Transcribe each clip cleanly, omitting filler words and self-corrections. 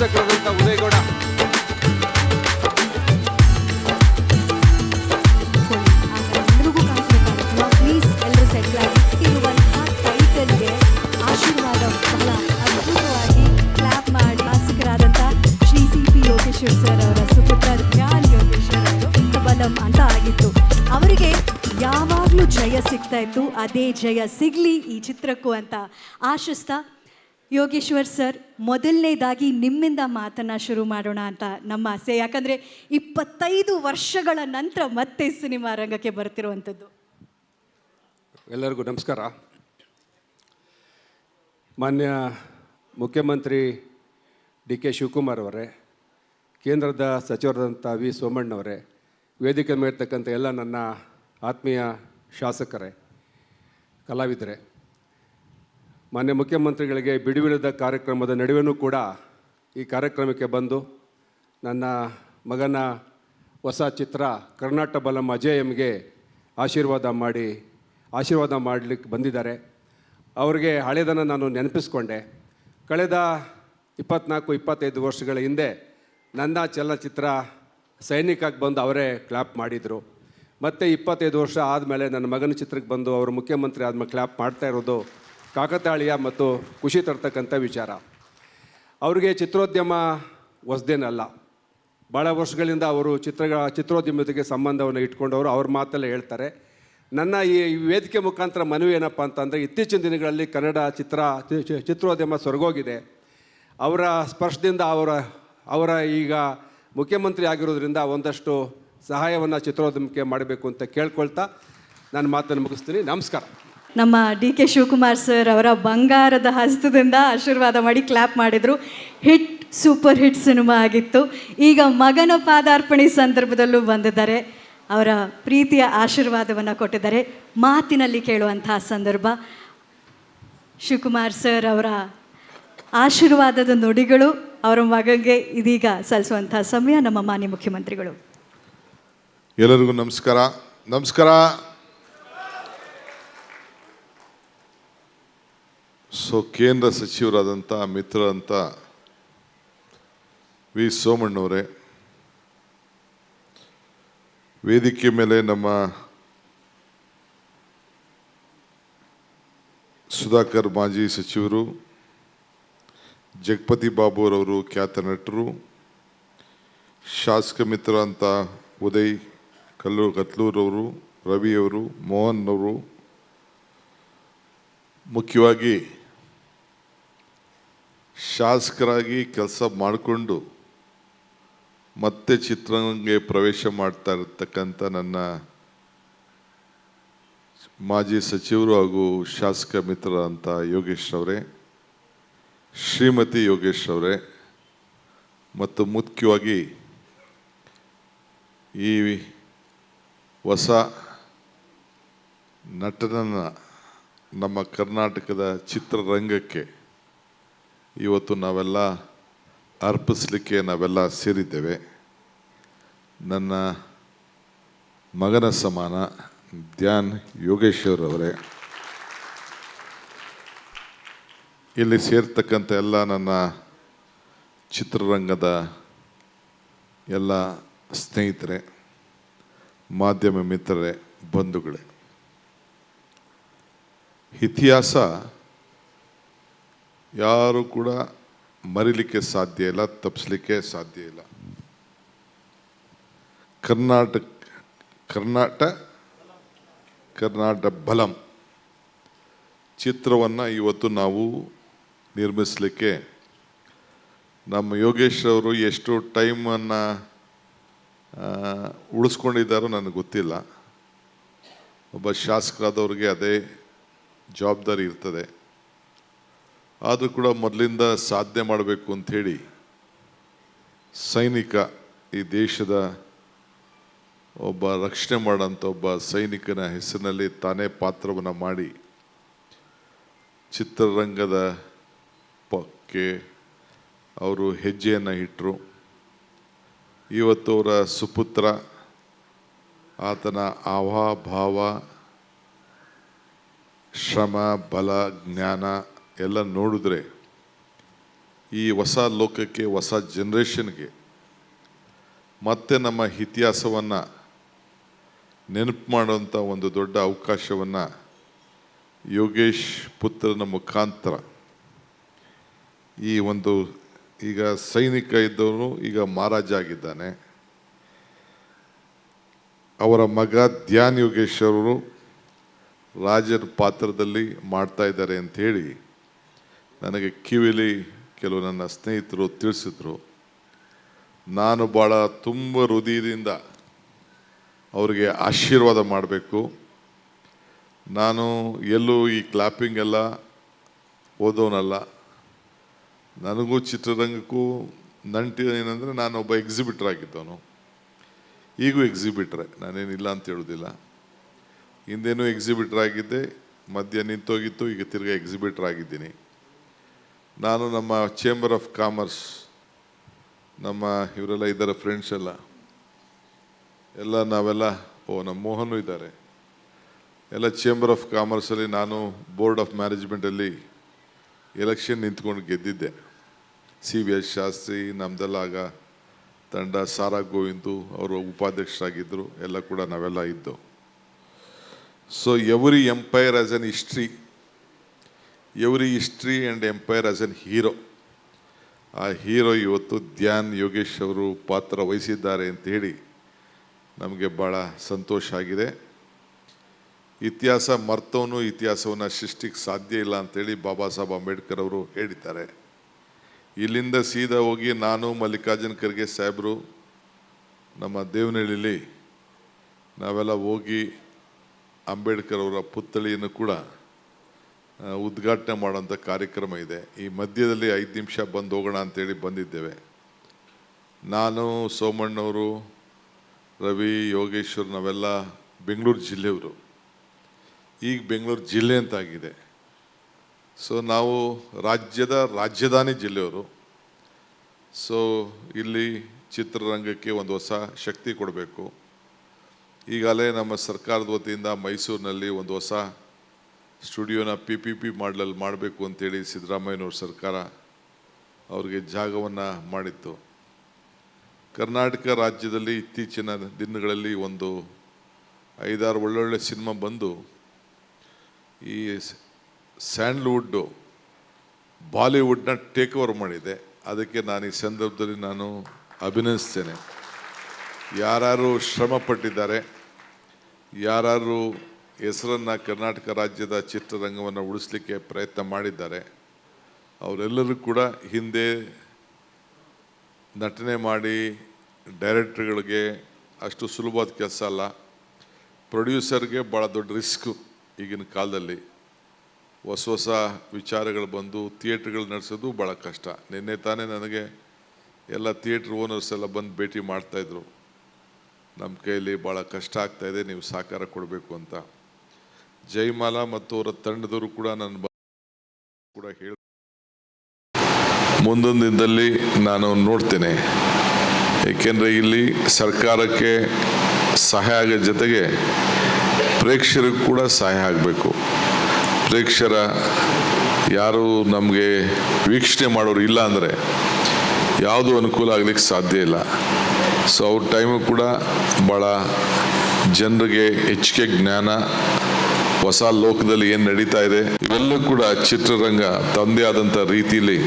ಶಾಸಕರಾದಂಥ ಉದಯಗೌಡ. ಎಲ್ರಿಗೂ ಕಾಣಿಸ್ಬೇಕಾದ್ರೆ ಪ್ಲೀಸ್ ಎಲ್ಲರೂ ಸೆಟ್ಲ್ ಆಗಿ ಇರುವಂತಹ ಟೈಟಲ್ಗೆ ಆಶೀರ್ವಾದ ಬಹಳ ಅದ್ಭುತವಾಗಿ ಕ್ಲಾಪ್ ಮಾಡಿ ಶಾಸಕರಾದಂಥ ಶ್ರೀ CP ಯೋಗೇಶ್ವರ್ ಸರ್ ಅವರ ಸುಪುತ್ರ ಧ್ಯಾನ್ ಯೋಗೇಶ್ವರ್ ಅವರು ಬಲಂ ಅಂತ ಆಗಿತ್ತು. ಅವರಿಗೆ ಯಾವಾಗಲೂ ಜಯ ಸಿಗ್ತಾ ಇತ್ತು, ಅದೇ ಜಯ ಸಿಗಲಿ ಈ ಚಿತ್ರಕ್ಕೂ ಅಂತ ಆಶಿಸ್ತಾ, ಯೋಗೇಶ್ವರ್ ಸರ್ ಮೊದಲನೇದಾಗಿ ನಿಮ್ಮಿಂದ ಮಾತನ್ನು ಶುರು ಮಾಡೋಣ ಅಂತ ನಮ್ಮ ಆಸೆ. ಯಾಕಂದರೆ 25 ವರ್ಷಗಳ ನಂತರ ಮತ್ತೆ ಸಿನಿಮಾ ರಂಗಕ್ಕೆ ಬರ್ತಿರುವಂಥದ್ದು. ಎಲ್ಲರಿಗೂ ನಮಸ್ಕಾರ. ಮಾನ್ಯ ಮುಖ್ಯಮಂತ್ರಿ DK ಶಿವಕುಮಾರ್ ಅವರೇ, ಕೇಂದ್ರದ ಸಚಿವರಾದಂಥ V ಸೋಮಣ್ಣವರೇ, ವೇದಿಕೆ ಮೇಲಿರ್ತಕ್ಕಂಥ ಎಲ್ಲ ನನ್ನ ಆತ್ಮೀಯ ಶಾಸಕರೇ, ಕಲಾವಿದರೇ, ಮಾನ್ಯ ಮುಖ್ಯಮಂತ್ರಿಗಳಿಗೆ ಬಿಡುವಿಲ್ಲದ ಕಾರ್ಯಕ್ರಮದ ನಡುವೆಯೂ ಕೂಡ ಈ ಕಾರ್ಯಕ್ರಮಕ್ಕೆ ಬಂದು ನನ್ನ ಮಗನ ಹೊಸ ಚಿತ್ರ ಕರ್ನಾಟಕ ಬಲಂ ಅಜೇಯಂಗೆ ಆಶೀರ್ವಾದ ಮಾಡಲಿಕ್ಕೆ ಬಂದಿದ್ದಾರೆ. ಅವರಿಗೆ ಹಳೆಯದನ್ನು ನಾನು ನೆನಪಿಸ್ಕೊಂಡೆ. ಕಳೆದ 24-25 ವರ್ಷಗಳ ಹಿಂದೆ ನನ್ನ ಚಲನಚಿತ್ರ ಸೈನಿಕಕ್ಕೆ ಬಂದು ಅವರೇ ಕ್ಲಾಪ್ ಮಾಡಿದರು. ಮತ್ತು 25 ವರ್ಷ ಆದಮೇಲೆ ನನ್ನ ಮಗನ ಚಿತ್ರಕ್ಕೆ ಬಂದು ಅವರು ಮುಖ್ಯಮಂತ್ರಿ ಆದಮೇಲೆ ಕ್ಲಾಪ್ ಮಾಡ್ತಾ ಇರೋದು ಕಾಕತಾಳೀಯ ಮತ್ತು ಖುಷಿ ತರ್ತಕ್ಕಂಥ ವಿಚಾರ. ಅವರಿಗೆ ಚಿತ್ರೋದ್ಯಮ ಹೊಸದೇನಲ್ಲ. ಭಾಳ ವರ್ಷಗಳಿಂದ ಅವರು ಚಿತ್ರೋದ್ಯಮತೆಗೆ ಸಂಬಂಧವನ್ನು ಇಟ್ಕೊಂಡವರು ಅವ್ರ ಮಾತಲ್ಲೇ ಹೇಳ್ತಾರೆ. ನನ್ನ ಈ ವೇದಿಕೆ ಮುಖಾಂತರ ಮನವಿ ಏನಪ್ಪ ಅಂತಂದರೆ, ಇತ್ತೀಚಿನ ದಿನಗಳಲ್ಲಿ ಕನ್ನಡ ಚಿತ್ರೋದ್ಯಮ ಸೊರಗೋಗಿದೆ. ಅವರ ಸ್ಪರ್ಶದಿಂದ ಅವರ ಈಗ ಮುಖ್ಯಮಂತ್ರಿ ಆಗಿರೋದ್ರಿಂದ ಒಂದಷ್ಟು ಸಹಾಯವನ್ನು ಚಿತ್ರೋದ್ಯಮಕ್ಕೆ ಮಾಡಬೇಕು ಅಂತ ಕೇಳ್ಕೊಳ್ತಾ ನಾನು ಮಾತನ್ನು ಮುಗಿಸ್ತೀನಿ. ನಮಸ್ಕಾರ. ನಮ್ಮ DK ಶಿವಕುಮಾರ್ ಸರ್ ಅವರ ಬಂಗಾರದ ಹಸ್ತದಿಂದ ಆಶೀರ್ವಾದ ಮಾಡಿ ಕ್ಲಾಪ್ ಮಾಡಿದರು. ಸೂಪರ್ ಹಿಟ್ ಸಿನಿಮಾ ಆಗಿತ್ತು. ಈಗ ಮಗನ ಪಾದಾರ್ಪಣೆ ಸಂದರ್ಭದಲ್ಲೂ ಬಂದಿದ್ದಾರೆ, ಅವರ ಪ್ರೀತಿಯ ಆಶೀರ್ವಾದವನ್ನು ಕೊಟ್ಟಿದ್ದಾರೆ. ಮಾತಿನಲ್ಲಿ ಕೇಳುವಂತಹ ಸಂದರ್ಭ. ಶಿವಕುಮಾರ್ ಸರ್ ಅವರ ಆಶೀರ್ವಾದದ ನುಡಿಗಳು ಅವರ ಮಗನಿಗೆ ಇದೀಗ ಸಲ್ಲಿಸುವಂಥ ಸಮಯ. ನಮ್ಮ ಮಾನ್ಯ ಮುಖ್ಯಮಂತ್ರಿಗಳು. ಎಲ್ಲರಿಗೂ ನಮಸ್ಕಾರ. ಕೇಂದ್ರ ಸಚಿವರಾದಂಥ ಮಿತ್ರರಂಥ V ಸೋಮಣ್ಣವರೇ, ವೇದಿಕೆ ಮೇಲೆ ನಮ್ಮ ಸುಧಾಕರ್ ಮಾಜಿ ಸಚಿವರು, ಜಗಪತಿ ಬಾಬುರವರು ಖ್ಯಾತ ನಟರು, ಶಾಸಕ ಮಿತ್ರ ಅಂತ ಉದಯ್ ಕತ್ಲೂರವರು, ರವಿಯವರು, ಮೋಹನ್ ಅವರು, ಮುಖ್ಯವಾಗಿ ಶಾಸಕರಾಗಿ ಕೆಲಸ ಮಾಡಿಕೊಂಡು ಮತ್ತೆ ಚಿತ್ರರಂಗಕ್ಕೆ ಪ್ರವೇಶ ಮಾಡ್ತಾ ಇರತಕ್ಕಂಥ ನನ್ನ ಮಾಜಿ ಸಚಿವರು ಹಾಗೂ ಶಾಸಕ ಮಿತ್ರ ಅಂತ ಯೋಗೇಶ್ ಅವರೇ, ಶ್ರೀಮತಿ ಯೋಗೇಶ್ ಅವರೇ, ಮತ್ತು ಮುಖ್ಯವಾಗಿ ಈ ಹೊಸ ನಟನನ್ನು ನಮ್ಮ ಕರ್ನಾಟಕದ ಚಿತ್ರರಂಗಕ್ಕೆ ಇವತ್ತು ನಾವೆಲ್ಲ ಅರ್ಪಿಸಲಿಕ್ಕೆ ನಾವೆಲ್ಲ ಸೇರಿದ್ದೇವೆ. ನನ್ನ ಮಗನ ಸಮಾನ ಧ್ಯಾನ್ ಯೋಗೇಶ್ವರ್ ಅವರೇ, ಇಲ್ಲಿ ಸೇರ್ತಕ್ಕಂಥ ಎಲ್ಲ ನನ್ನ ಚಿತ್ರರಂಗದ ಎಲ್ಲ ಸ್ನೇಹಿತರೆ, ಮಾಧ್ಯಮ ಮಿತ್ರರೇ, ಬಂಧುಗಳೇ, ಇತಿಹಾಸ ಯಾರು ಕೂಡ ಮರಿಲಿಕ್ಕೆ ಸಾಧ್ಯ ಇಲ್ಲ, ತಪ್ಪಿಸಲಿಕ್ಕೆ ಸಾಧ್ಯ ಇಲ್ಲ. ಕರ್ನಾಟಕ ಬಲಂ ಚಿತ್ರವನ್ನು ಇವತ್ತು ನಾವು ನಿರ್ಮಿಸಲಿಕ್ಕೆ ನಮ್ಮ ಯೋಗೇಶ್ ಅವರು ಎಷ್ಟು ಟೈಮನ್ನು ಉಳಿಸ್ಕೊಂಡಿದ್ದಾರೋ ನನಗೆ ಗೊತ್ತಿಲ್ಲ. ಒಬ್ಬ ಶಾಸಕರಾದವ್ರಿಗೆ ಅದೇ ಜವಾಬ್ದಾರಿ ಇರ್ತದೆ. ಆದರೂ ಕೂಡ ಮೊದಲಿಂದ ಸಾಧನೆ ಮಾಡಬೇಕು ಅಂಥೇಳಿ ಸೈನಿಕ, ಈ ದೇಶದ ಒಬ್ಬ ರಕ್ಷಣೆ ಮಾಡೋಂಥ ಒಬ್ಬ ಸೈನಿಕನ ಹೆಸರಿನಲ್ಲಿ ತಾನೇ ಪಾತ್ರವನ್ನು ಮಾಡಿ ಚಿತ್ರರಂಗದ ಪಕ್ಕೆ ಅವರು ಹೆಜ್ಜೆಯನ್ನು ಇಟ್ಟರು. ಇವತ್ತು ಅವರ ಸುಪುತ್ರ, ಆತನ ಆವಾಭಾವ, ಶ್ರಮ, ಬಲ, ಜ್ಞಾನ ಎಲ್ಲ ನೋಡಿದ್ರೆ ಈ ಹೊಸ ಲೋಕಕ್ಕೆ, ಹೊಸ ಜನ್ರೇಷನ್ಗೆ ಮತ್ತೆ ನಮ್ಮ ಇತಿಹಾಸವನ್ನು ನೆನಪು ಮಾಡುವಂಥ ಒಂದು ದೊಡ್ಡ ಅವಕಾಶವನ್ನು ಯೋಗೇಶ್ ಪುತ್ರನ ಮುಖಾಂತರ ಈ ಒಂದು ಈಗ ಸೈನಿಕ ಇದ್ದವನು ಈಗ ಮಹಾರಾಜ ಆಗಿದ್ದಾನೆ. ಅವರ ಮಗ ಧ್ಯಾನ್ ಯೋಗೇಶ್ ಅವರು ರಾಜರ ಪಾತ್ರದಲ್ಲಿ ಮಾಡ್ತಾ ಇದ್ದಾರೆ ಅಂಥೇಳಿ ನನಗೆ ಕಿವಿಲಿ ಕೆಲವು ನನ್ನ ಸ್ನೇಹಿತರು ತಿಳಿಸಿದ್ರು. ನಾನು ಭಾಳ ತುಂಬ ಹೃದಯದಿಂದ ಅವರಿಗೆ ಆಶೀರ್ವಾದ ಮಾಡಬೇಕು. ನಾನು ಎಲ್ಲೂ ಈ ಕ್ಲಾಪಿಂಗ್ ಎಲ್ಲ ಓದೋನಲ್ಲ. ನನಗೂ ಚಿತ್ರರಂಗಕ್ಕೂ ನಂಟಿ ಏನಂದರೆ ನಾನೊಬ್ಬ ಎಕ್ಸಿಬಿಟ್ರ್ ಆಗಿದ್ದವನು, ಈಗೂ ಎಕ್ಸಿಬಿಟ್ರೆ, ನಾನೇನಿಲ್ಲ ಅಂತ ಹೇಳೋದಿಲ್ಲ. ಹಿಂದೇನೂ ಎಕ್ಸಿಬಿಟ್ರ್ ಆಗಿದ್ದೆ, ಮಧ್ಯ ನಿಂತೋಗಿತ್ತು, ಈಗ ತಿರ್ಗಾ ಎಕ್ಸಿಬಿಟ್ರ್ ಆಗಿದ್ದೀನಿ. ನಾನು ನಮ್ಮ ಚೇಂಬರ್ ಆಫ್ ಕಾಮರ್ಸ್, ನಮ್ಮ ಇವರೆಲ್ಲ ಇದ್ದಾರೆ ಫ್ರೆಂಡ್ಸ್ ಎಲ್ಲ ನಾವೆಲ್ಲ ನಮ್ಮ ಮೋಹನು ಇದ್ದಾರೆ, ಎಲ್ಲ ಚೇಂಬರ್ ಆಫ್ ಕಾಮರ್ಸಲ್ಲಿ ನಾನು ಬೋರ್ಡ್ ಆಫ್ ಮ್ಯಾನೇಜ್ಮೆಂಟಲ್ಲಿ ಎಲೆಕ್ಷನ್ ನಿಂತ್ಕೊಂಡು ಗೆದ್ದಿದ್ದೆ. CVS ಶಾಸ್ತ್ರಿ, ನಮ್ದೆಲ್ಲ ಆಗ ತಂಡ, ಸಾರಾ ಗೋವಿಂದು ಅವರು ಉಪಾಧ್ಯಕ್ಷರಾಗಿದ್ದರು, ಎಲ್ಲ ಕೂಡ ನಾವೆಲ್ಲ ಇದ್ದು. So every empire as an history, every history and empire as an hero. ಆ ಹೀರೋ ಇವತ್ತು ಧ್ಯಾನ್ ಯೋಗೇಶ್ ಅವರು ಪಾತ್ರ ವಹಿಸಿದ್ದಾರೆ ಅಂತೇಳಿ ನಮಗೆ ಭಾಳ ಸಂತೋಷ ಆಗಿದೆ. ಇತಿಹಾಸ ಮರ್ತವನು ಇತಿಹಾಸವನ್ನು ಸೃಷ್ಟಿಗೆ ಸಾಧ್ಯ ಇಲ್ಲ ಅಂತೇಳಿ ಬಾಬಾ ಸಾಹೇಬ್ ಅಂಬೇಡ್ಕರ್ ಅವರು ಹೇಳಿದ್ದಾರೆ. ಇಲ್ಲಿಂದ ಸೀದಾ ಹೋಗಿ ನಾನು, ಮಲ್ಲಿಕಾರ್ಜುನ ಖರ್ಗೆ ಸಾಹೇಬರು, ನಮ್ಮ ದೇವನಹಳ್ಳಿಲಿ ನಾವೆಲ್ಲ ಹೋಗಿ ಅಂಬೇಡ್ಕರ್ ಅವರ ಪುತ್ಥಳಿಯನ್ನು ಕೂಡ ಉದ್ಘಾಟನೆ ಮಾಡೋಂಥ ಕಾರ್ಯಕ್ರಮ ಇದೆ. ಈ ಮಧ್ಯದಲ್ಲಿ 5 ನಿಮಿಷ ಬಂದು ಹೋಗೋಣ ಅಂತೇಳಿ ಬಂದಿದ್ದೇವೆ. ನಾನು, ಸೋಮಣ್ಣವರು, ರವಿ, ಯೋಗೇಶ್ವರ್ ನಾವೆಲ್ಲ ಬೆಂಗಳೂರು ಜಿಲ್ಲೆಯವರು. ಈಗ ಬೆಂಗಳೂರು ಜಿಲ್ಲೆ ಅಂತಾಗಿದೆ. ಸೊ ನಾವು ರಾಜ್ಯದ ರಾಜಧಾನಿ ಜಿಲ್ಲೆಯವರು. ಸೊ ಇಲ್ಲಿ ಚಿತ್ರರಂಗಕ್ಕೆ ಒಂದು ಹೊಸ ಶಕ್ತಿ ಕೊಡಬೇಕು. ಈಗಾಗಲೇ ನಮ್ಮ ಸರ್ಕಾರದ ವತಿಯಿಂದ ಮೈಸೂರಿನಲ್ಲಿ ಒಂದು ಹೊಸ ಸ್ಟುಡಿಯೋನ PPP ಮಾಡಲಲ್ಲಿ ಮಾಡಬೇಕು ಅಂತೇಳಿ ಸಿದ್ದರಾಮಯ್ಯನವ್ರ ಸರ್ಕಾರ ಅವ್ರಿಗೆ ಜಾಗವನ್ನು ಮಾಡಿತ್ತು. ಕರ್ನಾಟಕ ರಾಜ್ಯದಲ್ಲಿ ಇತ್ತೀಚಿನ ದಿನಗಳಲ್ಲಿ ಒಂದು 5-6 ಒಳ್ಳೊಳ್ಳೆ ಸಿನಿಮಾ ಬಂದು ಈ ಸ್ಯಾಂಡ್ಲ್ವುಡ್ಡು ಬಾಲಿವುಡ್ನ ಟೇಕ್ ಓವರ್ ಮಾಡಿದೆ. ಅದಕ್ಕೆ ನಾನು ಈ ಸಂದರ್ಭದಲ್ಲಿ ನಾನು ಅಭಿನಂದಿಸ್ತೇನೆ. ಯಾರು ಶ್ರಮ ಪಟ್ಟಿದ್ದಾರೆ, ಯಾರು ಹೆಸರನ್ನು ಕರ್ನಾಟಕ ರಾಜ್ಯದ ಚಿತ್ರರಂಗವನ್ನು ಉಳಿಸ್ಲಿಕ್ಕೆ ಪ್ರಯತ್ನ ಮಾಡಿದ್ದಾರೆ, ಅವರೆಲ್ಲರೂ ಕೂಡ ಹಿಂದೆ ನಟನೆ ಮಾಡಿ ಡೈರೆಕ್ಟ್ರುಗಳಿಗೆ ಅಷ್ಟು ಸುಲಭವಾದ ಕೆಲಸ ಅಲ್ಲ. ಪ್ರೊಡ್ಯೂಸರ್ಗೆ ಭಾಳ ದೊಡ್ಡ ರಿಸ್ಕು. ಈಗಿನ ಕಾಲದಲ್ಲಿ ಹೊಸ ವಿಚಾರಗಳು ಬಂದು ಥಿಯೇಟ್ರ್ಗಳು ನಡೆಸೋದು ಭಾಳ ಕಷ್ಟ. ನಿನ್ನೆ ತಾನೇ ನನಗೆ ಎಲ್ಲ ಥಿಯೇಟ್ರ್ ಓನರ್ಸ್ ಎಲ್ಲ ಬಂದು ಭೇಟಿ ಮಾಡ್ತಾಯಿದ್ರು. ನಮ್ಮ ಕೈಯಲ್ಲಿ ಭಾಳ ಕಷ್ಟ ಆಗ್ತಾಯಿದೆ, ನೀವು ಸಹಕಾರ ಕೊಡಬೇಕು ಅಂತ. ಜಯಮಾಲಾ ಮತ್ತು ಅವರ ತಂಡದವರು ಕೂಡ ನನ್ನ ಕೂಡ ಹೇಳಿ ಮುಂದೊಂದು ದಿನದಲ್ಲಿ ನಾನು ನೋಡ್ತೇನೆ. ಏಕೆಂದರೆ ಇಲ್ಲಿ ಸರ್ಕಾರಕ್ಕೆ ಸಹಾಯ ಆಗೋ ಜೊತೆಗೆ ಪ್ರೇಕ್ಷಕರಿಗೂ ಕೂಡ ಸಹಾಯ ಆಗಬೇಕು. ಪ್ರೇಕ್ಷರ ಯಾರು ನಮಗೆ ವೀಕ್ಷಣೆ ಮಾಡೋರು ಇಲ್ಲ ಅಂದರೆ ಯಾವುದೂ ಅನುಕೂಲ ಆಗಲಿಕ್ಕೆ ಸಾಧ್ಯ ಇಲ್ಲ. ಸೊ ಅವ್ರ ಟೈಮು ಕೂಡ ಭಾಳ ಜನರಿಗೆ ಹೆಚ್ಚಿಗೆ ಜ್ಞಾನ, ಹೊಸ ಲೋಕದಲ್ಲಿ ಏನು ನಡೀತಾ ಇದೆ ಇವೆಲ್ಲ ಕೂಡ ಚಿತ್ರರಂಗ ತಂದೇ ಆದಂಥ ರೀತಿಯಲ್ಲಿ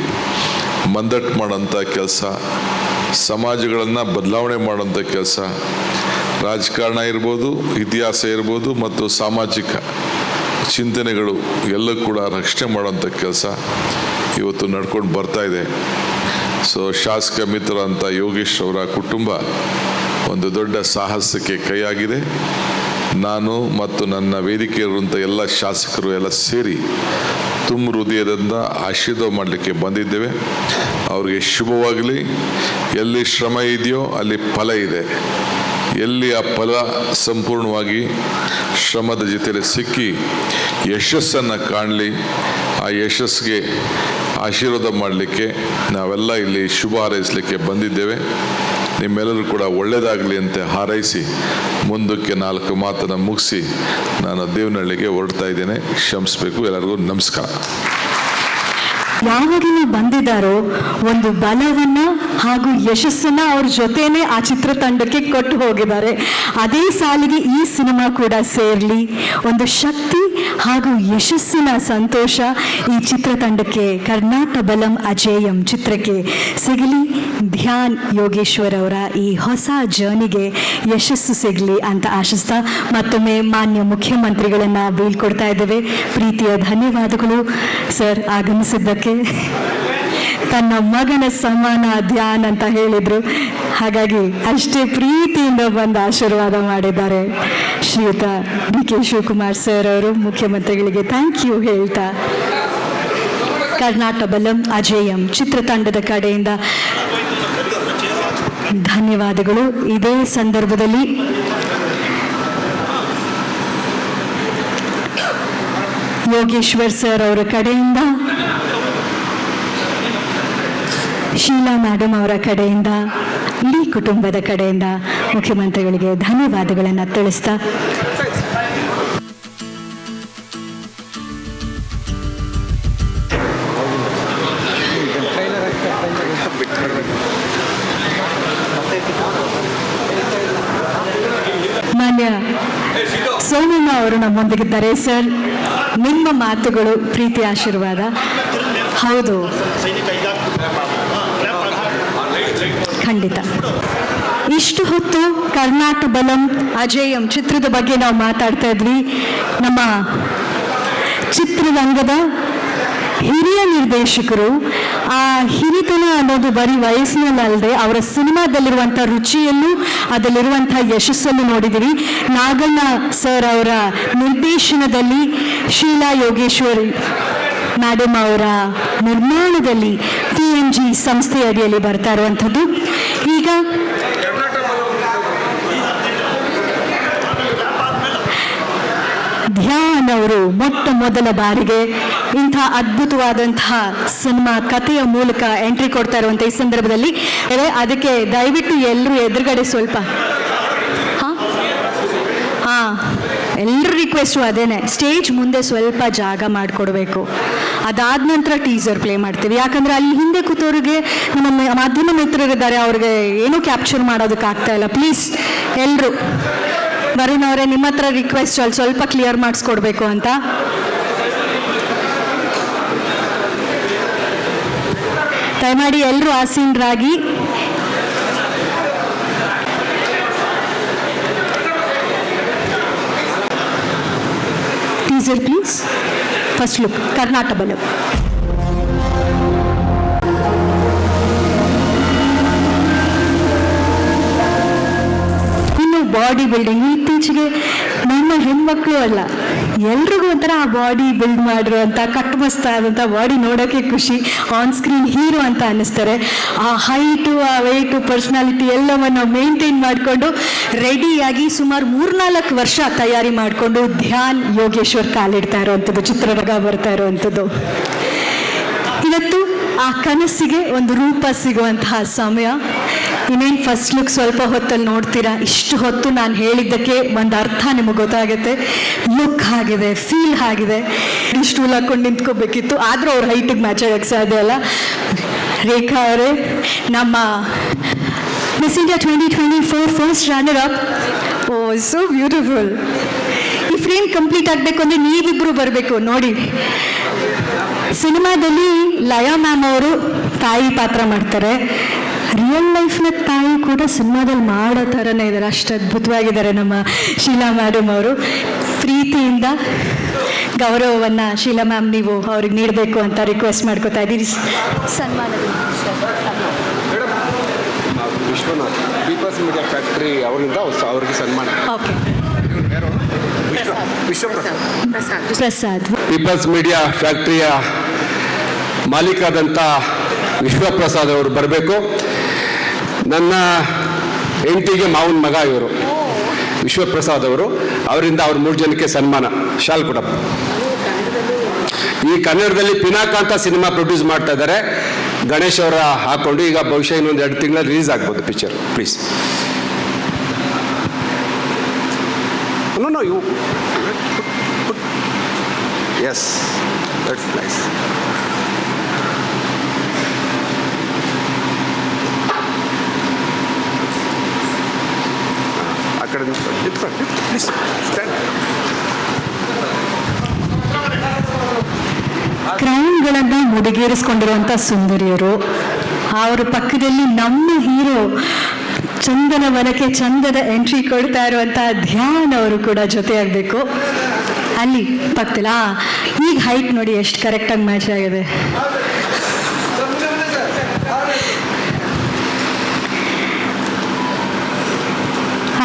ಮಂದಟ್ಟು ಮಾಡೋಂಥ ಕೆಲಸ, ಸಮಾಜಗಳನ್ನು ಬದಲಾವಣೆ ಮಾಡೋಂಥ ಕೆಲಸ, ರಾಜಕಾರಣ ಇರ್ಬೋದು, ಇತಿಹಾಸ ಇರ್ಬೋದು ಮತ್ತು ಸಾಮಾಜಿಕ ಚಿಂತನೆಗಳು ಎಲ್ಲ ಕೂಡ ರಕ್ಷಣೆ ಮಾಡೋಂಥ ಕೆಲಸ ಇವತ್ತು ನಡ್ಕೊಂಡು ಬರ್ತಾ ಇದೆ. ಸೊ ಶಾಸಕ ಮಿತ್ರ ಅಂತ ಯೋಗೇಶ್ ಅವರ ಕುಟುಂಬ ಒಂದು ದೊಡ್ಡ ಸಾಹಸಕ್ಕೆ ಕೈಯಾಗಿದೆ. ನಾನು ಮತ್ತು ನನ್ನ ವೇದಿಕೆ ಇರುವಂಥ ಎಲ್ಲ ಶಾಸಕರು ಎಲ್ಲ ಸೇರಿ ತುಂಬ ಹೃದಯದಿಂದ ಆಶೀರ್ವಾದ ಮಾಡಲಿಕ್ಕೆ ಬಂದಿದ್ದೇವೆ. ಅವರಿಗೆ ಶುಭವಾಗಲಿ. ಎಲ್ಲಿ ಶ್ರಮ ಇದೆಯೋ ಅಲ್ಲಿ ಫಲ ಇದೆ. ಎಲ್ಲಿ ಆ ಫಲ ಸಂಪೂರ್ಣವಾಗಿ ಶ್ರಮದ ಜೊತೆಯಲ್ಲಿ ಸಿಕ್ಕಿ ಯಶಸ್ಸನ್ನು ಕಾಣಲಿ. ಆ ಯಶಸ್ಸಿಗೆ ಆಶೀರ್ವಾದ ಮಾಡಲಿಕ್ಕೆ ನಾವೆಲ್ಲ ಇಲ್ಲಿ ಶುಭ ಹಾರೈಸಲಿಕ್ಕೆ ಬಂದಿದ್ದೇವೆ. ನಿಮ್ಮೆಲ್ಲರೂ ಕೂಡ ಒಳ್ಳೆಯದಾಗಲಿ ಅಂತ ಹಾರೈಸಿ ಮುಂದಕ್ಕೆ 4 ಮಾತನ್ನು ಮುಗಿಸಿ ನಾನು ದೇವನಹಳ್ಳಿಗೆ ಹೊರಡ್ತಾ ಇದ್ದೇನೆ. ಕ್ಷಮಿಸಬೇಕು. ಎಲ್ಲರಿಗೂ ನಮಸ್ಕಾರ. ಯಾವಾಗಿನ ಬಂದಿದ್ದಾರೋ ಒಂದು ಬಲವನ್ನ ಹಾಗೂ ಯಶಸ್ಸನ್ನ ಅವ್ರ ಜೊತೆನೆ ಆ ಚಿತ್ರತಂಡಕ್ಕೆ ಕೊಟ್ಟು ಹೋಗಿದ್ದಾರೆ. ಅದೇ ಸಾಲಿಗೆ ಈ ಸಿನಿಮಾ ಕೂಡ ಸೇರ್ಲಿ, ಒಂದು ಶಕ್ತಿ ಹಾಗೂ ಯಶಸ್ಸಿನ ಸಂತೋಷ ಈ ಚಿತ್ರತಂಡಕ್ಕೆ ಕರ್ನಾಟ ಬಲಂ ಅಜೇಯಂ ಚಿತ್ರಕ್ಕೆ ಸಿಗಲಿ. ಧ್ಯಾನ್ ಯೋಗೇಶ್ವರ್ ಅವರ ಈ ಹೊಸ ಜರ್ನಿಗೆ ಯಶಸ್ಸು ಸಿಗಲಿ ಅಂತ ಆಶಿಸ್ತಾ ಮತ್ತೊಮ್ಮೆ ಮಾನ್ಯ ಮುಖ್ಯಮಂತ್ರಿಗಳನ್ನ ಬೀಳ್ಕೊಡ್ತಾ ಇದ್ದೇವೆ. ಪ್ರೀತಿಯ ಧನ್ಯವಾದಗಳು ಸರ್ ಆಗಮಿಸಿದ್ದಕ್ಕೆ. ತನ್ನ ಮಗನ ಸಮಾನ ಧ್ಯಾನ್ ಅಂತ ಹೇಳಿದ್ರು, ಹಾಗಾಗಿ ಅಷ್ಟೇ ಪ್ರೀತಿಯಿಂದ ಬಂದು ಆಶೀರ್ವಾದ ಮಾಡಿದ್ದಾರೆ ಶ್ರೀಯುತ ಡಿ ಕೆ ಶಿವಕುಮಾರ್ ಸರ್ ಅವರು. ಮುಖ್ಯಮಂತ್ರಿಗಳಿಗೆ ಥ್ಯಾಂಕ್ ಯು ಹೇಳ್ತಾ ಕರ್ನಾಟ ಬಲಂ ಅಜೇಯಂ ಚಿತ್ರತಂಡದ ಕಡೆಯಿಂದ ಧನ್ಯವಾದಗಳು. ಇದೇ ಸಂದರ್ಭದಲ್ಲಿ ಯೋಗೇಶ್ವರ್ ಸರ್ ಅವರ ಕಡೆಯಿಂದ, ಶೀಲಾ ಮೇಡಮ್ ಅವರ ಕಡೆಯಿಂದ, ಇಡೀ ಕುಟುಂಬದ ಕಡೆಯಿಂದ ಮುಖ್ಯಮಂತ್ರಿಗಳಿಗೆ ಧನ್ಯವಾದಗಳನ್ನು ತಿಳಿಸ್ತಾ ಮಾನ್ಯ ಸೋಮಣ್ಣ ಅವರು ನಮ್ಮೊಂದಿಗಿದ್ದಾರೆ. ಸರ್, ನಿಮ್ಮ ಮಾತುಗಳು ಪ್ರೀತಿ ಆಶೀರ್ವಾದ. ಹೌದು, ಖಂಡಿತ. ಇಷ್ಟು ಹೊತ್ತು ಕರ್ನಾಟ ಬಲಂ ಅಜೇಯಂ ಚಿತ್ರದ ಬಗ್ಗೆ ನಾವು ಮಾತಾಡ್ತಾ ಇದ್ವಿ. ನಮ್ಮ ಚಿತ್ರರಂಗದ ಹಿರಿಯ ನಿರ್ದೇಶಕರು ಆ ಹಿರಿತನ ಅನ್ನೋದು ಬರೀ ವಯಸ್ಸಿನಲ್ಲದೆ ಅವರ ಸಿನಿಮಾದಲ್ಲಿರುವಂಥ ರುಚಿಯಲ್ಲೂ ಅದರಲ್ಲಿರುವಂಥ ಯಶಸ್ಸನ್ನು ನೋಡಿದ್ದೀವಿ. ನಾಗಣ್ಣ ಸರ್ ಅವರ ನಿರ್ದೇಶನದಲ್ಲಿ ಶೀಲಾ ಯೋಗೇಶ್ವರ್ ಮೇಡಮ್ ಅವರ ನಿರ್ಮಾಣದಲ್ಲಿ PNG ಸಂಸ್ಥೆ ಅಡಿಯಲ್ಲಿ ಬರ್ತಾ ಇರುವಂಥದ್ದು. ಈಗ ಧ್ಯಾನ್ ಅವರು ಮೊಟ್ಟ ಮೊದಲ ಬಾರಿಗೆ ಇಂಥ ಅದ್ಭುತವಾದಂತಹ ಸಿನಿಮಾ ಕಥೆಯ ಮೂಲಕ ಎಂಟ್ರಿ ಕೊಡ್ತಾ ಇರುವಂಥ ಈ ಸಂದರ್ಭದಲ್ಲಿ ಅದಕ್ಕೆ ದಯವಿಟ್ಟು ಎಲ್ಲರೂ ಎದುರುಗಡೆ ಸ್ವಲ್ಪ ಎಲ್ಲರ ರಿಕ್ವೆಸ್ಟು ಅದೇನೆ, ಸ್ಟೇಜ್ ಮುಂದೆ ಸ್ವಲ್ಪ ಜಾಗ ಮಾಡಿಕೊಡ್ಬೇಕು. ಅದಾದ ನಂತರ ಟೀಸರ್ ಪ್ಲೇ ಮಾಡ್ತೀವಿ. ಯಾಕಂದರೆ ಅಲ್ಲಿ ಹಿಂದೆ ಕೂತವ್ರಿಗೆ ನಮ್ಮ ಮಾಧ್ಯಮ ಮಿತ್ರರಿದ್ದಾರೆ, ಅವ್ರಿಗೆ ಏನೂ ಕ್ಯಾಪ್ಚರ್ ಮಾಡೋದಕ್ಕಾಗ್ತಾ ಇಲ್ಲ. ಪ್ಲೀಸ್ ಎಲ್ಲರೂ, ವರುಣ್ ಅವರೇ ನಿಮ್ಮ ಹತ್ರ ರಿಕ್ವೆಸ್ಟ್ ಅಲ್ಲಿ ಸ್ವಲ್ಪ ಕ್ಲಿಯರ್ ಮಾಡಿಸ್ಕೊಡ್ಬೇಕು ಅಂತ. ದಯಮಾಡಿ ಎಲ್ಲರೂ ಆಸೀನರಾಗಿ. Teaser please. First look Karnataka Balam. Body building ಇತ್ತೀಚೆಗೆ ನಮ್ಮ ಹೆಣ್ಮಕ್ಳು ಅಲ್ಲ, ಎಲ್ರಿಗೂ ಒಂಥರ ಆ ಬಾಡಿ ಬಿಲ್ಡ್ ಮಾಡಿರುವಂಥ ಕಟ್ಟುಮಸ್ತಾದಂಥ ಬಾಡಿ ನೋಡೋಕ್ಕೆ ಖುಷಿ. ಆನ್ ಸ್ಕ್ರೀನ್ ಹೀರೋ ಅಂತ ಅನ್ನಿಸ್ತಾರೆ. ಆ ಹೈಟು, ಆ ವೆಯ್ಟು, ಪರ್ಸ್ನಾಲಿಟಿ ಎಲ್ಲವನ್ನು ಮೇಂಟೈನ್ ಮಾಡಿಕೊಂಡು ರೆಡಿಯಾಗಿ ಸುಮಾರು 3-4 ವರ್ಷ ತಯಾರಿ ಮಾಡಿಕೊಂಡು ಧ್ಯಾನ್ ಯೋಗೇಶ್ವರ್ ಕಾಲಿಡ್ತಾ ಇರುವಂಥದ್ದು, ಚಿತ್ರರಂಗ ಬರ್ತಾ ಇರುವಂಥದ್ದು. ಇವತ್ತು ಆ ಕನಸಿಗೆ ಒಂದು ರೂಪ ಸಿಗುವಂತಹ ಸಮಯ. ಇನ್ನೇನು ಫಸ್ಟ್ ಲುಕ್ ಸ್ವಲ್ಪ ಹೊತ್ತಲ್ಲಿ ನೋಡ್ತೀರಾ. ಇಷ್ಟು ಹೊತ್ತು ನಾನು ಹೇಳಿದ್ದಕ್ಕೆ ಒಂದು ಅರ್ಥ ನಿಮಗೆ ಗೊತ್ತಾಗುತ್ತೆ. ಲುಕ್ ಆಗಿದೆ, ಫೀಲ್ ಆಗಿದೆ. ಇಷ್ಟು ಹಾಕೊಂಡು ನಿಂತ್ಕೋಬೇಕಿತ್ತು, ಆದರೂ ಅವ್ರ ಹೈಟಿಗೆ ಮ್ಯಾಚ್ ಆಗೋಕ್ಕೆ ಸಾಧ್ಯ ಅಲ್ಲ. ರೇಖಾ ಅವರೇ, ನಮ್ಮ Miss India 2024 first runner up. Oh, so beautiful. ಈ ಫ್ರೇಮ್ ಕಂಪ್ಲೀಟ್ ಆಗಬೇಕು ಅಂದರೆ ನೀವಿಬ್ಬರು ಬರಬೇಕು. ನೋಡಿ, ಸಿನಿಮಾದಲ್ಲಿ ಲಯಾ ಮ್ಯಾಮ್ ಅವರು ತಾಯಿ ಪಾತ್ರ ಮಾಡ್ತಾರೆ. ರಿಯಲ್ ಲೈಫ್ನ ತಾಯಿ ಕೂಡ ಸಿನಿಮಾದಲ್ಲಿ ಮಾಡೋ ಥರನೇ ಇದ್ದಾರೆ. ಅಷ್ಟು ಅದ್ಭುತವಾಗಿದ್ದಾರೆ ನಮ್ಮ ಶೀಲಾ ಮೇಡಮ್ ಅವರು. ಪ್ರೀತಿಯಿಂದ ಗೌರವವನ್ನು ಶೀಲಾ ಮ್ಯಾಮ್ ನೀವು ಅವ್ರಿಗೆ ನೀಡಬೇಕು ಅಂತ ರಿಕ್ವೆಸ್ಟ್ ಮಾಡ್ಕೋತಾ ಇದ್ದೀರಿ. ಸನ್ಮಾನ ವಿಶ್ವನಾಥ್ ಪೀಪಲ್ಸ್ ಮೀಡಿಯಾ ಫ್ಯಾಕ್ಟ್ರಿ ಅವರಿಂದ ಅವ್ರಿಗೆ ಸನ್ಮಾನ. ಓಕೆ, ಪ್ರಸಾದ್. ಪೀಪಲ್ಸ್ ಮೀಡಿಯಾ ಫ್ಯಾಕ್ಟ್ರಿಯ ಮಾಲೀಕರಾದಂಥ ವಿಶ್ವಪ್ರಸಾದ್ ಅವರು ಬರಬೇಕು. ನನ್ನ ಹೆಂಡತಿಗೆ ಮಾವನ ಮಗ ಇವರು ವಿಶ್ವಪ್ರಸಾದ್ ಅವರು. ಅವರಿಂದ ಅವ್ರ 3 ಜನಕ್ಕೆ ಸನ್ಮಾನ. ಶಾಲ್ ಕೊಡಪ್ಪ. ಈ ಕನ್ನಡದಲ್ಲಿ ಪಿನಾಕ ಅಂತ ಸಿನಿಮಾ ಪ್ರೊಡ್ಯೂಸ್ ಮಾಡ್ತಾ ಇದ್ದಾರೆ. ಗಣೇಶ್ ಅವರ ಹಾಕೊಂಡು ಈಗ ಬಹುಶಃ ಇನ್ನೊಂದು 2 ತಿಂಗಳಲ್ಲಿ ರಿಲೀಸ್ ಆಗ್ಬೋದು picture. Please. U S, that's nice. ಕಡೆ ಪ್ಲೀಸ್ ಸ್ಟ್ಯಾಂಡ್. ಕ್ರೌನ್ಗಳನ್ನು ಮುಡಿಗೇರಿಸ್ಕೊಂಡಿರುವಂಥ ಸುಂದರಿಯರು, ಅವರ ಪಕ್ಕದಲ್ಲಿ ನಮ್ಮ ಹೀರೋ ಚಂದನ ವನಕ್ಕೆ ಚಂದದ ಎಂಟ್ರಿ ಕೊಡ್ತಾ ಇರುವಂಥ ಧ್ಯಾನ್ ಅವರು ಕೂಡ ಜೊತೆಯಾಗಬೇಕು. ಅಲ್ಲಿ ಪಕ್ಕದಲ್ಲ ಈಗ ಹೈಟ್ ನೋಡಿ ಎಷ್ಟು ಕರೆಕ್ಟಾಗಿ ಮ್ಯಾಚ್ ಆಗಿದೆ.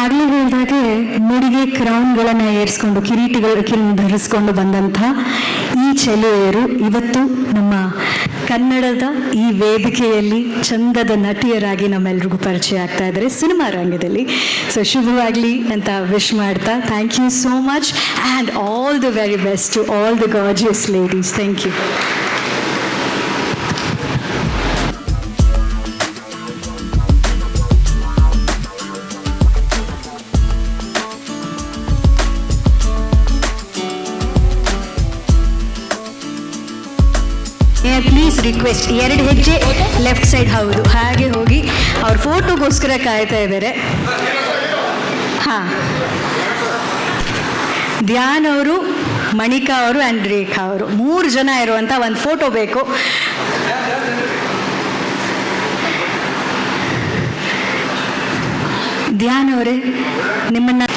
ಆಗಲೇ ಹೇಳಿದಾಗೆ ಮುಡಿಗೆ ಕ್ರೌನ್ಗಳನ್ನು ಏರಿಸ್ಕೊಂಡು ಕಿರೀಟಗಳನ್ನು ಧರಿಸ್ಕೊಂಡು ಬಂದಂಥ ಈ ಚೆಲುವೆಯರು ಇವತ್ತು ನಮ್ಮ ಕನ್ನಡದ ಈ ವೇದಿಕೆಯಲ್ಲಿ ಚಂದದ ನಟಿಯರಾಗಿ ನಮ್ಮೆಲ್ರಿಗೂ ಪರಿಚಯ ಆಗ್ತಾ ಇದ್ದಾರೆ ಸಿನಿಮಾ ರಂಗದಲ್ಲಿ. ಸೊ ಶುಭವಾಗಲಿ ಅಂತ ವಿಶ್ ಮಾಡ್ತಾ thank you so much and all the very best to all the gorgeous ladies. Thank you. Please request, 2 ಹೆಜ್ಜೆ ಲೆಫ್ಟ್ ಸೈಡ್, ಹೌದು ಹಾಗೆ ಹೋಗಿ ಅವ್ರ ಫೋಟೋಗೋಸ್ಕರ ಕಾಯ್ತಾ ಇದ್ದಾರೆ. ಹಾಂ, ಧ್ಯಾನ್ ಅವರು, ಮಣಿಕಾ ಅವರು ಆ್ಯಂಡ್ ರೇಖಾ ಅವರು 3 ಜನ ಇರುವಂಥ ಒಂದು ಫೋಟೋ ಬೇಕು. ಧ್ಯಾನ್ ಅವರೇ, ನಿಮ್ಮನ್ನು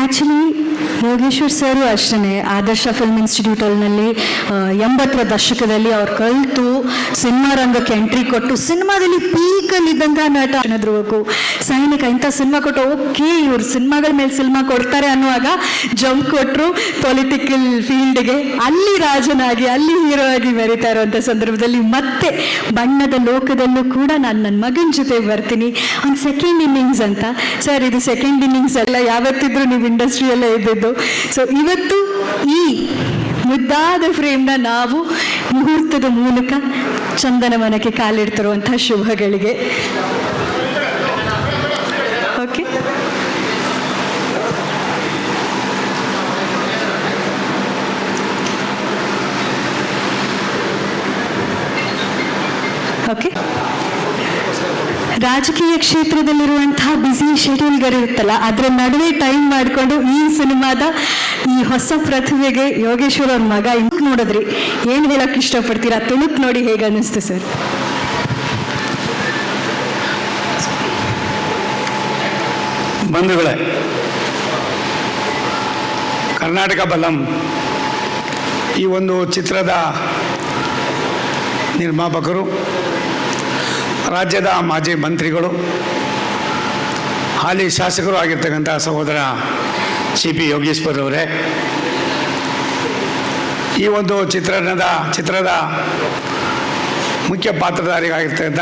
ಆ್ಯಕ್ಚುಲಿ ಯೋಗೇಶ್ವರ್ ಸರು ಅಷ್ಟೇ ಆದರ್ಶ ಫಿಲ್ಮ್ ಇನ್ಸ್ಟಿಟ್ಯೂಟಲ್ಲಿ 80ರ ದಶಕದಲ್ಲಿ ಅವ್ರು ಕಲಿತು ಸಿನಿಮಾ ರಂಗಕ್ಕೆ ಎಂಟ್ರಿ ಕೊಟ್ಟು ಸಿನಿಮಾದಲ್ಲಿ ಪೀಕಲ್ಲಿದ್ದಂಥ ನಟ ಧ್ರುವಕ್ಕೂ ಸೈನಿಕ ಇಂಥ ಸಿನಿಮಾ ಕೊಟ್ಟು ಓಕೆ ಇವ್ರು ಸಿನಿಮಾಗಳ ಮೇಲೆ ಸಿನಿಮಾ ಕೊಡ್ತಾರೆ ಅನ್ನುವಾಗ ಜಂಪ್ ಕೊಟ್ಟರು ಪೊಲಿಟಿಕಲ್ ಫೀಲ್ಡ್ಗೆ. ಅಲ್ಲಿ ರಾಜನಾಗಿ ಅಲ್ಲಿ ಹೀರೋ ಆಗಿ ಮೆರೀತಾ ಇರುವಂಥ ಸಂದರ್ಭದಲ್ಲಿ ಮತ್ತೆ ಬಣ್ಣದ ಲೋಕದಲ್ಲೂ ಕೂಡ ನಾನು ನನ್ನ ಮಗನ ಜೊತೆ ಬರ್ತೀನಿ ಒಂದು ಸೆಕೆಂಡ್ ಇನ್ನಿಂಗ್ಸ್ ಅಂತ. ಸರ್ ಇದು ಸೆಕೆಂಡ್ ಇನ್ನಿಂಗ್ಸ್ ಅಲ್ಲ, ಯಾವತ್ತಿದ್ರು ನೀವು ಇಂಡಸ್ಟ್ರಿಯಲ್ಲೇ ಇದ್ದಿದ್ದು. ಸೊ ಇವತ್ತು ಈ ಮುದ್ದಾದ ಫ್ರೇಮ್ನ ನಾವು ಮುಹೂರ್ತದ ಮೂಲಕ ಚಂದನವನಕ್ಕೆ ಕಾಲಿಡ್ತಿರುವಂಥ ಶುಭಗಳಿಗೆ ಓಕೆ. ಓಕೆ, ರಾಜಕೀಯ ಕ್ಷೇತ್ರದಲ್ಲಿರುವಂತಹ ಬ್ಯುಸಿ ಶೆಡ್ಯೂಲ್ಗಳಿರುತ್ತಲ್ಲ, ಅದರ ನಡುವೆ ಟೈಮ್ ಮಾಡಿಕೊಂಡು ಈ ಸಿನಿಮಾದ ಈ ಹೊಸ ಪ್ರತಿಭೆಗೆ ಯೋಗೇಶ್ವರ್ ಅವ್ರ ಮಗ ನೋಡಿದ್ರಿ, ಏನು ಹೇಳೋಕ್ಕೆ ಇಷ್ಟಪಡ್ತೀರಾ? ತುಣುಕ್ ನೋಡಿ ಹೇಗೆ ಅನ್ನಿಸ್ತು ಸರ್? ಬಂಧುಗಳೇ, ಕರ್ನಾಟಕ ಬಲಂ ಈ ಒಂದು ಚಿತ್ರದ ನಿರ್ಮಾಪಕರು, ರಾಜ್ಯದ ಮಾಜಿ ಮಂತ್ರಿಗಳು, ಹಾಲಿ ಶಾಸಕರು ಆಗಿರ್ತಕ್ಕಂಥ ಸಹೋದರ CP ಯೋಗೇಶ್ವರ್ ಅವರೇ, ಈ ಒಂದು ಚಿತ್ರದ ಮುಖ್ಯ ಪಾತ್ರಧಾರಿಯಾಗಿರ್ತಕ್ಕಂಥ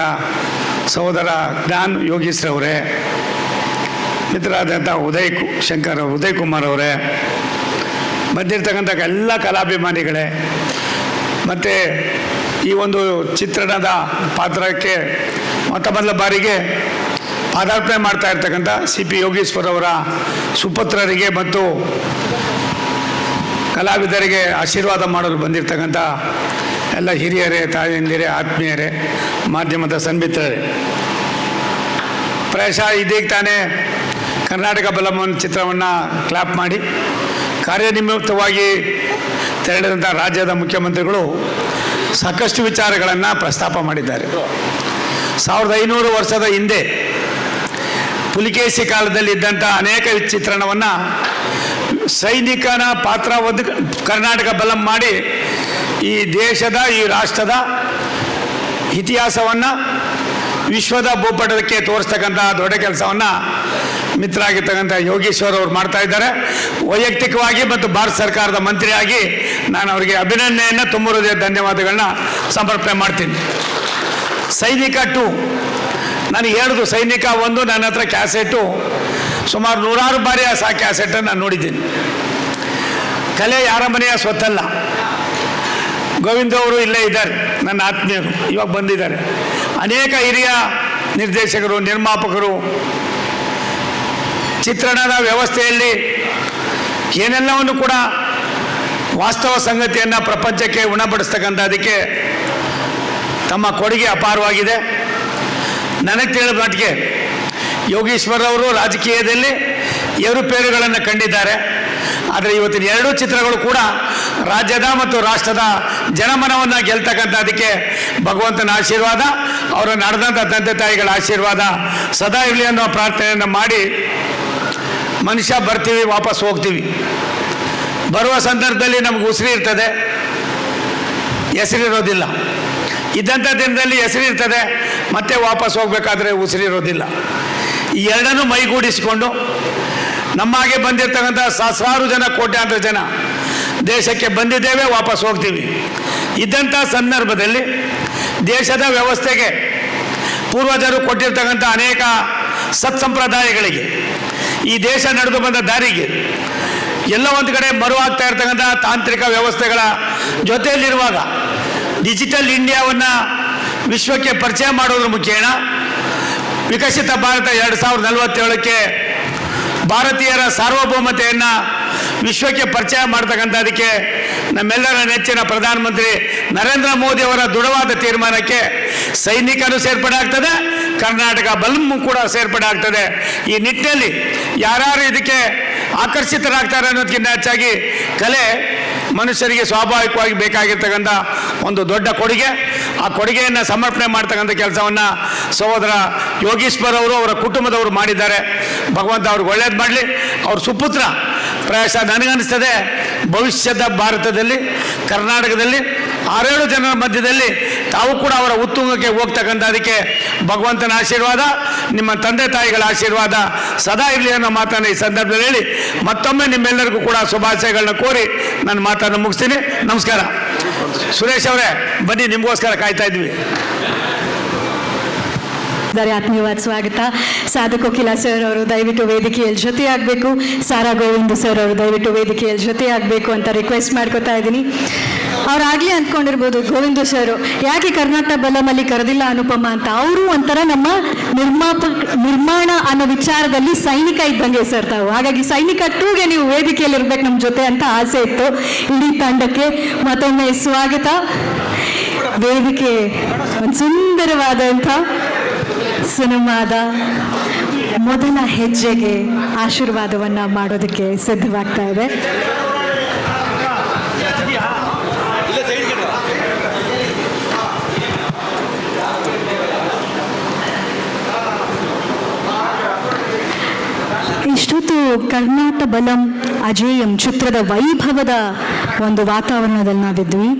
ಸಹೋದರ ಜ್ಞಾನ್ ಯೋಗೀಶ್ವರವರೇ, ಮಿತ್ರರಾದಂಥ ಉದಯ್ ಕುಮಾರ್ ಅವರೇ, ಬಂದಿರತಕ್ಕಂಥ ಎಲ್ಲ ಕಲಾಭಿಮಾನಿಗಳೇ, ಮತ್ತು ಈ ಒಂದು ಚಿತ್ರಣದ ಪಾತ್ರಕ್ಕೆ ಮೊದಲ ಬಾರಿಗೆ ಪಾದಾರ್ಪಣೆ ಮಾಡ್ತಾ ಇರ್ತಕ್ಕಂಥ CP ಯೋಗೇಶ್ವರ್ ಅವರ ಸುಪುತ್ರರಿಗೆ ಮತ್ತು ಕಲಾವಿದರಿಗೆ ಆಶೀರ್ವಾದ ಮಾಡಲು ಬಂದಿರತಕ್ಕಂಥ ಎಲ್ಲ ಹಿರಿಯರೇ, ತಾಯಂದಿರೇ, ಆತ್ಮೀಯರೇ, ಮಾಧ್ಯಮದ ಸನ್ಮಿತ್ರರೇ, ಪ್ರಾಯಶಃ ಇದೀಗ ತಾನೇ ಕರ್ನಾಟಕ ಬಲಂ ಚಿತ್ರವನ್ನು ಕ್ಲಾಪ್ ಮಾಡಿ ಕಾರ್ಯನಿಮಿತ್ತವಾಗಿ ತೆರಳಿದಂಥ ರಾಜ್ಯದ ಮುಖ್ಯಮಂತ್ರಿಗಳು ಸಾಕಷ್ಟು ವಿಚಾರಗಳನ್ನು ಪ್ರಸ್ತಾಪ ಮಾಡಿದ್ದಾರೆ. 1500 ವರ್ಷದ ಹಿಂದೆ ಪುಲಿಕೇಶಿ ಕಾಲದಲ್ಲಿದ್ದಂಥ ಅನೇಕ ಚಿತ್ರಣವನ್ನು ಸೈನಿಕನ ಪಾತ್ರ ಒಂದು ಕರ್ನಾಟಕ ಬಲಂ ಮಾಡಿ ಈ ದೇಶದ, ಈ ರಾಷ್ಟ್ರದ ಇತಿಹಾಸವನ್ನು ವಿಶ್ವದ ಭೂಪಟಕ್ಕೆ ತೋರಿಸ್ತಕ್ಕಂಥ ದೊಡ್ಡ ಕೆಲಸವನ್ನು ಮಿತ್ರರಾಗಿರ್ತಕ್ಕಂಥ ಯೋಗೇಶ್ವರ್ ಅವರು ಮಾಡ್ತಾ ಇದ್ದಾರೆ. ವೈಯಕ್ತಿಕವಾಗಿ ಮತ್ತು ಭಾರತ ಸರ್ಕಾರದ ಮಂತ್ರಿಯಾಗಿ ನಾನು ಅವರಿಗೆ ಅಭಿನಂದನೆಯನ್ನು, ತುಂಬ ಹೃದಯ ಧನ್ಯವಾದಗಳನ್ನ ಸಮರ್ಪಣೆ ಮಾಡ್ತೀನಿ. ಸೈನಿಕ 2 ನನಗೆ ಹೇಳಿದ್ರು, ಸೈನಿಕ 1 ನನ್ನ ಹತ್ರ ಕ್ಯಾಸೆಟು ಸುಮಾರು 100 ಬಾರಿ ಆ ಕ್ಯಾಸೆಟನ್ನು ನಾನು ನೋಡಿದ್ದೀನಿ. ಕಲೆ ಯಾರ ಮನೆಯ ಸ್ವತ್ತಲ್ಲ. ಗೋವಿಂದ ಅವರು ಇಲ್ಲೇ ಇದ್ದಾರೆ, ನನ್ನ ಆತ್ಮೀಯರು, ಇವಾಗ ಬಂದಿದ್ದಾರೆ. ಅನೇಕ ಹಿರಿಯ ನಿರ್ದೇಶಕರು, ನಿರ್ಮಾಪಕರು ಚಿತ್ರಣದ ವ್ಯವಸ್ಥೆಯಲ್ಲಿ ಏನೆಲ್ಲವನ್ನು ಕೂಡ ವಾಸ್ತವ ಸಂಗತಿಯನ್ನು ಪ್ರಪಂಚಕ್ಕೆ ಉಣಬಡಿಸ್ತಕ್ಕಂಥದಕ್ಕೆ ತಮ್ಮ ಕೊಡುಗೆ ಅಪಾರವಾಗಿದೆ. ನನಗೆ ತಿಳಿದ ಮಟ್ಟಿಗೆ ಯೋಗೀಶ್ವರ್ ಅವರು ರಾಜಕೀಯದಲ್ಲಿ ಏರುಪೇರುಗಳನ್ನು ಕಂಡಿದ್ದಾರೆ. ಆದರೆ ಇವತ್ತಿನ ಎರಡೂ ಚಿತ್ರಗಳು ಕೂಡ ರಾಜ್ಯದ ಮತ್ತು ರಾಷ್ಟ್ರದ ಜನಮನವನ್ನು ಗೆಲ್ತಕ್ಕಂಥದ್ದಕ್ಕೆ ಭಗವಂತನ ಆಶೀರ್ವಾದ, ಅವರ ನಡೆದಂಥ ತಂದೆ ತಾಯಿಗಳ ಆಶೀರ್ವಾದ ಸದಾ ಇರಲಿ ಅನ್ನೋ ಪ್ರಾರ್ಥನೆಯನ್ನು ಮಾಡಿ ಮನುಷ್ಯ ಬರ್ತೀವಿ, ವಾಪಸ್ ಹೋಗ್ತೀವಿ. ಬರುವ ಸಂದರ್ಭದಲ್ಲಿ ನಮ್ಗೆ ಉಸಿರು ಇರ್ತದೆ, ಹೆಸರಿರೋದಿಲ್ಲ. ಇದ್ದಂಥ ದಿನದಲ್ಲಿ ಹೆಸರಿರ್ತದೆ, ಮತ್ತೆ ವಾಪಸ್ ಹೋಗಬೇಕಾದ್ರೆ ಉಸಿರಿರೋದಿಲ್ಲ. ಈ ಎರಡನ್ನೂ ಮೈಗೂಡಿಸಿಕೊಂಡು ನಮ್ಮಾಗೆ ಬಂದಿರತಕ್ಕಂಥ ಸಹಸ್ರಾರು ಜನ, ಕೋಟ್ಯಾಂತರ ಜನ ದೇಶಕ್ಕೆ ಬಂದಿದ್ದೇವೆ, ವಾಪಸ್ ಹೋಗ್ತೀವಿ. ಇದ್ದಂಥ ಸಂದರ್ಭದಲ್ಲಿ ದೇಶದ ವ್ಯವಸ್ಥೆಗೆ ಪೂರ್ವಜರು ಕೊಟ್ಟಿರ್ತಕ್ಕಂಥ ಅನೇಕ ಸತ್ಸಂಪ್ರದಾಯಗಳಿಗೆ, ಈ ದೇಶ ನಡೆದು ಬಂದ ದಾರಿಗೆ ಎಲ್ಲ ಒಂದು ಕಡೆ ಮರುವಾಗ್ತಾ ಇರ್ತಕ್ಕಂಥ ತಾಂತ್ರಿಕ ವ್ಯವಸ್ಥೆಗಳ ಜೊತೆಯಲ್ಲಿರುವಾಗ ಡಿಜಿಟಲ್ ಇಂಡಿಯಾವನ್ನು ವಿಶ್ವಕ್ಕೆ ಪರಿಚಯ ಮಾಡೋದ್ರ ಮುಖೇನ ವಿಕಸಿತ ಭಾರತ 2047ಕ್ಕೆ ಭಾರತೀಯರ ಸಾರ್ವಭೌಮತೆಯನ್ನು ವಿಶ್ವಕ್ಕೆ ಪರಿಚಯ ಮಾಡ್ತಕ್ಕಂಥದ್ದಕ್ಕೆ ನಮ್ಮೆಲ್ಲರ ನೆಚ್ಚಿನ ಪ್ರಧಾನಮಂತ್ರಿ ನರೇಂದ್ರ ಮೋದಿ ಅವರ ದೃಢವಾದ ತೀರ್ಮಾನಕ್ಕೆ ಸೈನಿಕರು ಸೇರ್ಪಡೆ ಆಗ್ತದೆ, ಕರ್ನಾಟಕ ಬಲಂ ಕೂಡ ಸೇರ್ಪಡೆ ಆಗ್ತದೆ. ಈ ನಿಟ್ಟಿನಲ್ಲಿ ಯಾರು ಇದಕ್ಕೆ ಆಕರ್ಷಿತರಾಗ್ತಾರೆ ಅನ್ನೋದಕ್ಕಿಂತ ಹೆಚ್ಚಾಗಿ ಕಲೆ ಮನುಷ್ಯರಿಗೆ ಸ್ವಾಭಾವಿಕವಾಗಿ ಬೇಕಾಗಿರ್ತಕ್ಕಂಥ ಒಂದು ದೊಡ್ಡ ಕೊಡುಗೆ. ಆ ಕೊಡುಗೆಯನ್ನು ಸಮರ್ಪಣೆ ಮಾಡ್ತಕ್ಕಂಥ ಕೆಲಸವನ್ನು ಸಹೋದರ ಯೋಗೀಶ್ವರ್ ಅವರು, ಅವರ ಕುಟುಂಬದವರು ಮಾಡಿದ್ದಾರೆ. ಭಗವಂತ ಅವ್ರಿಗೆ ಒಳ್ಳೇದು ಮಾಡಲಿ. ಅವ್ರ ಸುಪುತ್ರ ಪ್ರಾಯಶಃ ನನಗನ್ನಿಸ್ತದೆ ಭವಿಷ್ಯದ ಭಾರತದಲ್ಲಿ, ಕರ್ನಾಟಕದಲ್ಲಿ 6-7 ಜನರ ಮಧ್ಯದಲ್ಲಿ ತಾವು ಕೂಡ ಅವರ ಉತ್ತುಂಗಕ್ಕೆ ಹೋಗ್ತಕ್ಕಂಥದಕ್ಕೆ ಭಗವಂತನ ಆಶೀರ್ವಾದ, ನಿಮ್ಮ ತಂದೆ ತಾಯಿಗಳ ಆಶೀರ್ವಾದ ಸದಾ ಇರಲಿ ಅನ್ನೋ ಮಾತನ್ನು ಈ ಸಂದರ್ಭದಲ್ಲಿ ಹೇಳಿ ಮತ್ತೊಮ್ಮೆ ನಿಮ್ಮೆಲ್ಲರಿಗೂ ಕೂಡ ಶುಭಾಶಯಗಳನ್ನ ಕೋರಿ ನನ್ನ ಮಾತನ್ನು ಮುಗಿಸ್ತೀನಿ. ನಮಸ್ಕಾರ. ಸುರೇಶ್ ಅವರೇ ಬನ್ನಿ, ನಿಮಗೋಸ್ಕರ ಕಾಯ್ತಾ ಇದ್ವಿ. ಆತ್ಮೀಯವಾದ ಸ್ವಾಗತ. ಸಾಧಕ್ ವಕೀಲ ಸರ್ ಅವರು ದಯವಿಟ್ಟು ವೇದಿಕೆಯಲ್ಲಿ ಜೊತೆಯಾಗಬೇಕು. ಸಾರಾ ಗೋವಿಂದ್ ಸರ್ ಅವರು ದಯವಿಟ್ಟು ವೇದಿಕೆಯಲ್ಲಿ ಜೊತೆಯಾಗಬೇಕು ಅಂತ ರಿಕ್ವೆಸ್ಟ್ ಮಾಡ್ಕೋತಾ ಇದ್ದೀನಿ. ಅವ್ರಾಗಲೇ ಅಂದ್ಕೊಂಡಿರ್ಬೋದು ಗೋವಿಂದು ಸರ್ ಯಾಕೆ ಕರ್ನಾಟಕ ಬಲಮಲ್ಲಿ ಕರೆದಿಲ್ಲ ಅನುಪಮ ಅಂತ. ಅವರು ಒಂಥರ ನಮ್ಮ ನಿರ್ಮಾಣ ಅನ್ನೋ ವಿಚಾರದಲ್ಲಿ ಸೈನಿಕ ಇದ್ದಂಗೆ ಸರ್ ತಾವು. ಹಾಗಾಗಿ ಸೈನಿಕ 2ಗೆ ನೀವು ವೇದಿಕೆಯಲ್ಲಿ ಇರ್ಬೇಕು ನಮ್ಮ ಜೊತೆ ಅಂತ ಆಸೆ ಇತ್ತು. ಇಡೀ ತಂಡಕ್ಕೆ ಮತ್ತೊಮ್ಮೆ ಸ್ವಾಗತ. ವೇದಿಕೆ ಒಂದು ಸುಂದರವಾದಂಥ ಸಿನಿಮಾದ ಮೊದಲ ಹೆಜ್ಜೆಗೆ ಆಶೀರ್ವಾದವನ್ನು ಮಾಡೋದಕ್ಕೆ ಸಿದ್ಧವಾಗ್ತಾ ಇದೆ. ಇಷ್ಟೊತ್ತು ಕರ್ನಾಟಕ ಬಲಂ ಅಜೇಯಂ ಚಿತ್ರದ ವೈಭವದ ಒಂದು ವಾತಾವರಣದಲ್ಲಿ ನಾವಿದ್ವಿ.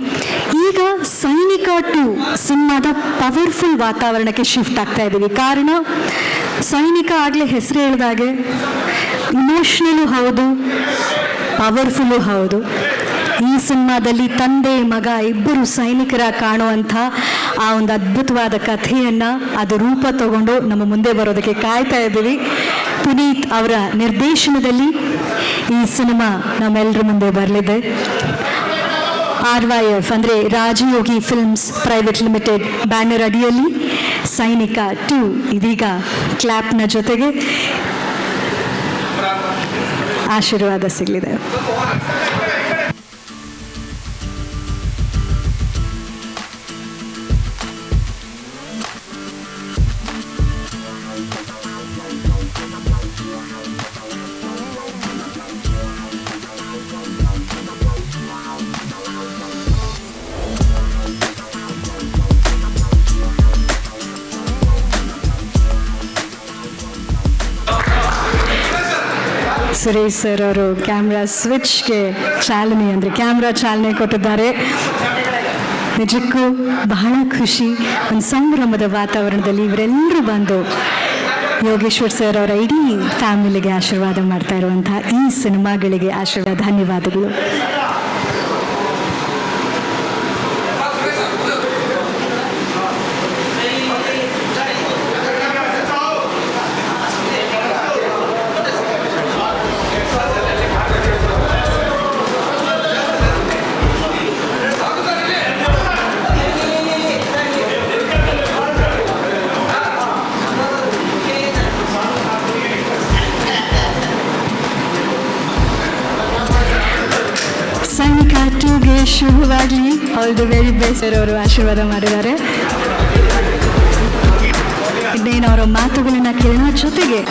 ಈಗ ಸೈನಿಕ 2 ಸಿನಿಮಾದ ಪವರ್ಫುಲ್ ವಾತಾವರಣಕ್ಕೆ ಶಿಫ್ಟ್ ಆಗ್ತಾ ಇದ್ದೀವಿ. ಕಾರಣ ಸೈನಿಕ ಆಗಲೇ ಹೆಸರು ಹೇಳಿದಾಗೆ ಇಮೋಷ್ನಲು ಹೌದು, ಪವರ್ಫುಲ್ಲು ಹೌದು. ಈ ಸಿನಿಮಾದಲ್ಲಿ ತಂದೆ ಮಗ ಇಬ್ಬರು ಸೈನಿಕರ ಕಾಣುವಂಥ ಆ ಒಂದು ಅದ್ಭುತವಾದ ಕಥೆಯನ್ನು ಅದು ರೂಪ ತಗೊಂಡು ನಮ್ಮ ಮುಂದೆ ಬರೋದಕ್ಕೆ ಕಾಯ್ತಾ ಇದ್ದೀವಿ. ಪುನೀತ್ ಅವರ ನಿರ್ದೇಶನದಲ್ಲಿ ಈ ಸಿನಿಮಾ ನಮ್ಮೆಲ್ಲರ ಮುಂದೆ ಬರಲಿದೆ. RYF ಅಂದರೆ ರಾಜಯೋಗಿ ಫಿಲ್ಮ್ಸ್ ಪ್ರೈವೇಟ್ ಲಿಮಿಟೆಡ್ ಬ್ಯಾನರ್ ಅಡಿಯಲ್ಲಿ ಸೈನಿಕ 2 ಇದೀಗ ಕ್ಲಾಪ್ನ ಜೊತೆಗೆ ಆಶೀರ್ವಾದ ಸಿಗಲಿದೆ. ಸುರೇಶ್ ಸರ್ ಅವರು ಕ್ಯಾಮ್ರಾ ಸ್ವಿಚ್ಗೆ ಚಾಲನೆ ಅಂದರೆ ಕ್ಯಾಮ್ರಾ ಚಾಲನೆ ಕೊಟ್ಟಿದ್ದಾರೆ. ನಿಜಕ್ಕೂ ಬಹಳ ಖುಷಿ, ಒಂದು ಸಂಭ್ರಮದ ವಾತಾವರಣದಲ್ಲಿ ಇವರೆಲ್ಲರೂ ಬಂದು ಯೋಗೇಶ್ವರ್ ಸರ್ ಅವರ ಇಡೀ ಫ್ಯಾಮಿಲಿಗೆ ಆಶೀರ್ವಾದ ಮಾಡ್ತಾ ಇರುವಂಥ ಈ ಸಿನಿಮಾಗಳಿಗೆ ಆಶೀರ್ವಾದ. ಧನ್ಯವಾದಗಳು. ಸೈನಿಕ 2ಗೆ ಶುಭವಾಗಲಿ. ಆಲ್ ದಿ ವೆರಿ ಬೆಸ್ಟ್ ಅವರು ಆಶೀರ್ವಾದ ಮಾಡಿದ್ದಾರೆ. ಇನ್ನೇನು ಅವರ ಮಾತುಗಳನ್ನ ಕೇಳೋಣ. ಜೊತೆಗೆ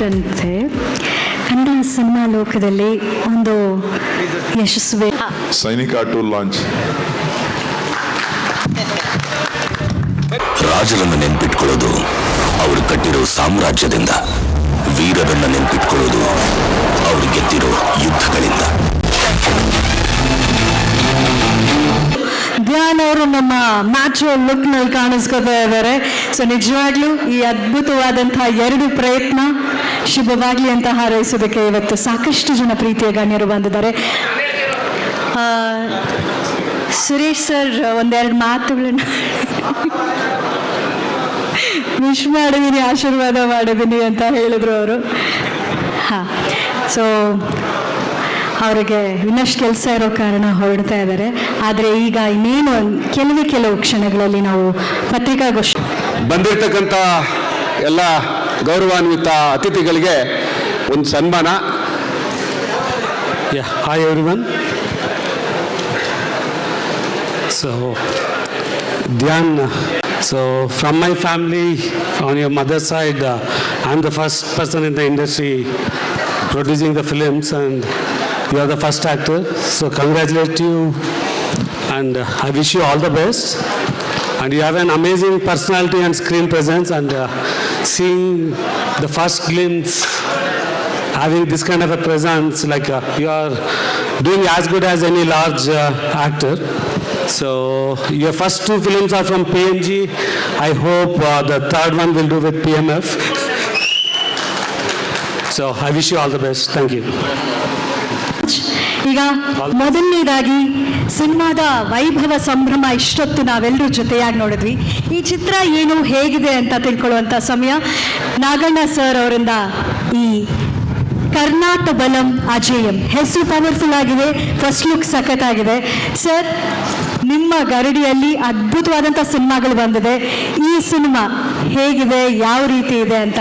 ಅಂತೆ ಕನ್ನಡ ಸಿನಿಮಾ ಲೋಕದಲ್ಲಿ ಒಂದು ಯಶಸ್ವಿ ಸೈನಿಕ 2 ಲಾಂಚ್. ರಾಜರನ್ನು ನೆನ್ಪಿಟ್ಕೊಳ್ಳೋದು ಅವರು ಕಟ್ಟಿರೋ ಸಾಮ್ರಾಜ್ಯದಿಂದ, ವೀರರನ್ನ ನೆನ್ಪಿಟ್ಕೊಳ್ಳೋದು ಅವರು ಗೆದ್ದಿರೋ ಯುದ್ಧಗಳಿಂದ. ಧ್ಯಾನ್ ಅವರು ನಮ್ಮ ಮ್ಯಾಚೋ ಲುಕ್ನಲ್ಲಿ ಕಾಣಿಸ್ಕೊತಾ ಇದ್ದಾರೆ. ಸೊ ನಿಜವಾಗ್ಲೂ ಈ ಅದ್ಭುತವಾದಂತಹ 2 ಪ್ರಯತ್ನ ಶುಭವಾಗಲಿ ಅಂತ ಹಾರೈಸೋದಕ್ಕೆ ಇವತ್ತು ಸಾಕಷ್ಟು ಜನ ಪ್ರೀತಿಯ ಗಣ್ಯರು ಬಂದಿದ್ದಾರೆ. ಸುರೇಶ್ ಸರ್ ಒಂದೆರಡು ಮಾತುಗಳನ್ನ ವಿಶ್ ಮಾಡಿದ್ದೀನಿ, ಆಶೀರ್ವಾದ ಮಾಡಿದ್ದೀನಿ ಅಂತ ಹೇಳಿದ್ರು ಅವರು. ಹಾಂ, ಸೊ ಅವರಿಗೆ ಇನ್ನಷ್ಟು ಕೆಲಸ ಇರೋ ಕಾರಣ ಹೊರಡ್ತಾ ಇದ್ದಾರೆ. ಆದರೆ ಈಗ ಇನ್ನೇನು ಕೆಲವು ಕ್ಷಣಗಳಲ್ಲಿ ನಾವು ಪತ್ರಿಕಾಗೋಷ್ಠಿ ಬಂದಿರತಕ್ಕಂಥ ಎಲ್ಲ ಗೌರವಾನ್ವಿತ ಅತಿಥಿಗಳಿಗೆ ಒಂದು ಸನ್ಮಾನ. Yeah, hi everyone. So, Dhyan, so from my family, on your mother's side, I'm the first person in the industry producing the films, and you are the first actor. So, congratulate you, and I wish you all the best. And you have an amazing personality and screen presence, and seeing the first glimpse, having this kind of a presence, like you are doing as good as any large actor. So your first 2 films are from PNG. I hope the third one will do with PMF. So I wish you all the best. Thank you. ಈಗ ಮೊದಲನೇದಾಗಿ ಸಿನಿಮಾದ ವೈಭವ ಸಂಭ್ರಮ ಇಷ್ಟೊತ್ತು ನಾವೆಲ್ಲರೂ ಜೊತೆಯಾಗಿ ನೋಡಿದ್ವಿ. ಈ ಚಿತ್ರ ಏನು ಹೇಗಿದೆ ಅಂತ ತಿಳ್ಕೊಳ್ಳುವಂಥ ಸಮಯ. ನಾಗಣ್ಣ ಸರ್ ಅವರಿಂದ ಈ ಕರ್ನಾಟ ಬಲಂ ಅಜೇಯಂ ಹೆಸರು ಪವರ್ಫುಲ್ ಆಗಿದೆ, ಫಸ್ಟ್ ಲುಕ್ ಸಖತ್ತಾಗಿದೆ. ಸರ್, ನಿಮ್ಮ ಗರಡಿಯಲ್ಲಿ ಅದ್ಭುತವಾದಂಥ ಸಿನಿಮಾಗಳು ಬಂದಿದೆ. ಈ ಸಿನಿಮಾ ಹೇಗಿದೆ, ಯಾವ ರೀತಿ ಇದೆ ಅಂತ?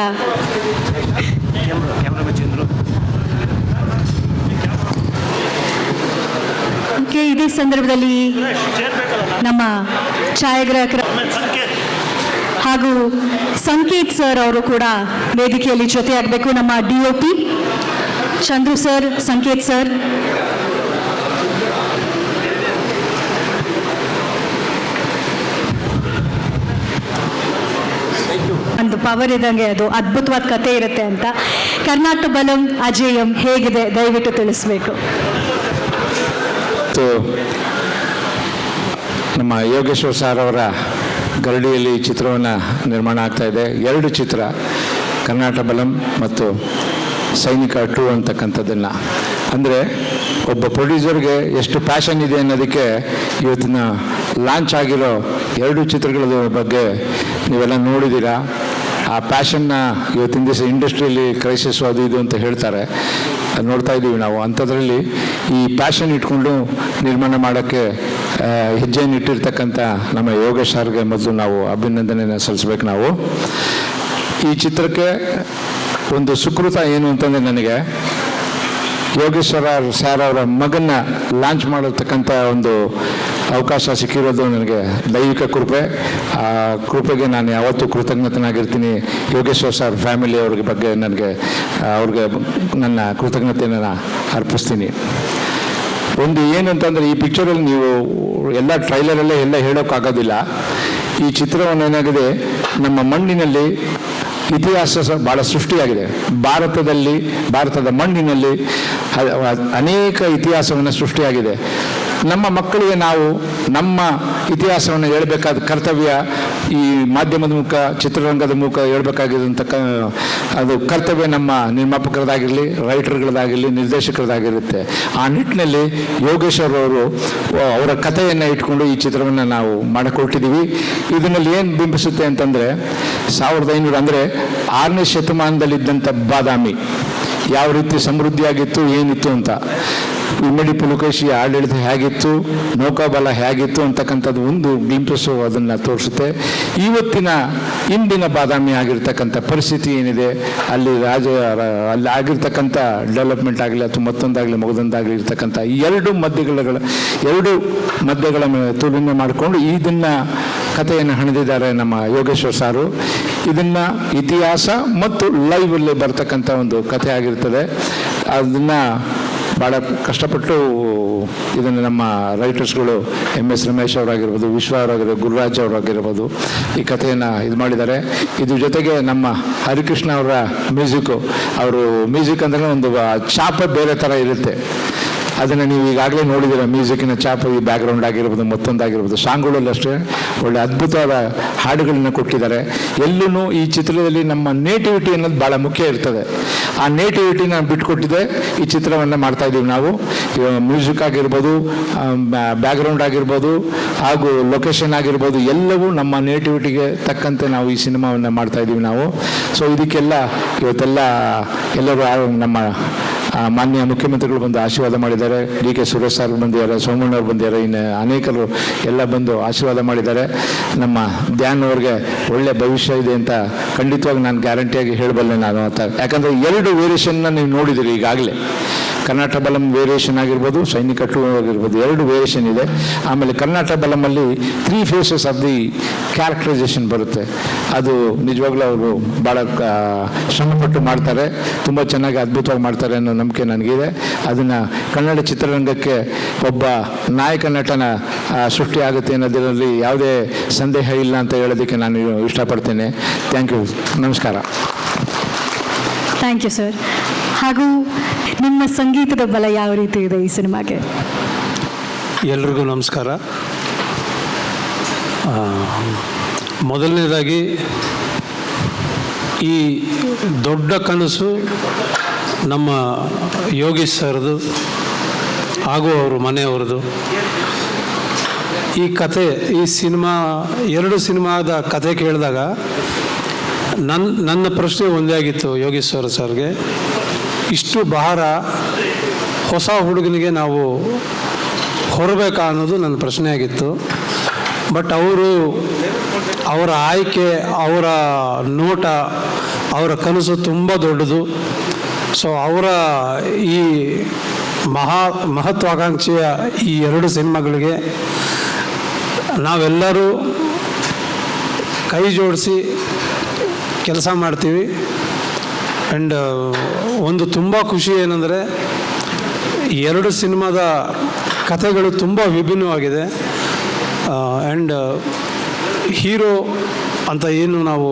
ಓಕೆ, ಇದೇ ಸಂದರ್ಭದಲ್ಲಿ ನಮ್ಮ ಛಾಯಾಗ್ರಾಹಕರ ಹಾಗೂ ಸಂಕೇತ್ ಸರ್ ಅವರು ಕೂಡ ವೇದಿಕೆಯಲ್ಲಿ ಜೊತೆಯಾಗಬೇಕು. ನಮ್ಮ DOP ಚಂದ್ರು ಸರ್, ಸಂಕೇತ್ ಸರ್. ಒಂದು ಪವರ್ ಇದ್ದಂಗೆ, ಅದು ಅದ್ಭುತವಾದ ಕಥೆ ಇರುತ್ತೆ ಅಂತ. ಕರ್ನಾಟ ಬಲಂ ಅಜೇಯಂ ಹೇಗಿದೆ ದಯವಿಟ್ಟು ತಿಳಿಸ್ಬೇಕು. ನಮ್ಮ ಯೋಗೇಶ್ವರ್ ಸರ್ ಅವರ ಗರಡಿಯಲ್ಲಿ ಚಿತ್ರವನ್ನು ನಿರ್ಮಾಣ ಆಗ್ತಾ ಇದೆ. 2 ಚಿತ್ರ, ಕರ್ನಾಟ ಬಲಂ ಮತ್ತು ಸೈನಿಕ 2 ಅಂತಕ್ಕಂಥದ್ದನ್ನು. ಅಂದರೆ ಒಬ್ಬ ಪ್ರೊಡ್ಯೂಸರ್ಗೆ ಎಷ್ಟು ಪ್ಯಾಷನ್ ಇದೆ ಅನ್ನೋದಕ್ಕೆ ಇವತ್ತಿನ ಲಾಂಚ್ ಆಗಿರೋ 2 ಚಿತ್ರಗಳ ಬಗ್ಗೆ ನೀವೆಲ್ಲ ನೋಡಿದ್ದೀರಾ. ಆ ಪ್ಯಾಷನ್ನ ಇವತ್ತಿನ ದಿವಸ ಇಂಡಸ್ಟ್ರಿಯಲ್ಲಿ ಕ್ರೈಸಿಸ್ ಅದು ಇದು ಅಂತ ಹೇಳ್ತಾರೆ, ನೋಡ್ತಾ ಇದ್ದೀವಿ ನಾವು. ಅಂಥದ್ರಲ್ಲಿ ಈ ಪ್ಯಾಷನ್ ಇಟ್ಕೊಂಡು ನಿರ್ಮಾಣ ಮಾಡೋಕ್ಕೆ ಹೆಜ್ಜೆಯನ್ನು ಇಟ್ಟಿರ್ತಕ್ಕಂಥ ನಮ್ಮ ಯೋಗೇಶ್ ಸರ್ಗೆ ಮೊದಲು ನಾವು ಅಭಿನಂದನೆಯನ್ನು ಸಲ್ಲಿಸ್ಬೇಕು. ನಾವು ಈ ಚಿತ್ರಕ್ಕೆ ಒಂದು ಸುಕೃತ ಏನು ಅಂತಂದರೆ, ನನಗೆ ಯೋಗೇಶ್ವರ ಸರ್ ಅವರ ಮಗನ್ನ ಲಾಂಚ್ ಮಾಡತಕ್ಕಂಥ ಒಂದು ಅವಕಾಶ ಸಿಕ್ಕಿರೋದು ನನಗೆ ದೈವಿಕ ಕೃಪೆ. ಆ ಕೃಪೆಗೆ ನಾನು ಯಾವತ್ತೂ ಕೃತಜ್ಞತನಾಗಿರ್ತೀನಿ. ಯೋಗೇಶ್ವರ್ ಸರ್ ಫ್ಯಾಮಿಲಿ ಅವ್ರಿಗೆ ಬಗ್ಗೆ ಅವ್ರಿಗೆ ನನ್ನ ಕೃತಜ್ಞತೆಯನ್ನು ಅರ್ಪಿಸ್ತೀನಿ. ಒಂದು ಏನಂತಂದರೆ, ಈ ಪಿಕ್ಚರಲ್ಲಿ ನೀವು ಎಲ್ಲ ಟ್ರೈಲರಲ್ಲೇ ಎಲ್ಲ ಹೇಳೋಕ್ಕಾಗೋದಿಲ್ಲ. ಈ ಚಿತ್ರವನ್ನು ಏನಾಗಿದೆ, ನಮ್ಮ ಮಣ್ಣಿನಲ್ಲಿ ಇತಿಹಾಸ ಭಾಳ ಸೃಷ್ಟಿಯಾಗಿದೆ. ಭಾರತದ ಮಣ್ಣಿನಲ್ಲಿ ಅನೇಕ ಇತಿಹಾಸವನ್ನು ಸೃಷ್ಟಿಯಾಗಿದೆ. ನಮ್ಮ ಮಕ್ಕಳಿಗೆ ನಾವು ನಮ್ಮ ಇತಿಹಾಸವನ್ನು ಹೇಳಬೇಕಾದ ಕರ್ತವ್ಯ ಈ ಮಾಧ್ಯಮದ ಮುಖ, ಚಿತ್ರರಂಗದ ಮುಖ ಹೇಳಬೇಕಾಗಿದ್ದಂಥ ಅದು ಕರ್ತವ್ಯ ನಮ್ಮ ನಿರ್ಮಾಪಕರದಾಗಿರಲಿ, ರೈಟರ್ಗಳದಾಗಿರಲಿ, ನಿರ್ದೇಶಕರದಾಗಿರುತ್ತೆ. ಆ ನಿಟ್ಟಿನಲ್ಲಿ ಯೋಗೇಶ್ವರ್ ಅವರು ಅವರ ಕಥೆಯನ್ನು ಇಟ್ಕೊಂಡು ಈ ಚಿತ್ರವನ್ನು ನಾವು ಮಾಡಿಕೊಟ್ಟಿದ್ದೀವಿ. ಇದರಲ್ಲಿ ಏನು ಬಿಂಬಿಸುತ್ತೆ ಅಂತಂದರೆ, 1500 ಅಂದರೆ 6ನೇ ಶತಮಾನದಲ್ಲಿದ್ದಂಥ ಬಾದಾಮಿ ಯಾವ ರೀತಿ ಸಮೃದ್ಧಿಯಾಗಿತ್ತು ಏನಿತ್ತು ಅಂತ, ಇಮ್ಮಡಿ ಪುಲಕೇಶಿ ಆಡಳಿತ ಹೇಗಿತ್ತು, ನೌಕಾಬಲ ಹೇಗಿತ್ತು ಅಂತಕ್ಕಂಥದ್ದು ಒಂದು ಗ್ಲಿಂಪ್ಸು ಅದನ್ನು ತೋರಿಸುತ್ತೆ. ಇಂದಿನ ಬಾದಾಮಿ ಆಗಿರ್ತಕ್ಕಂಥ ಪರಿಸ್ಥಿತಿ ಏನಿದೆ, ಅಲ್ಲಿ ಅಲ್ಲಿ ಆಗಿರ್ತಕ್ಕಂಥ ಡೆವಲಪ್ಮೆಂಟ್ ಆಗಲಿ ಅಥವಾ ಮತ್ತೊಂದಾಗಲಿ ಮಗದೊಂದಾಗಲಿ ಇರ್ತಕ್ಕಂಥ ಈ ಎರಡು ಮಧ್ಯಗಳ ತುಲನೆ ಮಾಡಿಕೊಂಡು ಇದನ್ನು ಕಥೆಯನ್ನು ಹಣಿದಿದ್ದಾರೆ ನಮ್ಮ ಯೋಗೇಶ್ವರ್ ಸಾರು. ಇದನ್ನು ಇತಿಹಾಸ ಮತ್ತು ಲೈವಲ್ಲಿ ಬರ್ತಕ್ಕಂಥ ಒಂದು ಕಥೆ ಆಗಿರ್ತದೆ. ಅದನ್ನು ಭಾಳ ಕಷ್ಟಪಟ್ಟು ಇದನ್ನು ನಮ್ಮ ರೈಟರ್ಸ್ಗಳು MS ರಮೇಶ್ ಅವರಾಗಿರ್ಬೋದು, ವಿಶ್ವ ಅವರಾಗಿರ್ಬೋದು, ಗುರುರಾಜ್ ಅವರಾಗಿರ್ಬೋದು ಈ ಕಥೆಯನ್ನು ಇದು ಮಾಡಿದ್ದಾರೆ. ಇದ್ರ ಜೊತೆಗೆ ನಮ್ಮ ಹರಿಕೃಷ್ಣ ಅವರ ಅವರು ಮ್ಯೂಸಿಕ್ ಅಂದರೆ ಒಂದು ಚಾಪ ಬೇರೆ ಥರ ಇರುತ್ತೆ. ಅದನ್ನು ನೀವು ಈಗಾಗಲೇ ನೋಡಿದ್ದೀರ, ಮ್ಯೂಸಿಕ್ಕಿನ ಚಾಪ, ಈ ಬ್ಯಾಕ್ಗ್ರೌಂಡ್ ಆಗಿರ್ಬೋದು, ಮತ್ತೊಂದಾಗಿರ್ಬೋದು, ಸಾಂಗ್ಗಳಲ್ಲಿ ಅಷ್ಟೇ ಒಳ್ಳೆ ಅದ್ಭುತವಾದ ಹಾಡುಗಳನ್ನ ಕೊಟ್ಟಿದ್ದಾರೆ. ಎಲ್ಲೂ ಈ ಚಿತ್ರದಲ್ಲಿ ನಮ್ಮ ನೇಟಿವಿಟಿ ಅನ್ನೋದು ಭಾಳ ಮುಖ್ಯ ಇರ್ತದೆ. ಆ ನೇಟಿವಿಟಿನ ಬಿಟ್ಕೊಟ್ಟಿದೆ ಈ ಚಿತ್ರವನ್ನು ಮಾಡ್ತಾ ಇದ್ದೀವಿ ನಾವು. ಮ್ಯೂಸಿಕ್ ಆಗಿರ್ಬೋದು, ಬ್ಯಾಕ್ಗ್ರೌಂಡ್ ಆಗಿರ್ಬೋದು, ಹಾಗೂ ಲೊಕೇಶನ್ ಆಗಿರ್ಬೋದು, ಎಲ್ಲವೂ ನಮ್ಮ ನೇಟಿವಿಟಿಗೆ ತಕ್ಕಂತೆ ನಾವು ಈ ಸಿನಿಮಾವನ್ನು ಮಾಡ್ತಾ ಇದ್ದೀವಿ ನಾವು. ಸೊ ಇದಕ್ಕೆಲ್ಲ ಇವತ್ತೆಲ್ಲ ಎಲ್ಲರೂ ನಮ್ಮ ಮಾನ್ಯ ಮುಖ್ಯಮಂತ್ರಿಗಳು ಬಂದು ಆಶೀರ್ವಾದ ಮಾಡಿದ್ದಾರೆ. DK ಸುರೇಶ್ ಸರ್ ಬಂದಿದ್ದಾರೆ, ಸೋಮಣ್ಣವ್ರು ಬಂದಿದ್ದಾರೆ, ಇನ್ನು ಅನೇಕರು ಎಲ್ಲ ಬಂದು ಆಶೀರ್ವಾದ ಮಾಡಿದ್ದಾರೆ. ನಮ್ಮ ಧ್ಯಾನ್ ಅವ್ರಿಗೆ ಒಳ್ಳೆ ಭವಿಷ್ಯ ಇದೆ ಅಂತ ಖಂಡಿತವಾಗಿ ನಾನು ಗ್ಯಾರಂಟಿಯಾಗಿ ಹೇಳಬಲ್ಲೆ ನಾನು ಅಂತ. ಯಾಕಂದರೆ 2 ವೇರಿಯೇಷನ್ನ ನೀವು ನೋಡಿದ್ದೀರಿ ಈಗಾಗಲೇ. ಕರ್ನಾಟಕ ಬಲಂ ವೇರಿಯೇಷನ್ ಆಗಿರ್ಬೋದು, ಸೈನಿಕ 2 ಆಗಿರ್ಬೋದು, 2 ವೇರಿಯೇಷನ್ ಇದೆ. ಆಮೇಲೆ ಕರ್ನಾಟಕ ಬಲಮಲ್ಲಿ 3 ಫೇಸಸ್ ಆಫ್ ದಿ ಕ್ಯಾರೆಕ್ಟರೈಸೇಷನ್ ಬರುತ್ತೆ. ಅದು ನಿಜವಾಗ್ಲೂ ಅವರು ಭಾಳ ಶ್ರಮಪಟ್ಟು ಮಾಡ್ತಾರೆ, ತುಂಬ ಚೆನ್ನಾಗಿ ಅದ್ಭುತವಾಗಿ ಮಾಡ್ತಾರೆ ಅನ್ನೋ ನಂಬಿಕೆ ನನಗಿದೆ. ಅದನ್ನು ಕನ್ನಡ ಚಿತ್ರರಂಗಕ್ಕೆ ಒಬ್ಬ ನಾಯಕ ನಟನ ಸೃಷ್ಟಿ ಆಗುತ್ತೆ ಅನ್ನೋದರಲ್ಲಿ ಯಾವುದೇ ಸಂದೇಹ ಇಲ್ಲ ಅಂತ ಹೇಳೋದಕ್ಕೆ ನಾನು ಇಷ್ಟಪಡ್ತೇನೆ. ಥ್ಯಾಂಕ್ ಯು, ನಮಸ್ಕಾರ. Thank you sir. ಹಾಗೂ ನಿಮ್ಮ ಸಂಗೀತದ ಬಲ ಯಾವ ರೀತಿ ಇದೆ ಈ ಸಿನಿಮಾಗೆ? ಎಲ್ರಿಗೂ ನಮಸ್ಕಾರ. ಮೊದಲನೇದಾಗಿ ಈ ದೊಡ್ಡ ಕನಸು ನಮ್ಮ ಯೋಗೀಶ್ ಸರ್ದು ಹಾಗೂ ಅವರು ಮನೆಯವ್ರದ್ದು. ಈ ಕತೆ, ಈ ಸಿನಿಮಾ 2 ಸಿನಿಮಾದ ಕತೆ ಕೇಳಿದಾಗ ನನ್ನ ಪ್ರಶ್ನೆ ಒಂದೇ ಆಗಿತ್ತು ಯೋಗೇಶ್ವರ ಸರ್ಗೆ. ಇಷ್ಟು ಭಾರ ಹೊಸ ಹುಡುಗನಿಗೆ ನಾವು ಹೊರಬೇಕಾ ಅನ್ನೋದು ನನ್ನ ಪ್ರಶ್ನೆ ಆಗಿತ್ತು. ಬಟ್ ಅವರ ಆಯ್ಕೆ, ಅವರ ನೋಟ, ಅವರ ಕನಸು ತುಂಬ ದೊಡ್ಡದು. ಸೊ ಅವರ ಈ ಮಹತ್ವಾಕಾಂಕ್ಷೆಯ ಈ 2 ಸಿನಿಮಾಗಳಿಗೆ ನಾವೆಲ್ಲರೂ ಕೈ ಜೋಡಿಸಿ ಕೆಲಸ ಮಾಡ್ತೀವಿ. ಆ್ಯಂಡ್ ಒಂದು ತುಂಬ ಖುಷಿ ಏನಂದರೆ 2 ಸಿನಿಮಾದ ಕಥೆಗಳು ತುಂಬ ವಿಭಿನ್ನವಾಗಿದೆ. ಆ್ಯಂಡ್ ಹೀರೋ ಅಂತ ಏನು ನಾವು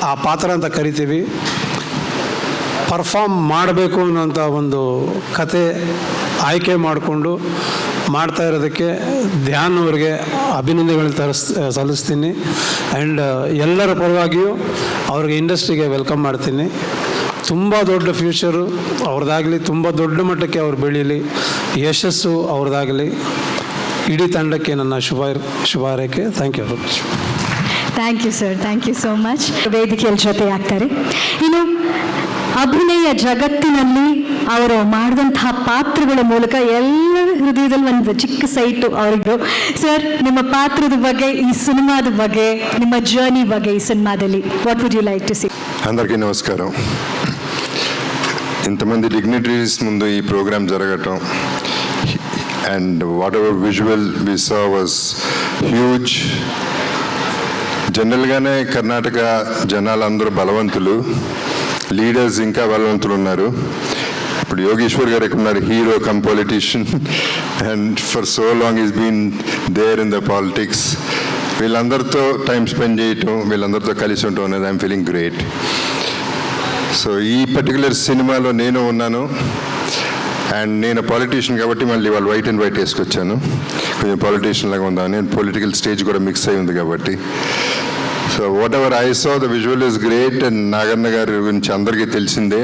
ಆ ಪಾತ್ರ ಅಂತ ಕರಿತೀವಿ, ಪರ್ಫಾರ್ಮ್ ಮಾಡಬೇಕು ಅನ್ನೋಂಥ ಒಂದು ಕತೆ ಆಯ್ಕೆ ಮಾಡಿಕೊಂಡು ಮಾಡ್ತಾ ಇರೋದಕ್ಕೆ ಧ್ಯಾನ್ ಅವ್ರಿಗೆ ಅಭಿನಂದನೆಗಳನ್ನ ಸಲ್ಲಿಸ್ತೀನಿ. ಆ್ಯಂಡ್ ಎಲ್ಲರ ಪರವಾಗಿಯೂ ಅವ್ರಿಗೆ ಇಂಡಸ್ಟ್ರಿಗೆ ವೆಲ್ಕಮ್ ಮಾಡ್ತೀನಿ. ತುಂಬ ದೊಡ್ಡ ಫ್ಯೂಚರು ಅವ್ರದ್ದಾಗಲಿ, ತುಂಬ ದೊಡ್ಡ ಮಟ್ಟಕ್ಕೆ ಅವ್ರು ಬೆಳೀಲಿ, ಯಶಸ್ಸು ಅವ್ರದ್ದಾಗಲಿ. ಇಡೀ ತಂಡಕ್ಕೆ ನನ್ನ ಶುಭ ಹಾರೈಕೆ. Thank you very much. Thank you sir, thank you so much. ವೇದಿಕೆಯಲ್ಲಿ ಜೊತೆ ಆಗ್ತಾರೆ. ಇನ್ನು ಅಭಿನಯ ಜಗತ್ತಿನಲ್ಲಿ ಅವರು ಮಾಡಿದಂತಹ ಪಾತ್ರಗಳ ಮೂಲಕ ಎಲ್ಲರ ಹೃದಯದಲ್ಲಿ ಒಂದು ಚಿಕ್ಕ ಸೈಟು ಅವರಿಗೂ. ಸರ್, ನಿಮ್ಮ ಪಾತ್ರದ ಬಗ್ಗೆ, ಈ ಸಿನಿಮಾದ ಬಗ್ಗೆ, ನಿಮ್ಮ ಜರ್ನಿ ಬಗ್ಗೆ ಈ ಸಿನಿಮಾದಲ್ಲಿ what would you like to see? అందరికీ నమస్కారం. ఇంతమంది డిగ్నిటరీస్ ముందు ఈ ప్రోగ్రామ్ జరగటం and whatever visual we saw was huge. జనరల్గానే కర్ణాటక జనాలు అందరూ బలవంతులు, లీడర్స్ ఇంకా బలవంతులు ఉన్నారు. ఇప్పుడు యోగేశ్వర్ గారు ఎక్కడ ఉన్నారు, hero come politician, and for so long is been there in the politics. వీళ్ళందరితో టైం స్పెండ్ చేయటం, వీళ్ళందరితో కలిసి ఉండటం అనేది ఐఎమ్ ఫీలింగ్ గ్రేట్. సో ఈ పర్టికులర్ సినిమాలో నేను ఉన్నాను, అండ్ నేను పాలిటీషియన్ కాబట్టి మళ్ళీ వాళ్ళు వైట్ అండ్ వైట్ వేసుకొచ్చాను. కొంచెం పాలిటీషియన్ లాగా ఉందా, నేను పొలిటికల్ స్టేజ్ కూడా మిక్స్ అయి ఉంది కాబట్టి. So what ever I saw the visual is great. And Naganna గారి గురించి అందరికీ తెలిసిందే.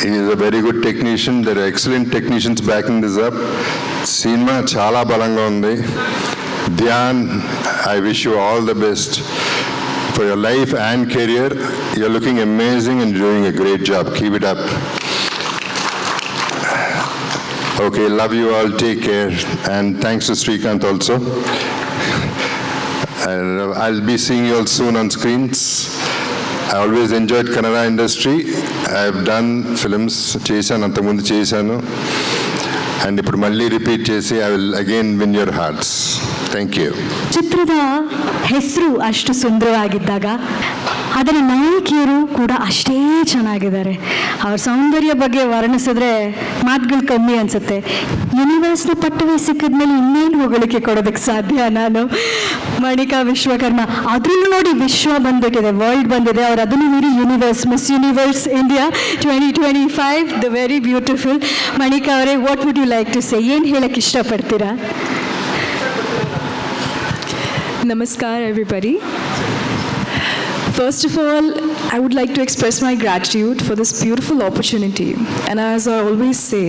He is a very good technician. There are excellent technicians backing this up. Cinema చాలా బలంగా ఉంది. Dhyan, I wish you all the best for for your life and career. You're looking amazing and doing a great job. Keep it up. Okay, love you all. Take care. And thanks to Srikanth also. I'll be seeing you all soon on screens. I always enjoyed Kannada industry. I've done films, చేశాను అంతకుముందు చేశాను, and ఇప్పుడు మళ్ళీ repeat చేసి I will again win your hearts. Thank you. ಚಿತ್ರದ ಹೆಸರು ಅಷ್ಟು ಸುಂದರವಾಗಿದ್ದಾಗ ಅದರ ನಾಯಕಿಯರು ಕೂಡ ಅಷ್ಟೇ ಚೆನ್ನಾಗಿದ್ದಾರೆ. ಅವ್ರ ಸೌಂದರ್ಯ ಬಗ್ಗೆ ವರ್ಣಿಸಿದ್ರೆ ಮಾತುಗಳು ಕಮ್ಮಿ ಅನಿಸುತ್ತೆ. ಯೂನಿವರ್ಸ್ನ ಪಟ್ಟವೇ ಸಿಕ್ಕಿದ್ಮೇಲೆ ಇನ್ನೇನು ಹೊಗಳಿಕೆ ಕೊಡೋದಕ್ಕೆ ಸಾಧ್ಯ ನಾನು. ಮಣಿಕಾ ವಿಶ್ವಕರ್ಮ, ಅದನ್ನು ನೋಡಿ ವಿಶ್ವ ಬಂದ್ಬಿಟ್ಟಿದೆ, ವರ್ಲ್ಡ್ ಬಂದಿದೆ. ಅವ್ರು ಅದನ್ನು ಮೀರಿ universe, Miss Universe India 2025, the very beautiful. Manika ಅವರೇ, what would you like to say? ಏನು ಹೇಳಕ್ಕೆ ಇಷ್ಟಪಡ್ತೀರಾ? Namaskar, everybody. First of all, I would like to express my gratitude for this beautiful opportunity. And as I always say,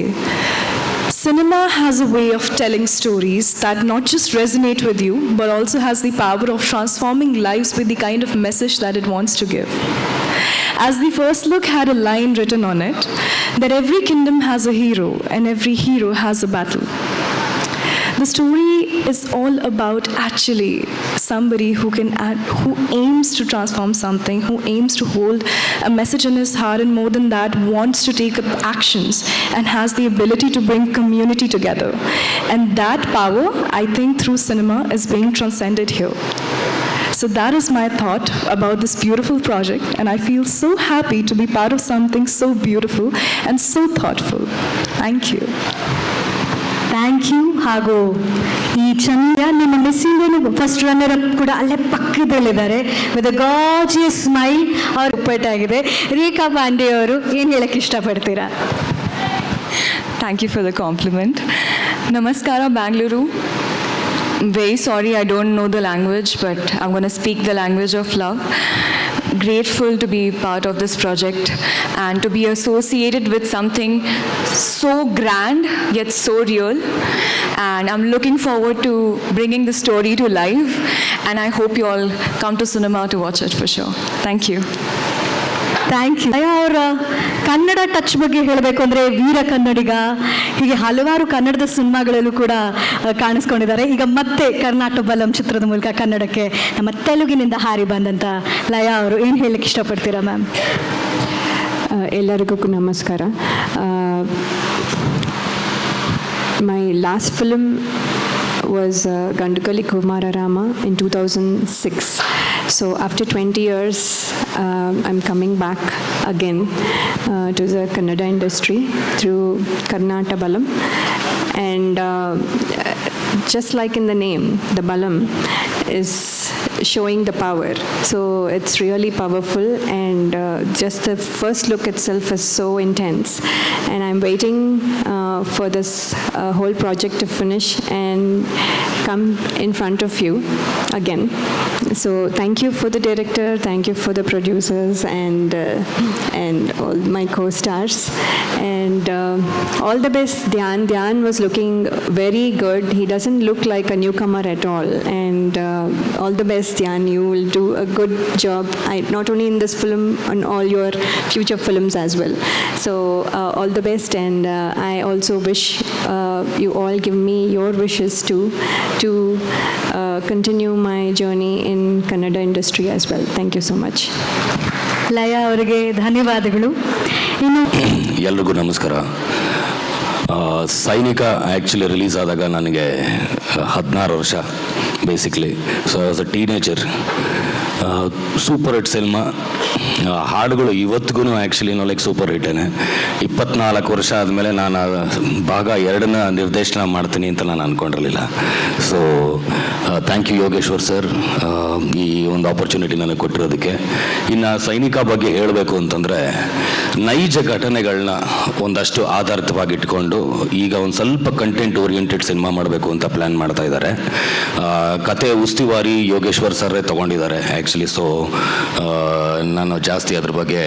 cinema has a way of telling stories that not just resonate with you, but also has the power of transforming lives with the kind of message that it wants to give. As the first look had a line written on it, that every kingdom has a hero and every hero has a battle. The story is all about actually somebody who aims to transform something, who aims to hold a message in his heart, and more than that, wants to take up actions and has the ability to bring community together. And that power, I think, through cinema is being transcended here. So that is my thought about this beautiful project, and I feel so happy to be part of something so beautiful and so thoughtful. Thank you. Thank you. ಹಾಗೂ ಈ ಚಂದ್ರ ನಿಮ್ಮ miss Indian first runner up ಕೂಡ ಅಲ್ಲೇ ಪಕ್ಕದಲ್ಲಿದ್ದಾರೆ with a gorgeous smile. ಅವ್ರು ಉಪ್ಪಟ್ಟಾಗಿದೆ. ರೇಖಾ ಪಾಂಡೆ ಅವರು ಏನು ಹೇಳಕ್ಕೆ ಇಷ್ಟಪಡ್ತೀರಾ? Thank you for the compliment. Namaskara, Bangalore. Very sorry, I don't know the language, but I'm going to speak the language of love. Grateful to be part of this project and to be associated with something so grand yet so real. And I'm looking forward to bringing the story to life. And I hope you all come to cinema to watch it for sure. Thank you. Thank you. ಅವರ Kannada touch ಬಗ್ಗೆ ಹೇಳಬೇಕು ಅಂದರೆ ವೀರ ಕನ್ನಡಿಗ, ಹೀಗೆ ಹಲವಾರು ಕನ್ನಡದ ಸಿನಿಮಾಗಳಲ್ಲೂ ಕೂಡ ಕಾಣಿಸ್ಕೊಂಡಿದ್ದಾರೆ. ಈಗ ಮತ್ತೆ ಕರ್ನಾಟಕ ಬಲಂ ಚಿತ್ರದ ಮೂಲಕ ಕನ್ನಡಕ್ಕೆ ನಮ್ಮ ತೆಲುಗಿನಿಂದ ಹಾರಿ ಬಂದಂಥ ಲಯಾ ಅವರು ಏನು ಹೇಳಕ್ಕೆ ಇಷ್ಟಪಡ್ತೀರಾ ಮ್ಯಾಮ್? ಎಲ್ಲರಿಗೂ ನಮಸ್ಕಾರ. My last film was Gandukali Kumararama in 2006. So after 20 years, I'm coming back again to the Kannada industry through Karnataka Balam. And just like in the name, the Balam is showing the power. So it's really powerful, and just the first look itself is so intense. And I'm waiting for this whole project to finish and come in front of you again. So thank you for the director, thank you for the producers, and all my co-stars, and all the best. Dhyan was looking very good. He doesn't look like a newcomer at all, and all the best, Dhyan. You will do a good job, not only in this film, on all your future films as well. So all the best, and I also wish you all give me your wishes to continue my journey in Kannada industry as well. Thank you so much. Laya ಅವರಿಗೆ ಧನ್ಯವಾದಗಳು. ಇನ್ನು ಎಲ್ರಿಗೂ ನಮಸ್ಕಾರ. ಸೈನಿಕ actually release ಆದಾಗ ನನಗೆ 16 ವರ್ಷ basically. So as a teenager, super hit cinema. ಹಾಡುಗಳು ಇವತ್ತಿಗೂ ಆ್ಯಕ್ಚುಲಿ ಲೈಕ್ ಸೂಪರ್ ಹಿಟ್ಟೇನೆ. 24 ವರ್ಷ ಆದಮೇಲೆ ನಾನು ಭಾಗ 2ನ ನಿರ್ದೇಶನ ಮಾಡ್ತೀನಿ ಅಂತ ನಾನು ಅಂದ್ಕೊಂಡಿರಲಿಲ್ಲ. So thank you Yogeshwar sir, ಈ ಒಂದು ಆಪರ್ಚುನಿಟಿ ನನಗೆ ಕೊಟ್ಟಿರೋದಕ್ಕೆ. ಇನ್ನು ಸೈನಿಕ ಬಗ್ಗೆ ಹೇಳಬೇಕು ಅಂತಂದರೆ, ನೈಜ ಘಟನೆಗಳನ್ನ ಒಂದಷ್ಟು ಆಧಾರಿತವಾಗಿಟ್ಕೊಂಡು ಈಗ ಒಂದು ಸ್ವಲ್ಪ ಕಂಟೆಂಟ್ ಓರಿಯೆಂಟೆಡ್ ಸಿನಿಮಾ ಮಾಡಬೇಕು ಅಂತ ಪ್ಲ್ಯಾನ್ ಮಾಡ್ತಾ ಇದ್ದಾರೆ. ಕತೆ ಉಸ್ತುವಾರಿ ಯೋಗೇಶ್ವರ್ ಸರ್ರೇ ತೊಗೊಂಡಿದ್ದಾರೆ ಆ್ಯಕ್ಚುಲಿ. ಸೊ ನಾನು ಜಾಸ್ತಿ ಅದ್ರ ಬಗ್ಗೆ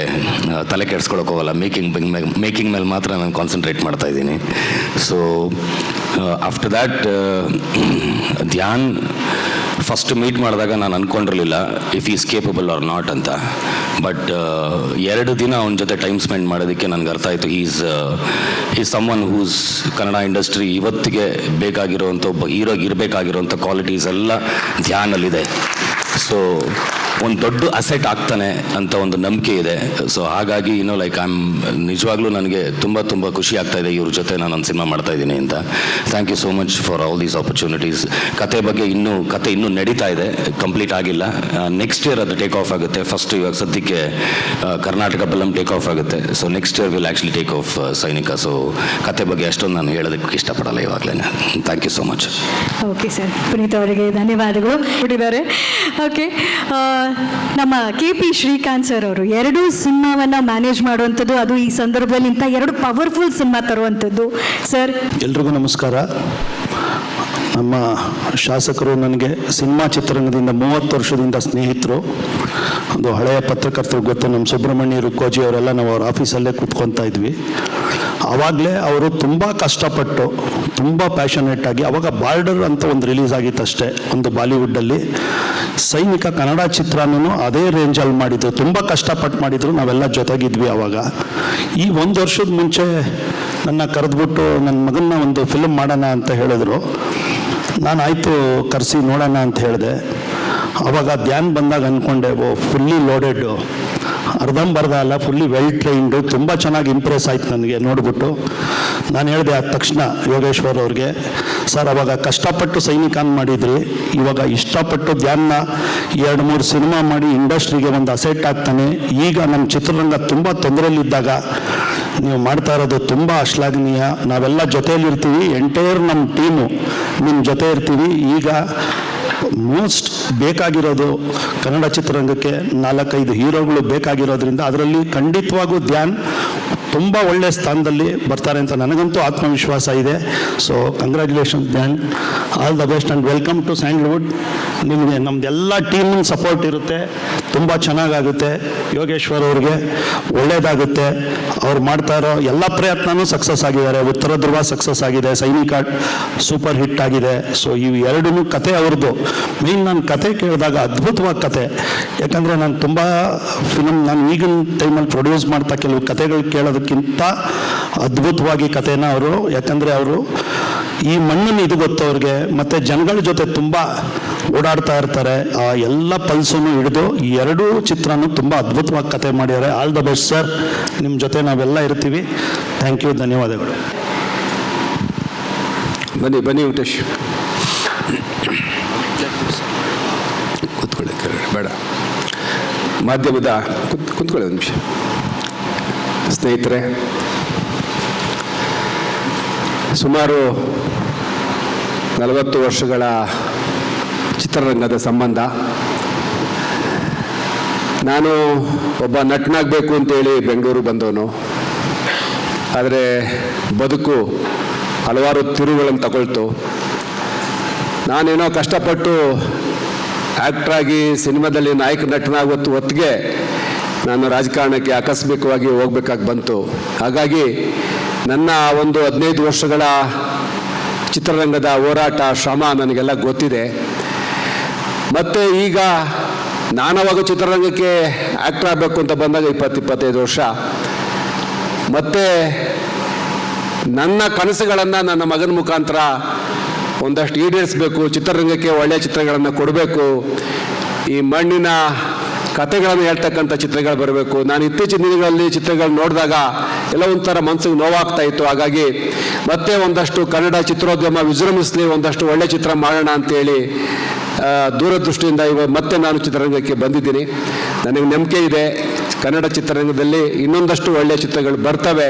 ತಲೆ ಕೆಡಿಸ್ಕೊಳಕ್ಕೆ ಹೋಗಲ್ಲ. ಮೇಕಿಂಗ್ ಮೇಲೆ ಮಾತ್ರ ನಾನು ಕಾನ್ಸಂಟ್ರೇಟ್ ಮಾಡ್ತಾ ಇದ್ದೀನಿ. So after that Dhyan first meet ಮಾಡಿದಾಗ ನಾನು ಅಂದ್ಕೊಂಡಿರಲಿಲ್ಲ if is capable or not ಅಂತ. ಬಟ್ 2 ದಿನ ಅವನ ಜೊತೆ ಟೈಮ್ ಸ್ಪೆಂಡ್ ಮಾಡೋದಕ್ಕೆ ನನಗೆ ಅರ್ಥ ಆಯಿತು is someone whose Kannada industry ಇವತ್ತಿಗೆ ಬೇಕಾಗಿರೋವಂಥ ಒಬ್ಬ ಹೀರೋಗೆ ಇರಬೇಕಾಗಿರೋವಂಥ ಕ್ವಾಲಿಟೀಸ್ ಎಲ್ಲ ಧ್ಯಾನಲ್ಲಿದೆ. ಸೊ ಒಂದು ದೊಡ್ಡ ಅಸೆಟ್ ಆಗ್ತಾನೆ ಅಂತ ಒಂದು ನಂಬಿಕೆ ಇದೆ. ಸೊ ಹಾಗಾಗಿ ಲೈಕ್ ನಿಜವಾಗ್ಲೂ ನನಗೆ ತುಂಬ ತುಂಬ ಖುಷಿ ಆಗ್ತಾ ಇದೆ ಇವ್ರ ಜೊತೆ ನಾನು ಒಂದು ಸಿನಿಮಾ ಮಾಡ್ತಾ ಇದ್ದೀನಿ ಅಂತ. Thank you so much for all these opportunities. ಕತೆ ಬಗ್ಗೆ ಕತೆ ಇನ್ನೂ ನಡೀತಾ ಇದೆ, ಕಂಪ್ಲೀಟ್ ಆಗಿಲ್ಲ. ನೆಕ್ಸ್ಟ್ ಇಯರ್ ಅದು ಟೇಕ್ ಆಫ್ ಆಗುತ್ತೆ. ಫಸ್ಟ್ ಇವಾಗ ಸದ್ಯಕ್ಕೆ ಕರ್ನಾಟಕ ಬಲಂ ಟೇಕ್ ಆಫ್ ಆಗುತ್ತೆ. So next year will actually take off ಸೈನಿಕ. ಸೊ ಕತೆ ಬಗ್ಗೆ ಅಷ್ಟೊಂದು ನಾನು ಹೇಳೋದಕ್ಕೆ ಇಷ್ಟಪಡಲ್ಲ ಇವಾಗಲೇ. Thank you so much. Okay sir, Puneeth ಅವರಿಗೆ ಧನ್ಯವಾದಗಳು ಕೊಟ್ಟಿದ್ದಾರೆ. ಓಕೆ, ನಮ್ಮ KP ಶ್ರೀಕಾಂತ್ ಸರ್ ಅವರು 2 ಸಿನಿಮಾವನ್ನು ಮ್ಯಾನೇಜ್ ಮಾಡುವಂಥದ್ದು, ಅದು ಈ ಸಂದರ್ಭದಲ್ಲಿ ಇಂಥ 2 ಪವರ್ಫುಲ್ ಸಿನಿಮಾ ತರುವಂಥದ್ದು. ಸರ್ ಎಲ್ರಿಗೂ ನಮಸ್ಕಾರ. ನಮ್ಮ ಶಾಸಕರು ನನಗೆ ಸಿನಿಮಾ ಚಿತ್ರರಂಗದಿಂದ 30 ವರ್ಷದಿಂದ ಸ್ನೇಹಿತರು. ಒಂದು ಹಳೆಯ ಪತ್ರಕರ್ತರು ಗೊತ್ತು, ನಮ್ಮ ಸುಬ್ರಹ್ಮಣ್ಯರು ಕೋಜಿ ಅವರೆಲ್ಲ ನಾವು ಅವ್ರ ಆಫೀಸಲ್ಲೇ ಕೂತ್ಕೊತಾ ಇದ್ವಿ. ಆವಾಗಲೇ ಅವರು ತುಂಬ ಕಷ್ಟಪಟ್ಟು ತುಂಬ ಪ್ಯಾಷನೇಟ್ ಆಗಿ, ಅವಾಗ ಬಾರ್ಡರ್ ಅಂತ ಒಂದು ರಿಲೀಸ್ ಆಗಿತ್ತಷ್ಟೇ ಒಂದು ಬಾಲಿವುಡ್ಡಲ್ಲಿ. ಸೈನಿಕ ಕನ್ನಡ ಚಿತ್ರನೂ ಅದೇ ರೇಂಜಲ್ಲಿ ಮಾಡಿದ್ರು, ತುಂಬ ಕಷ್ಟಪಟ್ಟು ಮಾಡಿದ್ರು, ನಾವೆಲ್ಲ ಜೊತೆಗಿದ್ವಿ ಆವಾಗ. ಈ 1 ವರ್ಷದ ಮುಂಚೆ ನನ್ನ ಕರೆದ್ಬಿಟ್ಟು ನನ್ನ ಮಗನ್ನ ಒಂದು ಫಿಲ್ಮ್ ಮಾಡೋಣ ಅಂತ ಹೇಳಿದ್ರು. ನಾನು ಆಯಿತು ಕರೆಸಿ ನೋಡೋಣ ಅಂತ ಹೇಳಿದೆ. ಆವಾಗ ಧ್ಯಾನ್ ಬಂದಾಗ ಅಂದ್ಕೊಂಡೆ, ಫುಲ್ಲಿ ಲೋಡೆಡ್ಡು, ಅರ್ಧಂಬರ್ಧ ಅಲ್ಲ, ಫುಲ್ಲಿ ವೆಲ್ ಟ್ರೈನ್ಡು, ತುಂಬ ಚೆನ್ನಾಗಿ ಇಂಪ್ರೆಸ್ ಆಯ್ತು ನನಗೆ ನೋಡ್ಬಿಟ್ಟು. ನಾನು ಹೇಳಿದೆ ಆದ ತಕ್ಷಣ ಯೋಗೇಶ್ವರ್ ಅವ್ರಿಗೆ, ಸರ್ ಅವಾಗ ಕಷ್ಟಪಟ್ಟು ಸೈನಿಕಾನ್ ಮಾಡಿದ್ರಿ, ಇವಾಗ ಇಷ್ಟಪಟ್ಟು ಧ್ಯಾನ 2-3 ಸಿನಿಮಾ ಮಾಡಿ ಇಂಡಸ್ಟ್ರಿಗೆ ಒಂದು ಅಸೆಟ್ ಆಗ್ತಾನೆ. ಈಗ ನಮ್ಮ ಚಿತ್ರರಂಗ ತುಂಬ ತೊಂದರೆಯಲ್ಲಿದ್ದಾಗ ನೀವು ಮಾಡ್ತಾ ಇರೋದು ತುಂಬ ಶ್ಲಾಘನೀಯ. ನಾವೆಲ್ಲ ಜೊತೆಯಲ್ಲಿರ್ತೀವಿ, ಎಂಟೈರ್ ನಮ್ಮ ಟೀಮು ನಿಮ್ಮ ಜೊತೆ ಇರ್ತೀವಿ. ಈಗ ಮೋಸ್ಟ್ ಬೇಕಾಗಿರೋದು ಕನ್ನಡ ಚಿತ್ರರಂಗಕ್ಕೆ 4-5 ಹೀರೋಗಳು ಬೇಕಾಗಿರೋದ್ರಿಂದ ಅದರಲ್ಲಿ ಖಂಡಿತವಾಗೂ ಧ್ಯಾನ್ ತುಂಬ ಒಳ್ಳೆಯ ಸ್ಥಾನದಲ್ಲಿ ಬರ್ತಾರೆ ಅಂತ ನನಗಂತೂ ಆತ್ಮವಿಶ್ವಾಸ ಇದೆ. So congratulations Dhyan, all the best and welcome to Sandalwood. ನಿಮಗೆ ನಮ್ಮದೆಲ್ಲ ಟೀಮಿನ ಸಪೋರ್ಟ್ ಇರುತ್ತೆ, ತುಂಬ ಚೆನ್ನಾಗಾಗುತ್ತೆ. ಯೋಗೇಶ್ವರ್ ಅವ್ರಿಗೆ ಒಳ್ಳೆಯದಾಗುತ್ತೆ. ಅವ್ರು ಮಾಡ್ತಾ ಇರೋ ಎಲ್ಲ ಪ್ರಯತ್ನವೂ ಸಕ್ಸಸ್ ಆಗಿದ್ದಾರೆ. ಉತ್ತರ ಧ್ರುವ ಸಕ್ಸಸ್ ಆಗಿದೆ, ಸೈನಿಕ ಸೂಪರ್ ಹಿಟ್ ಆಗಿದೆ. ಸೊ ಇವು 2 ಕತೆ ಅವ್ರದ್ದು. ಮೇಯ್ನ್ ನಾನು ಕತೆ ಕೇಳಿದಾಗ ಅದ್ಭುತವಾದ ಕತೆ, ಯಾಕಂದರೆ ನಾನು ತುಂಬ ಫಿಲಮ್ ನಾನು ಈಗಿನ ಟೈಮಲ್ಲಿ ಪ್ರೊಡ್ಯೂಸ್ ಮಾಡ್ತಾ ಕೆಲವು ಕತೆಗಳು ಕೇಳೋದಕ್ಕಿಂತ ಅದ್ಭುತವಾಗಿ ಕತೆನ ಅವರು, ಯಾಕಂದರೆ ಅವರು ಈ ಮಣ್ಣನ್ನು ಇದು ಗೊತ್ತು ಅವ್ರಿಗೆ, ಮತ್ತು ಜನಗಳ ಜೊತೆ ತುಂಬ ಓಡಾಡ್ತಾ ಇರ್ತಾರೆ. ಆ ಎಲ್ಲ ಪಲ್ಸನ್ನು ಹಿಡಿದು 2 ಚಿತ್ರನೂ ತುಂಬ ಅದ್ಭುತವಾಗಿ ಕತೆ ಮಾಡಿದ್ದಾರೆ. ಆಲ್ ದ ಬೆಸ್ಟ್ ಸರ್, ನಿಮ್ಮ ಜೊತೆ ನಾವೆಲ್ಲ ಇರ್ತೀವಿ. ಥ್ಯಾಂಕ್ ಯು, ಧನ್ಯವಾದಗಳು. ಬನ್ನಿ ಬನ್ನಿ ವೆಂಕಟೇಶ್, ಕೂತ್ಕೊಳ್ಳಿ. ಬೇಡ, ಮಾಧ್ಯಮದ ಕೂತ್ಕೊಳ್ಳಿ 1 ನಿಮಿಷ. ಸ್ನೇಹಿತರೆ, ಸುಮಾರು 40 ವರ್ಷಗಳ ಚಿತ್ರರಂಗದ ಸಂಬಂಧ. ನಾನು ಒಬ್ಬ ನಟನಾಗಬೇಕು ಅಂತೇಳಿ ಬೆಂಗಳೂರು ಬಂದವನು. ಆದರೆ ಬದುಕು ಹಲವಾರು ತಿರುವುಗಳನ್ನು ತಗೊಳ್ತು. ನಾನೇನೋ ಕಷ್ಟಪಟ್ಟು ಆ್ಯಕ್ಟ್ರಾಗಿ ಸಿನಿಮಾದಲ್ಲಿ ನಾಯಕ ನಟನಾಗುವತ್ತು ಹೊತ್ತಿಗೆ ನಾನು ರಾಜಕಾರಣಕ್ಕೆ ಆಕಸ್ಮಿಕವಾಗಿ ಹೋಗ್ಬೇಕಾಗಿ ಬಂತು. ಹಾಗಾಗಿ ನನ್ನ ಒಂದು 15 ವರ್ಷಗಳ ಚಿತ್ರರಂಗದ ಹೋರಾಟ, ಶ್ರಮ ನನಗೆಲ್ಲ ಗೊತ್ತಿದೆ. ಮತ್ತು ಈಗ ನಾನವಾಗ ಚಿತ್ರರಂಗಕ್ಕೆ ಆ್ಯಕ್ಟರ್ ಆಗಬೇಕು ಅಂತ ಬಂದಾಗ 20-25 ವರ್ಷ. ಮತ್ತು ನನ್ನ ಕನಸುಗಳನ್ನು ನನ್ನ ಮಗನ ಮುಖಾಂತರ ಒಂದಷ್ಟು ಈಡೇರಿಸಬೇಕು, ಚಿತ್ರರಂಗಕ್ಕೆ ಒಳ್ಳೆಯ ಚಿತ್ರಗಳನ್ನು ಕೊಡಬೇಕು, ಈ ಮಣ್ಣಿನ ಕತೆಗಳನ್ನು ಹೇಳ್ತಕ್ಕಂಥ ಚಿತ್ರಗಳು ಬರಬೇಕು. ನಾನು ಇತ್ತೀಚಿನ ದಿನಗಳಲ್ಲಿ ಚಿತ್ರಗಳು ನೋಡಿದಾಗ ಎಲ್ಲ ಒಂಥರ ಮನಸ್ಸಿಗೆ ನೋವಾಗ್ತಾ ಇತ್ತು. ಹಾಗಾಗಿ ಮತ್ತೆ ಒಂದಷ್ಟು ಕನ್ನಡ ಚಿತ್ರೋದ್ಯಮ ವಿಜೃಂಭಿಸಲಿ, ಒಂದಷ್ಟು ಒಳ್ಳೆ ಚಿತ್ರ ಮಾಡೋಣ ಅಂತೇಳಿ ದೂರದೃಷ್ಟಿಯಿಂದ ಮತ್ತೆ ನಾನು ಚಿತ್ರರಂಗಕ್ಕೆ ಬಂದಿದ್ದೀನಿ. ನನಗೆ ನಂಬಿಕೆ ಇದೆ ಕನ್ನಡ ಚಿತ್ರರಂಗದಲ್ಲಿ ಇನ್ನೊಂದಷ್ಟು ಒಳ್ಳೆಯ ಚಿತ್ರಗಳು ಬರ್ತವೆ.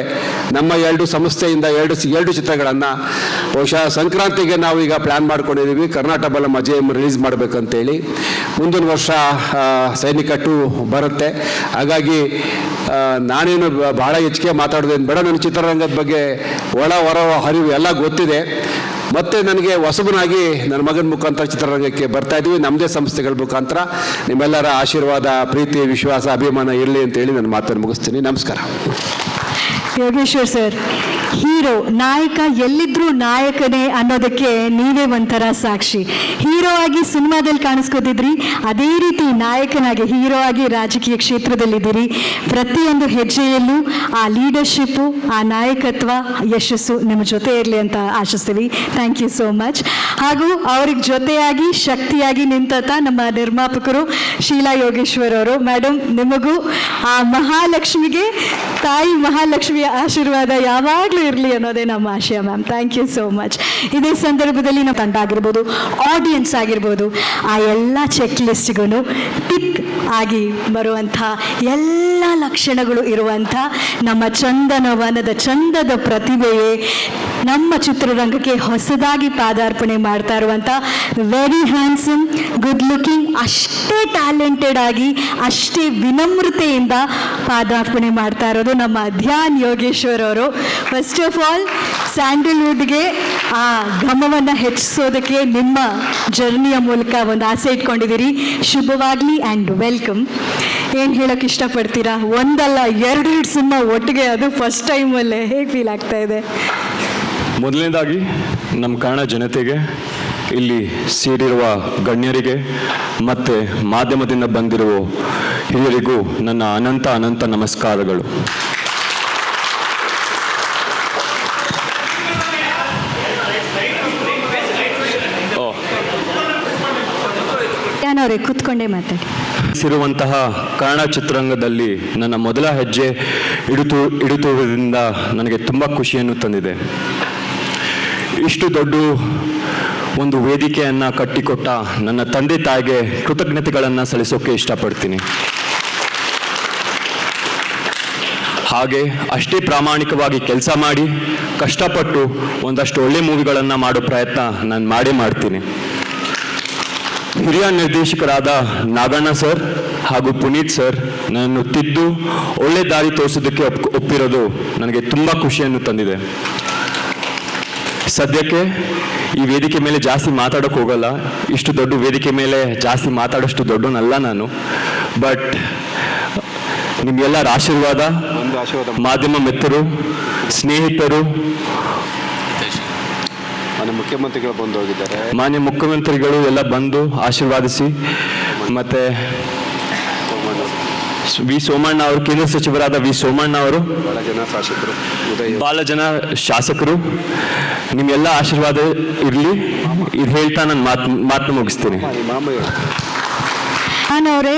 ನಮ್ಮ 2 ಸಂಸ್ಥೆಯಿಂದ 2 ಚಿತ್ರಗಳನ್ನು ಬಹುಶಃ ಸಂಕ್ರಾಂತಿಗೆ ನಾವು ಈಗ ಪ್ಲ್ಯಾನ್ ಮಾಡ್ಕೊಂಡಿದ್ದೀವಿ. ಕರ್ನಾಟಕ ಬಲಂ ಅಜಯ್ ರಿಲೀಸ್ ಮಾಡಬೇಕಂತೇಳಿ. ಮುಂದಿನ ವರ್ಷ ಸೈನಿಕ 2 ಬರುತ್ತೆ. ಹಾಗಾಗಿ ನಾನೇನು ಬಹಳ ಹೆಚ್ಚಿಗೆ ಮಾತಾಡೋದೇನು ಬೇಡ. ನನ್ನ ಚಿತ್ರರಂಗದ ಬಗ್ಗೆ ಒಳ ಹೊರ ಹರಿವು ಎಲ್ಲ ಗೊತ್ತಿದೆ. ಮತ್ತು ನನಗೆ ಹೊಸಬನಾಗಿ ನನ್ನ ಮಗನ ಮುಖಾಂತರ ಚಿತ್ರರಂಗಕ್ಕೆ ಬರ್ತಾ ಇದ್ದೀವಿ. ನಮ್ಮದೇ ಸಂಸ್ಥೆಗಳ ಮುಖಾಂತರ ನಿಮ್ಮೆಲ್ಲರ ಆಶೀರ್ವಾದ, ಪ್ರೀತಿ, ವಿಶ್ವಾಸ, ಅಭಿಮಾನ ಇರಲಿ ಅಂತೇಳಿ ನನ್ನ ಮಾತನ್ನು ಮುಗಿಸ್ತೀನಿ. ನಮಸ್ಕಾರ. ಯೋಗೇಶ್ವರ್ ಸರ್, ಹೀರೋ ನಾಯಕ ಎಲ್ಲಿದ್ರೂ ನಾಯಕನೇ ಅನ್ನೋದಕ್ಕೆ ನೀವೇ ಒಂಥರ ಸಾಕ್ಷಿ. ಹೀರೋ ಆಗಿ ಸಿನಿಮಾದಲ್ಲಿ ಕಾಣಿಸ್ಕೋತಿದ್ರಿ, ಅದೇ ರೀತಿ ನಾಯಕನಾಗಿ ಹೀರೋ ಆಗಿ ರಾಜಕೀಯ ಕ್ಷೇತ್ರದಲ್ಲಿದ್ದೀರಿ. ಪ್ರತಿಯೊಂದು ಹೆಜ್ಜೆಯಲ್ಲೂ ಆ ಲೀಡರ್ಶಿಪ್ಪು, ಆ ನಾಯಕತ್ವ, ಯಶಸ್ಸು ನಿಮ್ಮ ಜೊತೆ ಇರಲಿ ಅಂತ ಆಶಿಸ್ತೀವಿ. Thank you so much. ಹಾಗೂ ಅವ್ರಿಗೆ ಜೊತೆಯಾಗಿ ಶಕ್ತಿಯಾಗಿ ನಿಂತ ನಮ್ಮ ನಿರ್ಮಾಪಕರು ಶೀಲಾ ಯೋಗೇಶ್ವರ್ ಅವರು. ಮೇಡಮ್, ನಿಮಗೂ ಆ ಮಹಾಲಕ್ಷ್ಮಿಗೆ, ತಾಯಿ ಮಹಾಲಕ್ಷ್ಮಿಯ ಆಶೀರ್ವಾದ ಯಾವಾಗಲೂ ಇರಲಿ ಅನ್ನೋದೇ ನಮ್ಮ ಆಶಯ ma'am. Thank you so much. ಇದೇ ಸಂದರ್ಭದಲ್ಲಿ ನಮ್ಮ ತಂಡ ಆಗಿರ್ಬೋದು, ಆಡಿಯನ್ಸ್ ಆಗಿರ್ಬೋದು, ಆ ಎಲ್ಲ ಚೆಕ್ ಲಿಸ್ಟ್ಗೂ ಟಿಕ್ ಆಗಿ ಬರುವಂಥ ಎಲ್ಲ ಲಕ್ಷಣಗಳು ಇರುವಂಥ ನಮ್ಮ ಚಂದನವನದ ಚಂದದ ಪ್ರತಿಭೆಯೇ ನಮ್ಮ ಚಿತ್ರರಂಗಕ್ಕೆ ಹೊಸದಾಗಿ ಪಾದಾರ್ಪಣೆ ಮಾಡ್ತಾ ಇರುವಂಥ ವೆರಿ ಹ್ಯಾಂಡ್ಸಮ್, ಗುಡ್ ಲುಕಿಂಗ್, ಅಷ್ಟೇ ಟ್ಯಾಲೆಂಟೆಡ್ ಆಗಿ ಅಷ್ಟೇ ವಿನಮ್ರತೆಯಿಂದ ಪಾದಾರ್ಪಣೆ ಮಾಡ್ತಾ ಇರೋದು ನಮ್ಮ ಧ್ಯಾನ್ ಯೋಗೇಶ್ವರ್ ಅವರು. ಫಸ್ಟ್ ಆಫ್ ಆಲ್ ಸ್ಯಾಂಡಲ್ವುಡ್ಗೆ ಆ ಘಮವನ್ನು ಹೆಚ್ಚಿಸೋದಕ್ಕೆ ನಿಮ್ಮ ಜರ್ನಿಯ ಮೂಲಕ ಒಂದು ಆಸೆ ಇಟ್ಕೊಂಡಿದ್ದೀರಿ. ಶುಭವಾಗಲಿ ಆ್ಯಂಡ್ ವೆಲ್ಕಮ್. ಏನು ಹೇಳೋಕ್ಕೆ ಇಷ್ಟಪಡ್ತೀರಾ? ಒಂದಲ್ಲ ಎರಡು ಸಿನಿಮಾ ಒಟ್ಟಿಗೆ, ಅದು ಫಸ್ಟ್ ಟೈಮಲ್ಲೇ ಹೇಗೆ ಫೀಲ್ ಆಗ್ತಾ ಇದೆ? ಮೊದಲನೇದಾಗಿ ನಮ್ಮ ಕನ್ನಡ ಜನತೆಗೆ, ಇಲ್ಲಿ ಸೇರಿರುವ ಗಣ್ಯರಿಗೆ ಮತ್ತು ಮಾಧ್ಯಮದಿಂದ ಬಂದಿರುವ ಹಿರಿಯರಿಗೂ ನನ್ನ ಅನಂತ ಅನಂತ ನಮಸ್ಕಾರಗಳು. ಅವರೇ ಕೂತ್ಕೊಂಡೇ ಮಾತಾಡಿ. ಇರುವಂತಹ ಕನ್ನಡ ಚಿತ್ರರಂಗದಲ್ಲಿ ನನ್ನ ಮೊದಲ ಹೆಜ್ಜೆ ಇಡುತ್ತಿರುವುದರಿಂದ ನನಗೆ ತುಂಬ ಖುಷಿಯನ್ನು ತಂದಿದೆ. ಇಷ್ಟು ದೊಡ್ಡ ಒಂದು ವೇದಿಕೆಯನ್ನು ಕಟ್ಟಿಕೊಟ್ಟ ನನ್ನ ತಂದೆ ತಾಯಿಗೆ ಕೃತಜ್ಞತೆಗಳನ್ನು ಸಲ್ಲಿಸೋಕೆ ಇಷ್ಟಪಡ್ತೀನಿ. ಹಾಗೆ ಅಷ್ಟೇ ಪ್ರಾಮಾಣಿಕವಾಗಿ ಕೆಲಸ ಮಾಡಿ ಕಷ್ಟಪಟ್ಟು ಒಂದಷ್ಟು ಒಳ್ಳೆ ಮೂವಿಗಳನ್ನು ಮಾಡೋ ಪ್ರಯತ್ನ ನಾನು ಮಾಡ್ತೀನಿ. ಹಿರಿಯ ನಿರ್ದೇಶಕರಾದ ನಾಗಣ್ಣ ಸರ್ ಹಾಗೂ ಪುನೀತ್ ಸರ್ ನನ್ನನ್ನು ತಿದ್ದು ಒಳ್ಳೆ ದಾರಿ ತೋರಿಸೋದಕ್ಕೆ ಒಪ್ಪಿರೋದು ನನಗೆ ತುಂಬ ಖುಷಿಯನ್ನು ತಂದಿದೆ. ಸದ್ಯಕ್ಕೆ ಈ ವೇದಿಕೆ ಮೇಲೆ ಜಾಸ್ತಿ ಮಾತಾಡೋಕೆ ಹೋಗಲ್ಲ. ಇಷ್ಟು ದೊಡ್ಡ ವೇದಿಕೆ ಮೇಲೆ ಜಾಸ್ತಿ ಮಾತಾಡೋಷ್ಟು ದೊಡ್ಡವನಲ್ಲ ನಾನು. ಬಟ್ ನಿಮಗೆಲ್ಲರ ಆಶೀರ್ವಾದ, ಮಾಧ್ಯಮ ಮಿತ್ರರು, ಸ್ನೇಹಿತರು, ಮುಖ್ಯಮಂತ್ರಿಗಳು ಬಂದು ಹೋಗಿದ್ದಾರೆ, ಮಾನ್ಯ ಮುಖ್ಯಮಂತ್ರಿಗಳು ಎಲ್ಲ ಬಂದು ಆಶೀರ್ವಾದಿಸಿ, ಮತ್ತು ವಿ ಸೋಮಣ್ಣ ಅವರು, ಕೇಂದ್ರ ಸಚಿವರಾದ ವಿ ಸೋಮಣ್ಣ ಅವರು, ಭಾಳ ಜನ ಶಾಸಕರು, ನಿಮ್ಮೆಲ್ಲ ಆಶೀರ್ವಾದ ಇರಲಿ. ಇದು ಹೇಳ್ತಾ ನಾನು ಮಾತನ್ನು ಮುಗಿಸ್ತೀನಿ. ಅವರೇ,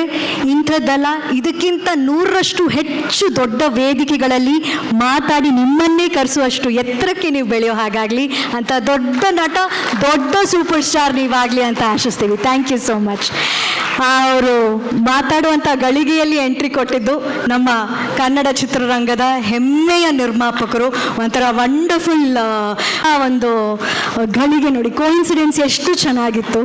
ಇಂಥದ್ದಲ್ಲ, ಇದಕ್ಕಿಂತ 100ರಷ್ಟು ಹೆಚ್ಚು ದೊಡ್ಡ ವೇದಿಕೆಗಳಲ್ಲಿ ಮಾತಾಡಿ ನಿಮ್ಮನ್ನೇ ಕರೆಸುವಷ್ಟು ಎತ್ತರಕ್ಕೆ ನೀವು ಬೆಳೆಯೋ ಹಾಗಾಗಲಿ ಅಂತ ದೊಡ್ಡ ನಟ, ದೊಡ್ಡ ಸೂಪರ್ ಸ್ಟಾರ್ ನೀವಾಗಲಿ ಅಂತ ಆಶಿಸ್ತೀವಿ. Thank you so much. ಅವರು ಮಾತಾಡುವಂಥ ಗಳಿಗೆಯಲ್ಲಿ ಎಂಟ್ರಿ ಕೊಟ್ಟಿದ್ದು ನಮ್ಮ ಕನ್ನಡ ಚಿತ್ರರಂಗದ ಹೆಮ್ಮೆಯ ನಿರ್ಮಾಪಕರು. ಒಂಥರ ವಂಡರ್ಫುಲ್ ಆ ಒಂದು ಗಳಿಗೆ ನೋಡಿ, ಕೋಇನ್ಸಿಡೆನ್ಸ್ ಎಷ್ಟು ಚೆನ್ನಾಗಿತ್ತು.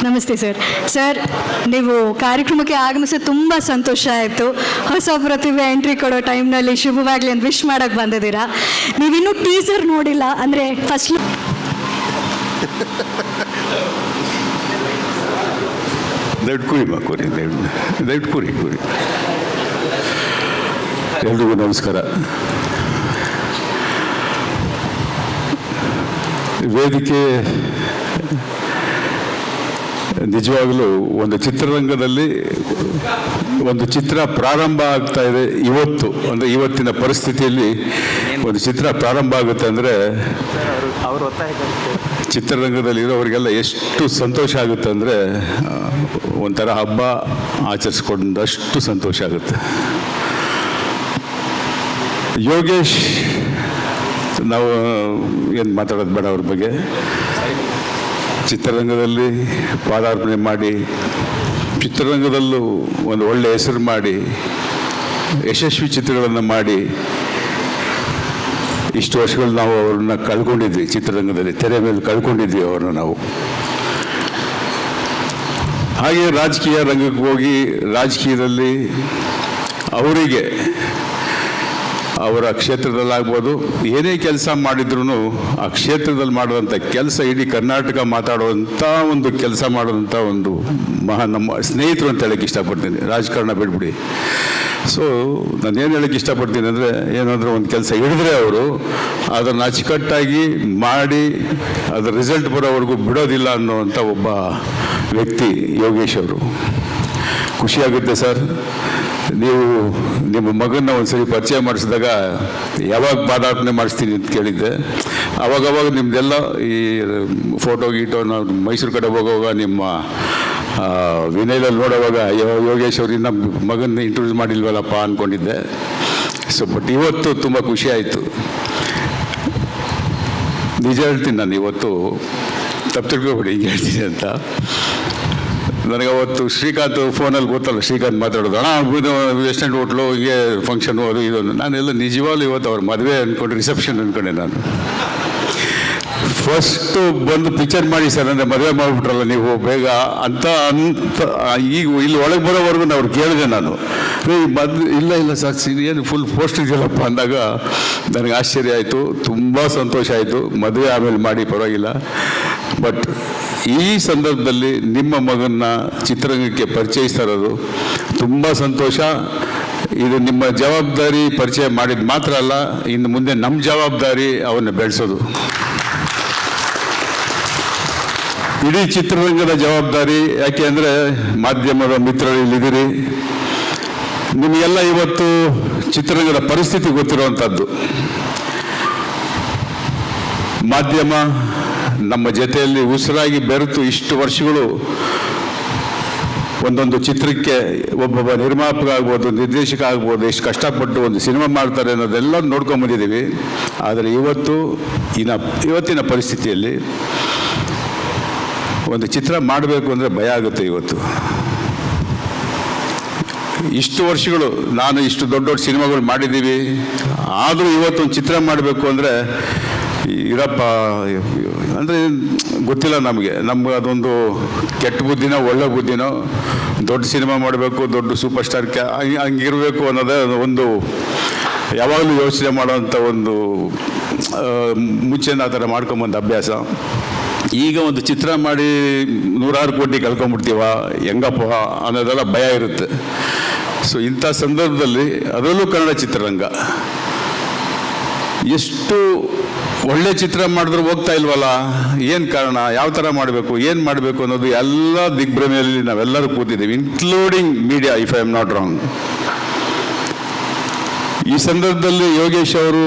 ನಮಸ್ತೆ ಸರ್. ಸರ್, ನೀವು ಕಾರ್ಯಕ್ರಮಕ್ಕೆ ಆಗಮಿಸೋದು ತುಂಬ ಸಂತೋಷ ಆಯಿತು. ಹೊಸ ಪ್ರತಿಭೆ ಎಂಟ್ರಿ ಕೊಡೋ ಟೈಮ್ನಲ್ಲಿ ಶುಭವಾಗಲಿ ಅಂತ ವಿಶ್ ಮಾಡೋಕ್ಕೆ ಬಂದಿದ್ದೀರಾ. ನೀವಿನ್ನೂ ಟೀಸರ್ ನೋಡಿಲ್ಲ ಅಂದರೆ ಫಸ್ಟ್ ಎಲ್ರಿಗೂ ನಮಸ್ಕಾರ. ವೇದಿಕೆ ನಿಜವಾಗಲೂ ಒಂದು ಚಿತ್ರರಂಗದಲ್ಲಿ ಒಂದು ಚಿತ್ರ ಪ್ರಾರಂಭ ಆಗ್ತಾ ಇದೆ ಇವತ್ತು. ಅಂದರೆ ಇವತ್ತಿನ ಪರಿಸ್ಥಿತಿಯಲ್ಲಿ ಒಂದು ಚಿತ್ರ ಪ್ರಾರಂಭ ಆಗುತ್ತೆ ಅಂದರೆ ಚಿತ್ರರಂಗದಲ್ಲಿರೋರಿಗೆಲ್ಲ ಎಷ್ಟು ಸಂತೋಷ ಆಗುತ್ತೆ ಅಂದರೆ ಒಂಥರ ಹಬ್ಬ ಆಚರಿಸ್ಕೊಂಡಷ್ಟು ಸಂತೋಷ ಆಗುತ್ತೆ. ಯೋಗೇಶ್, ನಾವು ಏನು ಮಾತಾಡೋದು ಬೇಡ ಅವ್ರ ಬಗ್ಗೆ. ಚಿತ್ರರಂಗದಲ್ಲಿ ಪಾದಾರ್ಪಣೆ ಮಾಡಿ ಚಿತ್ರರಂಗದಲ್ಲೂ ಒಂದು ಒಳ್ಳೆಯ ಹೆಸರು ಮಾಡಿ ಯಶಸ್ವಿ ಚಿತ್ರಗಳನ್ನು ಮಾಡಿ ಇಷ್ಟು ವರ್ಷಗಳು ನಾವು ಅವ್ರನ್ನ ಕಳ್ಕೊಂಡಿದ್ವಿ. ಚಿತ್ರರಂಗದಲ್ಲಿ ತೆರೆ ಮೇಲೆ ಕಳ್ಕೊಂಡಿದ್ವಿ ಅವ್ರನ್ನ ನಾವು. ಹಾಗೆ ರಾಜಕೀಯ ರಂಗಕ್ಕೆ ಹೋಗಿ ರಾಜಕೀಯದಲ್ಲಿ ಅವರಿಗೆ ಅವರ ಕ್ಷೇತ್ರದಲ್ಲಾಗ್ಬೋದು ಏನೇ ಕೆಲಸ ಮಾಡಿದ್ರು ಆ ಕ್ಷೇತ್ರದಲ್ಲಿ ಮಾಡುವಂಥ ಕೆಲಸ ಇಡೀ ಕರ್ನಾಟಕ ಮಾತಾಡುವಂಥ ಒಂದು ಕೆಲಸ ಮಾಡುವಂಥ ಒಂದು ನಮ್ಮ ಸ್ನೇಹಿತರು ಅಂತ ಹೇಳಕ್ಕೆ ಇಷ್ಟಪಡ್ತೀನಿ. ರಾಜಕಾರಣ ಬಿಟ್ಬಿಡಿ. ಸೊ ನಾನು ಏನು ಹೇಳಕ್ಕೆ ಇಷ್ಟಪಡ್ತೀನಿ ಅಂದರೆ, ಏನಾದರೂ ಒಂದು ಕೆಲಸ ಹಿಡಿದ್ರೆ ಅವರು ಅದನ್ನು ಅಚ್ಚುಕಟ್ಟಾಗಿ ಮಾಡಿ ಅದರ ರಿಸಲ್ಟ್ ಬರೋವರೆಗೂ ಬಿಡೋದಿಲ್ಲ ಅನ್ನೋವಂಥ ಒಬ್ಬ ವ್ಯಕ್ತಿ ಯೋಗೇಶ್ ಅವರು. ಖುಷಿಯಾಗುತ್ತೆ ಸರ್. ನೀವು ನಿಮ್ಮ ಮಗನ್ನ ಒಂದ್ಸರಿ ಪರಿಚಯ ಮಾಡಿಸಿದಾಗ ಯಾವಾಗ ಪಾದಾರ್ಪಣೆ ಮಾಡಿಸ್ತೀನಿ ಅಂತ ಕೇಳಿದ್ದೆ. ಅವಾಗವಾಗ ನಿಮ್ಮದೆಲ್ಲ ಈ ಫೋಟೋ ಗೀಟೋ ನಾವು ಮೈಸೂರು ಕಡೆ ಹೋಗುವಾಗ ನಿಮ್ಮ ವಿನಯದಲ್ಲಿ ನೋಡುವಾಗ ಯೋಗೇಶ್ ಅವ್ರಿಂದ ಮಗನ್ನ ಇಂಟ್ರೊಡ್ಯೂಸ್ ಮಾಡಿಲ್ವಲ್ಲಪ್ಪ ಅಂದ್ಕೊಂಡಿದ್ದೆ. ಸೊ ಬಟ್ ಇವತ್ತು ತುಂಬ ಖುಷಿ ಆಯಿತು. ನಿಜ ಹೇಳ್ತೀನಿ ನಾನು ಇವತ್ತು, ತಪ್ಪು ತಿಳ್ಕೊಬೇಡಿ ಹಿಂಗೆ ಹೇಳ್ತೀನಿ ಅಂತ. ನನಗೆ ಅವತ್ತು ಶ್ರೀಕಾಂತ್ ಫೋನಲ್ಲಿ ಗೊತ್ತಲ್ಲ, ಶ್ರೀಕಾಂತ್ ಮಾತಾಡೋದು, ವೆಸ್ಟರ್ನ್ ಹೋಟ್ಲು ಹೀಗೆ ಫಂಕ್ಷನು ಅದು ಇದೊಂದು. ನಾನೆಲ್ಲ ನಿಜವಾಗ್ಲೂ ಇವತ್ತು ಅವ್ರ ಮದುವೆ ಅಂದ್ಕೊಂಡು ರಿಸೆಪ್ಷನ್ ಅಂದ್ಕೊಂಡೆ ನಾನು. ಫಸ್ಟು ಬಂದು ಪಿಕ್ಚರ್ ಮಾಡಿ ಸರ್ ಅಂದರೆ ಮದುವೆ ಮಾಡಿಬಿಟ್ರಲ್ಲ ನೀವು ಬೇಗ ಅಂತ ಈಗ ಇಲ್ಲಿ ಒಳಗೆ ಬರೋವರೆಗೂ ಅವ್ರು ಕೇಳಿದೆ ನಾನು. ಇಲ್ಲ ಸರ್ ಏನು ಫುಲ್ ಪೋಸ್ಟ್ ಇದೆಯಲ್ಲಪ್ಪ ಅಂದಾಗ ನನಗೆ ಆಶ್ಚರ್ಯ ಆಯಿತು, ತುಂಬ ಸಂತೋಷ ಆಯಿತು. ಮದುವೆ ಆಮೇಲೆ ಮಾಡಿ ಪರವಾಗಿಲ್ಲ. ಬಟ್ ಈ ಸಂದರ್ಭದಲ್ಲಿ ನಿಮ್ಮ ಮಗನ್ನ ಚಿತ್ರರಂಗಕ್ಕೆ ಪರಿಚಯಿಸ್ತಾ ಇರೋದು ತುಂಬ ಸಂತೋಷ. ಇದು ನಿಮ್ಮ ಜವಾಬ್ದಾರಿ. ಪರಿಚಯ ಮಾಡಿದ ಮಾತ್ರ ಅಲ್ಲ, ಇನ್ನು ಮುಂದೆ ನಮ್ಮ ಜವಾಬ್ದಾರಿ ಅವನ್ನ ಬೆಳೆಸೋದು. ಇಡೀ ಚಿತ್ರರಂಗದ ಜವಾಬ್ದಾರಿ. ಯಾಕೆ ಅಂದರೆ ಮಾಧ್ಯಮದ ಮಿತ್ರರು ಇಲ್ಲಿದ್ದೀರಿ. ನಿಮಗೆಲ್ಲ ಇವತ್ತು ಚಿತ್ರರಂಗದ ಪರಿಸ್ಥಿತಿ ಗೊತ್ತಿರುವಂಥದ್ದು. ಮಾಧ್ಯಮ ನಮ್ಮ ಜೊತೆಯಲ್ಲಿ ಉಸಿರಾಗಿ ಬೆರೆತು ಇಷ್ಟು ವರ್ಷಗಳು ಒಂದೊಂದು ಚಿತ್ರಕ್ಕೆ ಒಬ್ಬೊಬ್ಬ ನಿರ್ಮಾಪಕ ಆಗ್ಬೋದು, ನಿರ್ದೇಶಕ ಆಗ್ಬೋದು, ಎಷ್ಟು ಕಷ್ಟಪಟ್ಟು ಒಂದು ಸಿನಿಮಾ ಮಾಡ್ತಾರೆ ಅನ್ನೋದೆಲ್ಲ ನೋಡ್ಕೊಂಬಂದಿದ್ದೀವಿ. ಆದರೆ ಇವತ್ತಿನ ಪರಿಸ್ಥಿತಿಯಲ್ಲಿ ಒಂದು ಚಿತ್ರ ಮಾಡಬೇಕು ಅಂದರೆ ಭಯ ಆಗುತ್ತೆ. ಇವತ್ತು ಇಷ್ಟು ವರ್ಷಗಳು ನಾನು ಇಷ್ಟು ದೊಡ್ಡ ದೊಡ್ಡ ಸಿನಿಮಾಗಳು ಮಾಡಿದ್ದೀವಿ, ಆದರೂ ಇವತ್ತೊಂದು ಚಿತ್ರ ಮಾಡಬೇಕು ಅಂದರೆ ಇರಪ್ಪ ಅಂದರೆ ಗೊತ್ತಿಲ್ಲ ನಮಗೆ ಅದೊಂದು ಕೆಟ್ಟ ಬುದ್ಧಿನೋ ಒಳ್ಳೆ ಬುದ್ಧಿನೋ. ದೊಡ್ಡ ಸಿನಿಮಾ ಮಾಡಬೇಕು, ದೊಡ್ಡ ಸೂಪರ್ ಸ್ಟಾರ್ ಹಂಗಿರಬೇಕು ಅನ್ನೋದೇ ಒಂದು ಯಾವಾಗಲೂ ಯೋಚನೆ ಮಾಡೋವಂಥ ಒಂದು ಮುಂಚೆನ ಆ ಥರ ಮಾಡ್ಕೊಂಬಂದ ಅಭ್ಯಾಸ. ಈಗ ಒಂದು ಚಿತ್ರ ಮಾಡಿ 100 ಕೋಟಿ ಕಳ್ಕೊಂಡ್ಬಿಡ್ತೀವ ಹೆಂಗಪ್ಪ ಅನ್ನೋದೆಲ್ಲ ಭಯ ಇರುತ್ತೆ. ಸೊ ಇಂಥ ಸಂದರ್ಭದಲ್ಲಿ ಅದರಲ್ಲೂ ಕನ್ನಡ ಚಿತ್ರರಂಗ ಎಷ್ಟು ಒಳ್ಳೆ ಚಿತ್ರ ಮಾಡಿದ್ರು ಹೋಗ್ತಾ ಇಲ್ವಲ್ಲ, ಏನು ಕಾರಣ, ಯಾವ ಥರ ಮಾಡಬೇಕು, ಏನು ಮಾಡಬೇಕು ಅನ್ನೋದು ಎಲ್ಲ ದಿಗ್ಭ್ರಮೆಯಲ್ಲಿ ನಾವೆಲ್ಲರೂ ಕೂತಿದ್ದೀವಿ, including media, if I am not wrong. ಈ ಸಂದರ್ಭದಲ್ಲಿ ಯೋಗೇಶ್ ಅವರು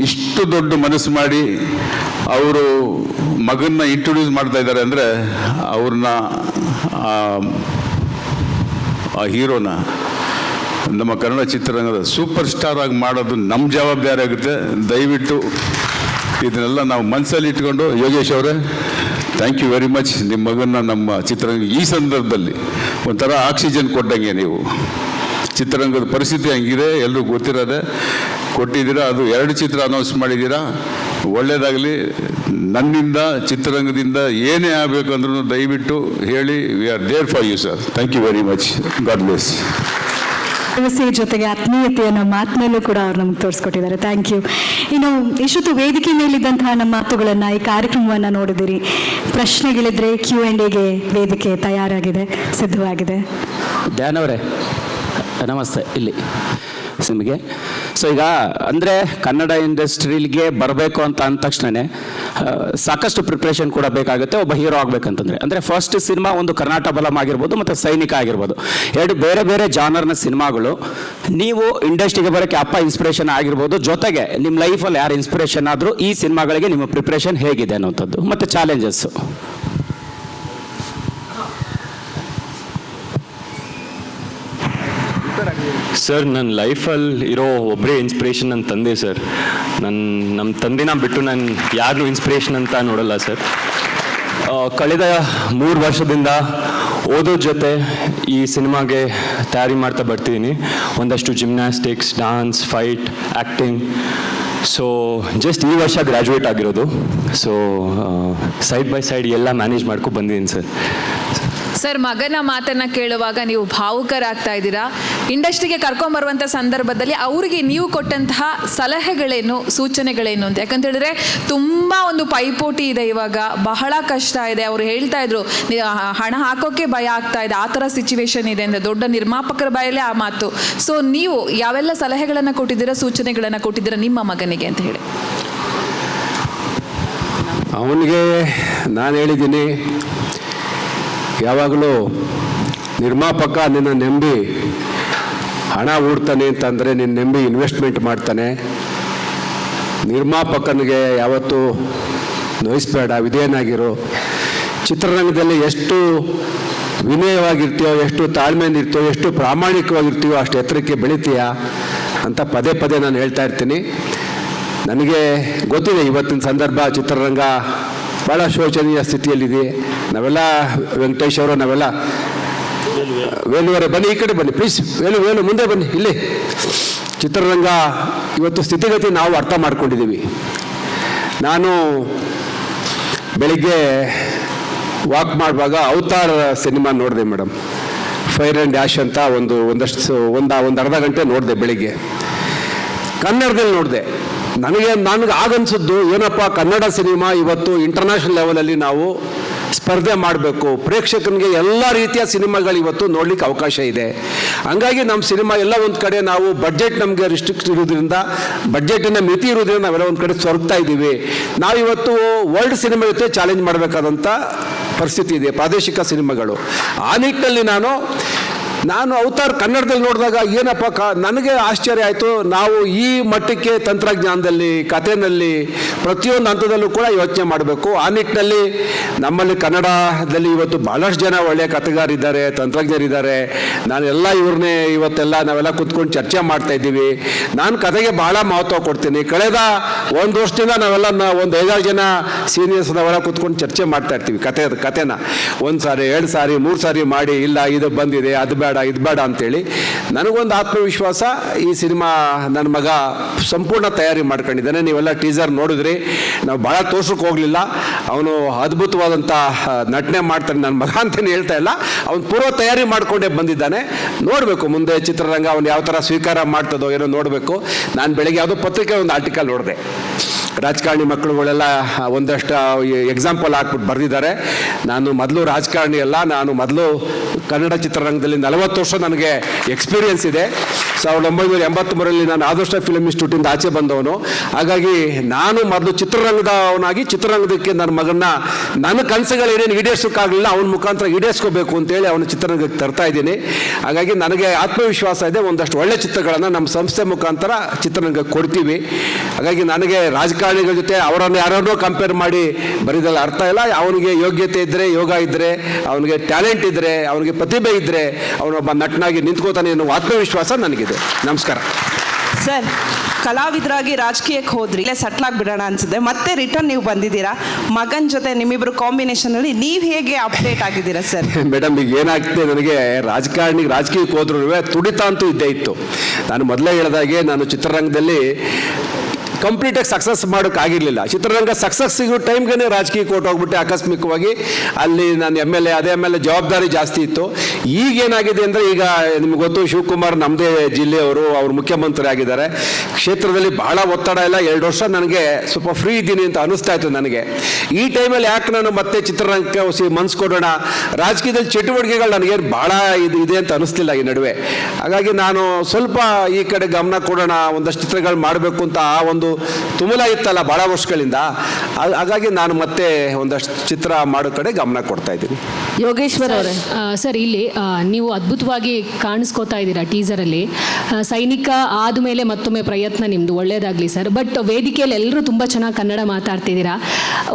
ಇಷ್ಟು ದೊಡ್ಡ ಮನಸ್ಸು ಮಾಡಿ ಅವರು ಮಗನ್ನ ಇಂಟ್ರೊಡ್ಯೂಸ್ ಮಾಡ್ತಾ ಇದ್ದಾರೆ ಅಂದರೆ ಅವ್ರನ್ನ ಆ ಹೀರೋನ ನಮ್ಮ ಕನ್ನಡ ಚಿತ್ರರಂಗದ ಸೂಪರ್ ಸ್ಟಾರ್ ಆಗಿ ಮಾಡೋದು ನಮ್ಮ ಜವಾಬ್ದಾರಿ ಆಗುತ್ತೆ. ದಯವಿಟ್ಟು ಇದನ್ನೆಲ್ಲ ನಾವು ಮನಸ್ಸಲ್ಲಿ ಇಟ್ಕೊಂಡು, ಯೋಗೇಶ್ ಅವರೇ ಥ್ಯಾಂಕ್ ಯು ವೆರಿ ಮಚ್. ನಿಮ್ಮ ಮಗನ್ನ ನಮ್ಮ ಚಿತ್ರರಂಗ ಈ ಸಂದರ್ಭದಲ್ಲಿ ಒಂಥರ ಆಕ್ಸಿಜನ್ ಕೊಟ್ಟಂಗೆ. ನೀವು ಚಿತ್ರರಂಗದ ಪರಿಸ್ಥಿತಿ ಹಂಗಿದೆ, ಎಲ್ಲರೂ ಗೊತ್ತಿರೋದೆ. ಕೊಟ್ಟಿದ್ದೀರಾ, ಅದು 2 ಚಿತ್ರ ಅನೌನ್ಸ್ ಮಾಡಿದ್ದೀರಾ, ಒಳ್ಳೆಯದಾಗಲಿ. ನನ್ನಿಂದ ಚಿತ್ರರಂಗದಿಂದ ಏನೇ ಆಗಬೇಕಂದ್ರೂ ದಯವಿಟ್ಟು ಹೇಳಿ. We are there for you sir. Thank you very much. God bless. ವ್ಯವಸ್ಥೆಯ ಜೊತೆಗೆ ಆತ್ಮೀಯತೆಯನ್ನು ಮಾತಿನಲ್ಲೂ ಕೂಡ ಅವ್ರು ನಮ್ಗೆ ತೋರಿಸ್ಕೊಟ್ಟಿದ್ದಾರೆ. Thank you. ಇನ್ನು ಇಷ್ಟೊತ್ತು ವೇದಿಕೆ ಮೇಲಿದ್ದಂತಹ ನಮ್ಮ ಮಾತುಗಳನ್ನು, ಈ ಕಾರ್ಯಕ್ರಮವನ್ನು ನೋಡಿದಿರಿ. ಪ್ರಶ್ನೆಗಳಿದ್ರೆ Q&Aಗೆ ವೇದಿಕೆ ತಯಾರಾಗಿದೆ, ಸಿದ್ಧವಾಗಿದೆ. ಧ್ಯಾನ್ ಅವರೇ ನಮಸ್ತೆ. ಇಲ್ಲಿ ನಿಮಗೆ ಸೊ ಈಗ ಅಂದರೆ ಕನ್ನಡ ಇಂಡಸ್ಟ್ರಿಗೆ ಬರಬೇಕು ಅಂತ ಅಂದ ತಕ್ಷಣವೇ ಸಾಕಷ್ಟು ಪ್ರಿಪ್ರೇಷನ್ ಕೂಡ ಬೇಕಾಗುತ್ತೆ ಒಬ್ಬ ಹೀರೋ ಆಗಬೇಕಂತಂದರೆ. ಅಂದರೆ ಫಸ್ಟ್ ಸಿನಿಮಾ ಒಂದು ಕರ್ನಾಟಕ ಬಲಂ ಆಗಿರ್ಬೋದು ಮತ್ತು ಸೈನಿಕ ಆಗಿರ್ಬೋದು, 2 ಬೇರೆ ಬೇರೆ ಜಾನರ್ನ ಸಿನಿಮಾಗಳು. ನೀವು ಇಂಡಸ್ಟ್ರಿಗೆ ಬರೋಕ್ಕೆ ಅಪ್ಪ ಇನ್ಸ್ಪಿರೇಷನ್ ಆಗಿರ್ಬೋದು, ಜೊತೆಗೆ ನಿಮ್ಮ ಲೈಫಲ್ಲಿ ಯಾರು ಇನ್ಸ್ಪಿರೇಷನ್ ಆದರೂ ಈ ಸಿನಿಮಾಗಳಿಗೆ ನಿಮ್ಮ ಪ್ರಿಪ್ರೇಷನ್ ಹೇಗಿದೆ ಅನ್ನೋಂಥದ್ದು ಮತ್ತು ಚಾಲೆಂಜಸ್ಸು. ಸರ್, ನನ್ನ ಲೈಫಲ್ಲಿ ಇರೋ ಒಬ್ಬರೇ ಇನ್ಸ್ಪಿರೇಷನ್ ನನ್ನ ತಂದೆ ಸರ್. ನಮ್ಮ ತಂದೆನ ಬಿಟ್ಟು ನಾನು ಯಾರನ್ನೂ ಇನ್ಸ್ಪಿರೇಷನ್ ಅಂತ ನೋಡಲ್ಲ ಸರ್. ಕಳೆದ 3 ವರ್ಷದಿಂದ ಓದೋ ಜೊತೆ ಈ ಸಿನಿಮಾಗೆ ತಯಾರಿ ಮಾಡ್ತಾ ಬರ್ತಿದ್ದೀನಿ. ಒಂದಷ್ಟು gymnastics, dance, fight, acting. So just ಈ ವರ್ಷ ಗ್ರ್ಯಾಜುಯೇಟ್ ಆಗಿರೋದು. ಸೊ ಸೈಡ್ ಬೈ ಸೈಡ್ ಎಲ್ಲ ಮ್ಯಾನೇಜ್ ಮಾಡ್ಕೊಂಡು ಬಂದಿದ್ದೀನಿ ಸರ್. ಸರ್, ಮಗನ ಮಾತನ್ನ ಕೇಳುವಾಗ ನೀವು ಭಾವುಕರಾಗ್ತಾ ಇದ್ದೀರಾ. ಇಂಡಸ್ಟ್ರಿಗೆ ಕರ್ಕೊಂಬರುವಂಥ ಸಂದರ್ಭದಲ್ಲಿ ಅವರಿಗೆ ನೀವು ಕೊಟ್ಟಂತಹ ಸಲಹೆಗಳೇನು, ಸೂಚನೆಗಳೇನು ಅಂತ? ಯಾಕಂತ ಹೇಳಿದ್ರೆ ತುಂಬ ಒಂದು ಪೈಪೋಟಿ ಇದೆ ಇವಾಗ, ಬಹಳ ಕಷ್ಟ ಇದೆ. ಅವರು ಹೇಳ್ತಾ ಇದ್ರು ಹಣ ಹಾಕೋಕ್ಕೆ ಭಯ ಆಗ್ತಾ ಇದೆ, ಆ ಥರ ಸಿಚುವೇಶನ್ ಇದೆ ಅಂತ. ದೊಡ್ಡ ನಿರ್ಮಾಪಕರ ಬಾಯಲ್ಲೇ ಆ ಮಾತು. ಸೊ ನೀವು ಯಾವೆಲ್ಲ ಸಲಹೆಗಳನ್ನು ಕೊಟ್ಟಿದ್ದೀರಾ, ಸೂಚನೆಗಳನ್ನು ಕೊಟ್ಟಿದ್ದೀರಾ ನಿಮ್ಮ ಮಗನಿಗೆ ಅಂತ ಹೇಳಿ? ಅವನಿಗೆ ನಾನು ಹೇಳಿದ್ದೀನಿ, ಯಾವಾಗಲೂ ನಿರ್ಮಾಪಕ ನಿನ್ನ ನಂಬಿ ಹಣ ಹೂಡ್ತಾನೆ ಅಂತಂದರೆ ನಿನ್ನ ನಂಬಿ ಇನ್ವೆಸ್ಟ್ಮೆಂಟ್ ಮಾಡ್ತಾನೆ. ನಿರ್ಮಾಪಕನಿಗೆ ಯಾವತ್ತೂ ನೋಯಿಸ್ಬೇಡ, ವಿಧೇಯನಾಗಿರು. ಚಿತ್ರರಂಗದಲ್ಲಿ ಎಷ್ಟು ವಿನಯವಾಗಿರ್ತೀಯೋ, ಎಷ್ಟು ತಾಳ್ಮೆಯಿಂದ ಇರ್ತೀಯೋ, ಎಷ್ಟು ಪ್ರಾಮಾಣಿಕವಾಗಿರ್ತೀಯೋ ಅಷ್ಟು ಎತ್ತರಕ್ಕೆ ಬೆಳಿತೀಯ ಅಂತ ಪದೇ ಪದೇ ನಾನು ಹೇಳ್ತಾ ಇರ್ತೀನಿ. ನನಗೆ ಗೊತ್ತಿದೆ ಇವತ್ತಿನ ಸಂದರ್ಭ ಚಿತ್ರರಂಗ ಭಾಳ ಶೋಚನೀಯ ಸ್ಥಿತಿಯಲ್ಲಿದೆ. ನಾವೆಲ್ಲ ವೆಂಕಟೇಶ್ ಅವರು, ನಾವೆಲ್ಲ ವೇಲುವರೆ ಬನ್ನಿ, ಈ ಕಡೆ ಬನ್ನಿ ಪ್ಲೀಸ್. ವೇಲು ಮುಂದೆ ಬನ್ನಿ. ಇಲ್ಲಿ ಚಿತ್ರರಂಗ ಇವತ್ತು ಸ್ಥಿತಿಗತಿ ನಾವು ಅರ್ಥ ಮಾಡ್ಕೊಂಡಿದ್ದೀವಿ. ನಾನು ಬೆಳಿಗ್ಗೆ ವಾಕ್ ಮಾಡುವಾಗ ಅವತಾರ್ ಸಿನಿಮಾ ನೋಡಿದೆ ಮೇಡಮ್. ಫೈರ್ ಆ್ಯಂಡ್ ಡ್ಯಾಶ್ ಅಂತ ಒಂದು ಅರ್ಧ ಗಂಟೆ ನೋಡಿದೆ ಬೆಳಿಗ್ಗೆ. ಕನ್ನಡದಲ್ಲಿ ನೋಡಿದೆ. ನನಗೆ ಆಗನ್ಸಿದ್ದು ಏನಪ್ಪ, ಕನ್ನಡ ಸಿನಿಮಾ ಇವತ್ತು ಇಂಟರ್ನ್ಯಾಷನಲ್ ಲೆವೆಲಲ್ಲಿ ನಾವು ಸ್ಪರ್ಧೆ ಮಾಡಬೇಕು. ಪ್ರೇಕ್ಷಕನಿಗೆ ಎಲ್ಲ ರೀತಿಯ ಸಿನಿಮಾಗಳು ಇವತ್ತು ನೋಡ್ಲಿಕ್ಕೆ ಅವಕಾಶ ಇದೆ. ಹಂಗಾಗಿ ನಮ್ಮ ಸಿನಿಮಾ ಎಲ್ಲ ಒಂದು ಕಡೆ ನಾವು ಬಡ್ಜೆಟ್ ನಮಗೆ ರಿಸ್ಟ್ರಿಕ್ಟ್ ಇರೋದ್ರಿಂದ, ಬಡ್ಜೆಟಿನ ಮಿತಿ ಇರೋದ್ರಿಂದ ನಾವೆಲ್ಲ ಒಂದು ಕಡೆ ಸೊರಗ್ತಾ ಇದ್ದೀವಿ. ನಾವಿವತ್ತು ವರ್ಲ್ಡ್ ಸಿನಿಮಾ ಜೊತೆ ಚಾಲೆಂಜ್ ಮಾಡಬೇಕಾದಂಥ ಪರಿಸ್ಥಿತಿ ಇದೆ, ಪ್ರಾದೇಶಿಕ ಸಿನಿಮಾಗಳು. ಆ ನಿಟ್ಟಿನಲ್ಲಿ ನಾನು ಅವತಾರ್ ಕನ್ನಡದಲ್ಲಿ ನೋಡಿದಾಗ ಏನಪ್ಪ ನನಗೆ ಆಶ್ಚರ್ಯ ಆಯಿತು. ನಾವು ಈ ಮಟ್ಟಕ್ಕೆ ತಂತ್ರಜ್ಞಾನದಲ್ಲಿ, ಕಥೆನಲ್ಲಿ, ಪ್ರತಿಯೊಂದು ಹಂತದಲ್ಲೂ ಕೂಡ ಯೋಚನೆ ಮಾಡಬೇಕು. ಆ ನಿಟ್ಟಿನಲ್ಲಿ ನಮ್ಮಲ್ಲಿ ಕನ್ನಡದಲ್ಲಿ ಇವತ್ತು ಭಾಳಷ್ಟು ಜನ ಒಳ್ಳೆಯ ಕಥೆಗಾರಿದ್ದಾರೆ, ತಂತ್ರಜ್ಞರಿದ್ದಾರೆ. ನಾನೆಲ್ಲ ಇವ್ರನ್ನೇ ನಾವೆಲ್ಲ ಕೂತ್ಕೊಂಡು ಚರ್ಚೆ ಮಾಡ್ತಾ ಇದ್ದೀವಿ. ನಾನು ಕಥೆಗೆ ಭಾಳ ಮಹತ್ವ ಕೊಡ್ತೀನಿ. ಕಳೆದ 1 ವರ್ಷದಿಂದ ನಾವೆಲ್ಲ ಒಂದು 5-6 ಜನ ಸೀನಿಯರ್ಸ್ ನಾವೆಲ್ಲ ಕೂತ್ಕೊಂಡು ಚರ್ಚೆ ಮಾಡ್ತಾ ಇರ್ತೀವಿ. ಕಥೆನ 1 ಸಾರಿ 2 ಸಾರಿ 3 ಸಾರಿ ಮಾಡಿ, ಇಲ್ಲ ಇದು ಬಂದಿದೆ, ಅದು ಬೇಡ, ಇದು ಬೇಡ ಅಂತೇಳಿ. ನನಗೊಂದು ಆತ್ಮವಿಶ್ವಾಸ, ಈ ಸಿನಿಮಾ ನನ್ನ ಮಗ ಸಂಪೂರ್ಣ ತಯಾರಿ ಮಾಡ್ಕೊಂಡಿದ್ದಾನೆ. ನೀವೆಲ್ಲ ಟೀಸರ್ ನೋಡಿದ್ರಿ. ನಾವು ಭಾಳ ತೋರ್ಸಕ್ಕೆ ಹೋಗಲಿಲ್ಲ. ಅವನು ಅದ್ಭುತವಾದಂಥ ನಟನೆ ಮಾಡ್ತಾನೆ. ನನ್ನ ಮಗ ಅಂತಲೇ ಹೇಳ್ತಾ ಇಲ್ಲ, ಅವನು ಪೂರ್ವ ತಯಾರಿ ಮಾಡಿಕೊಂಡೇ ಬಂದಿದ್ದಾನೆ. ನೋಡಬೇಕು ಮುಂದೆ ಚಿತ್ರರಂಗ ಅವನು ಯಾವ ಥರ ಸ್ವೀಕಾರ ಮಾಡ್ತದೋ ಏನೋ ನೋಡಬೇಕು. ನಾನು ಬೆಳಗ್ಗೆ ಯಾವುದೋ ಪತ್ರಿಕೆ ಒಂದು ಆರ್ಟಿಕಲ್ ನೋಡಿದೆ. ರಾಜಕಾರಣಿ ಮಕ್ಕಳುಗಳೆಲ್ಲ ಒಂದಷ್ಟು ಎಕ್ಸಾಂಪಲ್ ಹಾಕ್ಬಿಟ್ಟು ಬರೆದಿದ್ದಾರೆ. ನಾನು ಮೊದಲು ರಾಜಕಾರಣಿ ಅಲ್ಲ, ನಾನು ಮೊದಲು ಕನ್ನಡ ಚಿತ್ರರಂಗದಲ್ಲಿ 40 ವರ್ಷ ನನಗೆ ಎಕ್ಸ್ಪೀರಿಯನ್ಸ್ ಇದೆ. 1983ರಲ್ಲಿ ನಾನು ಆದರ್ಶ ಫಿಲ್ಮ್ ಇನ್ಸ್ಟಿಟ್ಯೂಟಿಂದ ಆಚೆ ಬಂದವನು. ಹಾಗಾಗಿ ನಾನು ಮೊದಲು ಚಿತ್ರರಂಗದವನಾಗಿ ಚಿತ್ರರಂಗದಕ್ಕೆ ನನ್ನ ಮಗನ್ನ, ನನ್ನ ಕನಸುಗಳೇನೇನು ಈಡೇರ್ಸೋಕ್ಕಾಗಲಿಲ್ಲ, ಅವನ ಮುಖಾಂತರ ಈಡೇರಿಸ್ಕೋಬೇಕು ಅಂತೇಳಿ ಅವನ ಚಿತ್ರರಂಗಕ್ಕೆ ತರ್ತಾ ಇದ್ದೀನಿ. ಹಾಗಾಗಿ ನನಗೆ ಆತ್ಮವಿಶ್ವಾಸ ಇದೆ. ಒಂದಷ್ಟು ಒಳ್ಳೆ ಚಿತ್ರಗಳನ್ನು ನಮ್ಮ ಸಂಸ್ಥೆ ಮುಖಾಂತರ ಚಿತ್ರರಂಗಕ್ಕೆ ಕೊಡ್ತೀವಿ. ಹಾಗಾಗಿ ನನಗೆ ರಾಜಕಾರಣಿಗಳ ಜೊತೆ ಅವರನ್ನು ಯಾರನ್ನೋ ಕಂಪೇರ್ ಮಾಡಿ ಬರೀದಲ್ಲ ಅರ್ಥ ಇಲ್ಲ. ಅವನಿಗೆ ಯೋಗ್ಯತೆ ಇದ್ದರೆ, ಯೋಗ ಇದ್ದರೆ, ಅವನಿಗೆ ಟ್ಯಾಲೆಂಟ್ ಇದ್ದರೆ, ಅವನಿಗೆ ಪ್ರತಿಭೆ ಇದ್ದರೆ ಅವನೊಬ್ಬ ನಟನಾಗಿ ನಿಂತ್ಕೋತಾನೆ ಎನ್ನುವ ಆತ್ಮವಿಶ್ವಾಸ ನನಗಿದೆ. ನಮಸ್ಕಾರ ಸರ್. ಕಲಾವಿದರಾಗಿ ರಾಜಕೀಯಕ್ಕೆ ಹೋದ್ರಿ, ಇಲ್ಲೇ ಸೆಟ್ಲ್ ಆಗಿಬಿಡೋಣ ಅನ್ಸಿದೆ. ಮತ್ತೆ ರಿಟರ್ನ್ ನೀವು ಬಂದಿದ್ದೀರಾ. ಮಗನ ಜೊತೆ ನಿಮ್ಮಿಬ್ಬರು ಕಾಂಬಿನೇಷನಲ್ಲಿ ನೀವು ಹೇಗೆ ಅಪ್ಡೇಟ್ ಆಗಿದ್ದೀರಾ ಸರ್? ಮೇಡಮ್, ಈಗ ಏನಾಗ್ತದೆ, ನನಗೆ ರಾಜಕೀಯಕ್ಕೆ ಹೋದ್ರೂ ತುಡಿತ ಅಂತೂ ಇದ್ದೇ ಇತ್ತು. ನಾನು ಮೊದಲೇ ಹೇಳಿದಾಗೆ ನಾನು ಚಿತ್ರರಂಗದಲ್ಲಿ ಕಂಪ್ಲೀಟಾಗಿ ಸಕ್ಸಸ್ ಮಾಡೋಕ್ಕಾಗಿರಲಿಲ್ಲ. ಚಿತ್ರರಂಗ ಸಕ್ಸಸ್ ಸಿಗೋ ಟೈಮ್ಗೆ ರಾಜಕೀಯಕ್ಕೆ ಹೊರಟೋಗ್ಬಿಟ್ಟೆ ಆಕಸ್ಮಿಕವಾಗಿ. ಅಲ್ಲಿ ನಾನು MLA, ಅದೇ MLA ಜವಾಬ್ದಾರಿ ಜಾಸ್ತಿ ಇತ್ತು. ಈಗೇನಾಗಿದೆ ಅಂದರೆ, ಈಗ ನಿಮ್ಗೆ ಗೊತ್ತು, ಶಿವಕುಮಾರ್ ನಮ್ಮದೇ ಜಿಲ್ಲೆಯವರು, ಅವರು ಮುಖ್ಯಮಂತ್ರಿ ಆಗಿದ್ದಾರೆ. ಕ್ಷೇತ್ರದಲ್ಲಿ ಭಾಳ ಒತ್ತಡ ಇಲ್ಲ. 2 ವರ್ಷ ನನಗೆ ಸ್ವಲ್ಪ ಫ್ರೀ ಇದ್ದೀನಿ ಅಂತ ಅನಿಸ್ತಾ ಇತ್ತು ನನಗೆ. ಈ ಟೈಮಲ್ಲಿ ಯಾಕೆ ನಾನು ಮತ್ತೆ ಚಿತ್ರರಂಗಕ್ಕೆ ಮನ್ಸು ಕೊಡೋಣ, ರಾಜಕೀಯದಲ್ಲಿ ಚಟುವಟಿಕೆಗಳು ನನಗೇನು ಭಾಳ ಇದೆ ಅಂತ ಅನಿಸ್ತಿಲ್ಲ ಈ ನಡುವೆ. ಹಾಗಾಗಿ ನಾನು ಸ್ವಲ್ಪ ಈ ಕಡೆ ಗಮನ ಕೊಡೋಣ, ಒಂದಷ್ಟು ಚಿತ್ರಗಳು ಮಾಡಬೇಕು ಅಂತ ಆ ಒಂದು ತುಮುಲ ಇತ್ತಲ್ಲ ಭಾಳ ವರ್ಷಗಳಿಂದ. ಹಾಗಾಗಿ ನಾನು ಮತ್ತೆ ಒಂದಷ್ಟು ಚಿತ್ರ ಮಾಡೋ ಕಡೆ ಗಮನ ಕೊಡ್ತಾ ಇದ್ದೀನಿ. ಯೋಗೇಶ್ವರ್ ಅವರೇ, ಸರ್ ಇಲ್ಲಿ ನೀವು ಅದ್ಭುತವಾಗಿ ಕಾಣಿಸ್ಕೋತಾ ಇದ್ದೀರಾ ಟೀಸರಲ್ಲಿ. ಸೈನಿಕ ಆದಮೇಲೆ ಮತ್ತೊಮ್ಮೆ ಪ್ರಯತ್ನ ನಿಮ್ಮದು, ಒಳ್ಳೇದಾಗಲಿ ಸರ್. ಬಟ್ ವೇದಿಕೆಯಲ್ಲಿ ಎಲ್ಲರೂ ತುಂಬ ಚೆನ್ನಾಗಿ ಕನ್ನಡ ಮಾತಾಡ್ತಿದ್ದೀರಾ.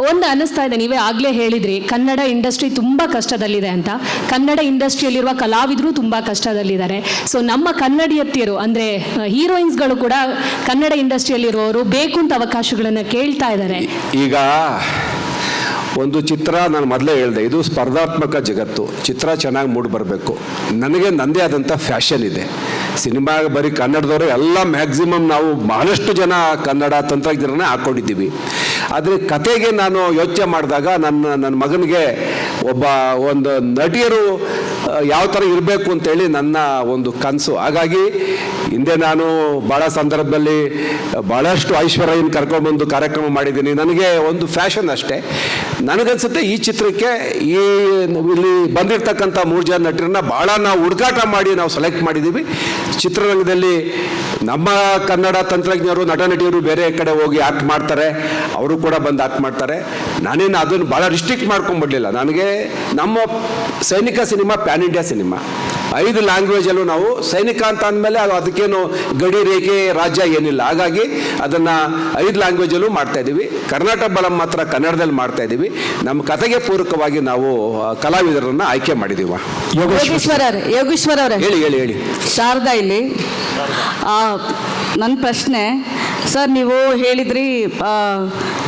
ಒಂದು ಅನ್ನಿಸ್ತಾ ಇದೆ, ನೀವೇ ಆಗಲೇ ಹೇಳಿದ್ರಿ ಕನ್ನಡ ಇಂಡಸ್ಟ್ರಿ ತುಂಬ ಕಷ್ಟದಲ್ಲಿದೆ ಅಂತ. ಕನ್ನಡ ಇಂಡಸ್ಟ್ರಿಯಲ್ಲಿರುವ ಕಲಾವಿದರು ತುಂಬ ಕಷ್ಟದಲ್ಲಿದ್ದಾರೆ. ಸೊ ನಮ್ಮ ಕನ್ನಡಿಯತ್ತಿಯರು ಅಂದರೆ ಹೀರೋಯಿನ್ಸ್ಗಳು ಕೂಡ ಕನ್ನಡ ಇಂಡಸ್ಟ್ರಿಯಲ್ಲಿರುವವರು ಬೇಕು ಅಂತ ಅವಕಾಶಗಳನ್ನು ಕೇಳ್ತಾ ಇದ್ದಾರೆ. ಈಗ ಒಂದು ಚಿತ್ರ ನಾನು ಮೊದಲೇ ಹೇಳಿದೆ, ಇದು ಸ್ಪರ್ಧಾತ್ಮಕ ಜಗತ್ತು. ಚಿತ್ರ ಚೆನ್ನಾಗಿ ಮೂಡಿ ಬರಬೇಕು. ನನಗೆ ನನ್ನದೇ ಆದಂಥ ಫ್ಯಾಷನ್ ಇದೆ. ಸಿನಿಮಾ ಬರೀ ಕನ್ನಡದವರು ಎಲ್ಲ ಮ್ಯಾಕ್ಸಿಮಮ್ ನಾವು ಬಹಳಷ್ಟು ಜನ ಕನ್ನಡ ತಂತ್ರಜ್ಞರನ್ನೇ ಹಾಕ್ಕೊಂಡಿದ್ದೀವಿ. ಆದರೆ ಕತೆಗೆ ನಾನು ಯೋಚನೆ ಮಾಡಿದಾಗ ನನ್ನ ಮಗನಿಗೆ ಒಂದು ನಟಿಯರು ಯಾವ ಥರ ಇರಬೇಕು ಅಂತೇಳಿ ನನ್ನ ಒಂದು ಕನಸು. ಹಾಗಾಗಿ ಹಿಂದೆ ನಾನು ಭಾಳ ಸಂದರ್ಭದಲ್ಲಿ ಭಾಳಷ್ಟು ಐಶ್ವರ್ಯನ ಕರ್ಕೊಂಡ್ಬಂದು ಕಾರ್ಯಕ್ರಮ ಮಾಡಿದ್ದೀನಿ. ನನಗೆ ಒಂದು ಫ್ಯಾಷನ್ ಅಷ್ಟೇ. ನನಗನ್ಸುತ್ತೆ ಈ ಚಿತ್ರಕ್ಕೆ ಇಲ್ಲಿ ಬಂದಿರತಕ್ಕಂಥ 3 ಜನ ನಟರನ್ನ ಭಾಳ ನಾವು ಹುಡುಕಾಟ ಮಾಡಿ ನಾವು ಸೆಲೆಕ್ಟ್ ಮಾಡಿದ್ದೀವಿ. ಚಿತ್ರರಂಗದಲ್ಲಿ ನಮ್ಮ ಕನ್ನಡ ತಂತ್ರಜ್ಞರು ನಟ ನಟಿಯರು ಬೇರೆ ಕಡೆ ಹೋಗಿ ಆಕ್ಟ್ ಮಾಡ್ತಾರೆ, ಅವರು ಕೂಡ ಬಂದು ಆಕ್ಟ್ ಮಾಡ್ತಾರೆ. ನಾನೇನು ಅದನ್ನು ಭಾಳ ರಿಸ್ಟ್ರಿಕ್ಟ್ ಮಾಡ್ಕೊಂಡ್ಬಿಡ್ಲಿಲ್ಲ. ನನಗೆ ನಮ್ಮ ಸೈನಿಕ ಸಿನಿಮಾ ಪ್ಯಾನ್ ಇಂಡಿಯಾ ಸಿನಿಮಾ, 5 ಲ್ಯಾಂಗ್ವೇಜಲ್ಲೂ ನಾವು ಸೈನಿಕ ಅಂತ ಅಂದಮೇಲೆ ಅದಕ್ಕೇನು ಗಡಿ ರೇಖೆ ರಾಜ್ಯ ಏನಿಲ್ಲ. ಹಾಗಾಗಿ ಅದನ್ನು 5 ಲ್ಯಾಂಗ್ವೇಜಲ್ಲೂ ಮಾಡ್ತಾ ಇದ್ದೀವಿ. ಕರ್ನಾಟಕ ಬಲಂ ಮಾತ್ರ ಕನ್ನಡದಲ್ಲಿ ಮಾಡ್ತಾ ಇದ್ದೀವಿ. ನಮ್ಮ ಕತೆಗೆ ಪೂರಕವಾಗಿ ನಾವು ಕಲಾವಿದರನ್ನು ಆಯ್ಕೆ ಮಾಡಿದ್ದೀವಿ. ಯೋಗೇಶ್ವರ ಅವರೇ ಹೇಳಿ. ಶಾರದಾ ಇಲ್ಲಿ ನನ್ನ ಪ್ರಶ್ನೆ ಸರ್, ನೀವು ಹೇಳಿದ್ರಿ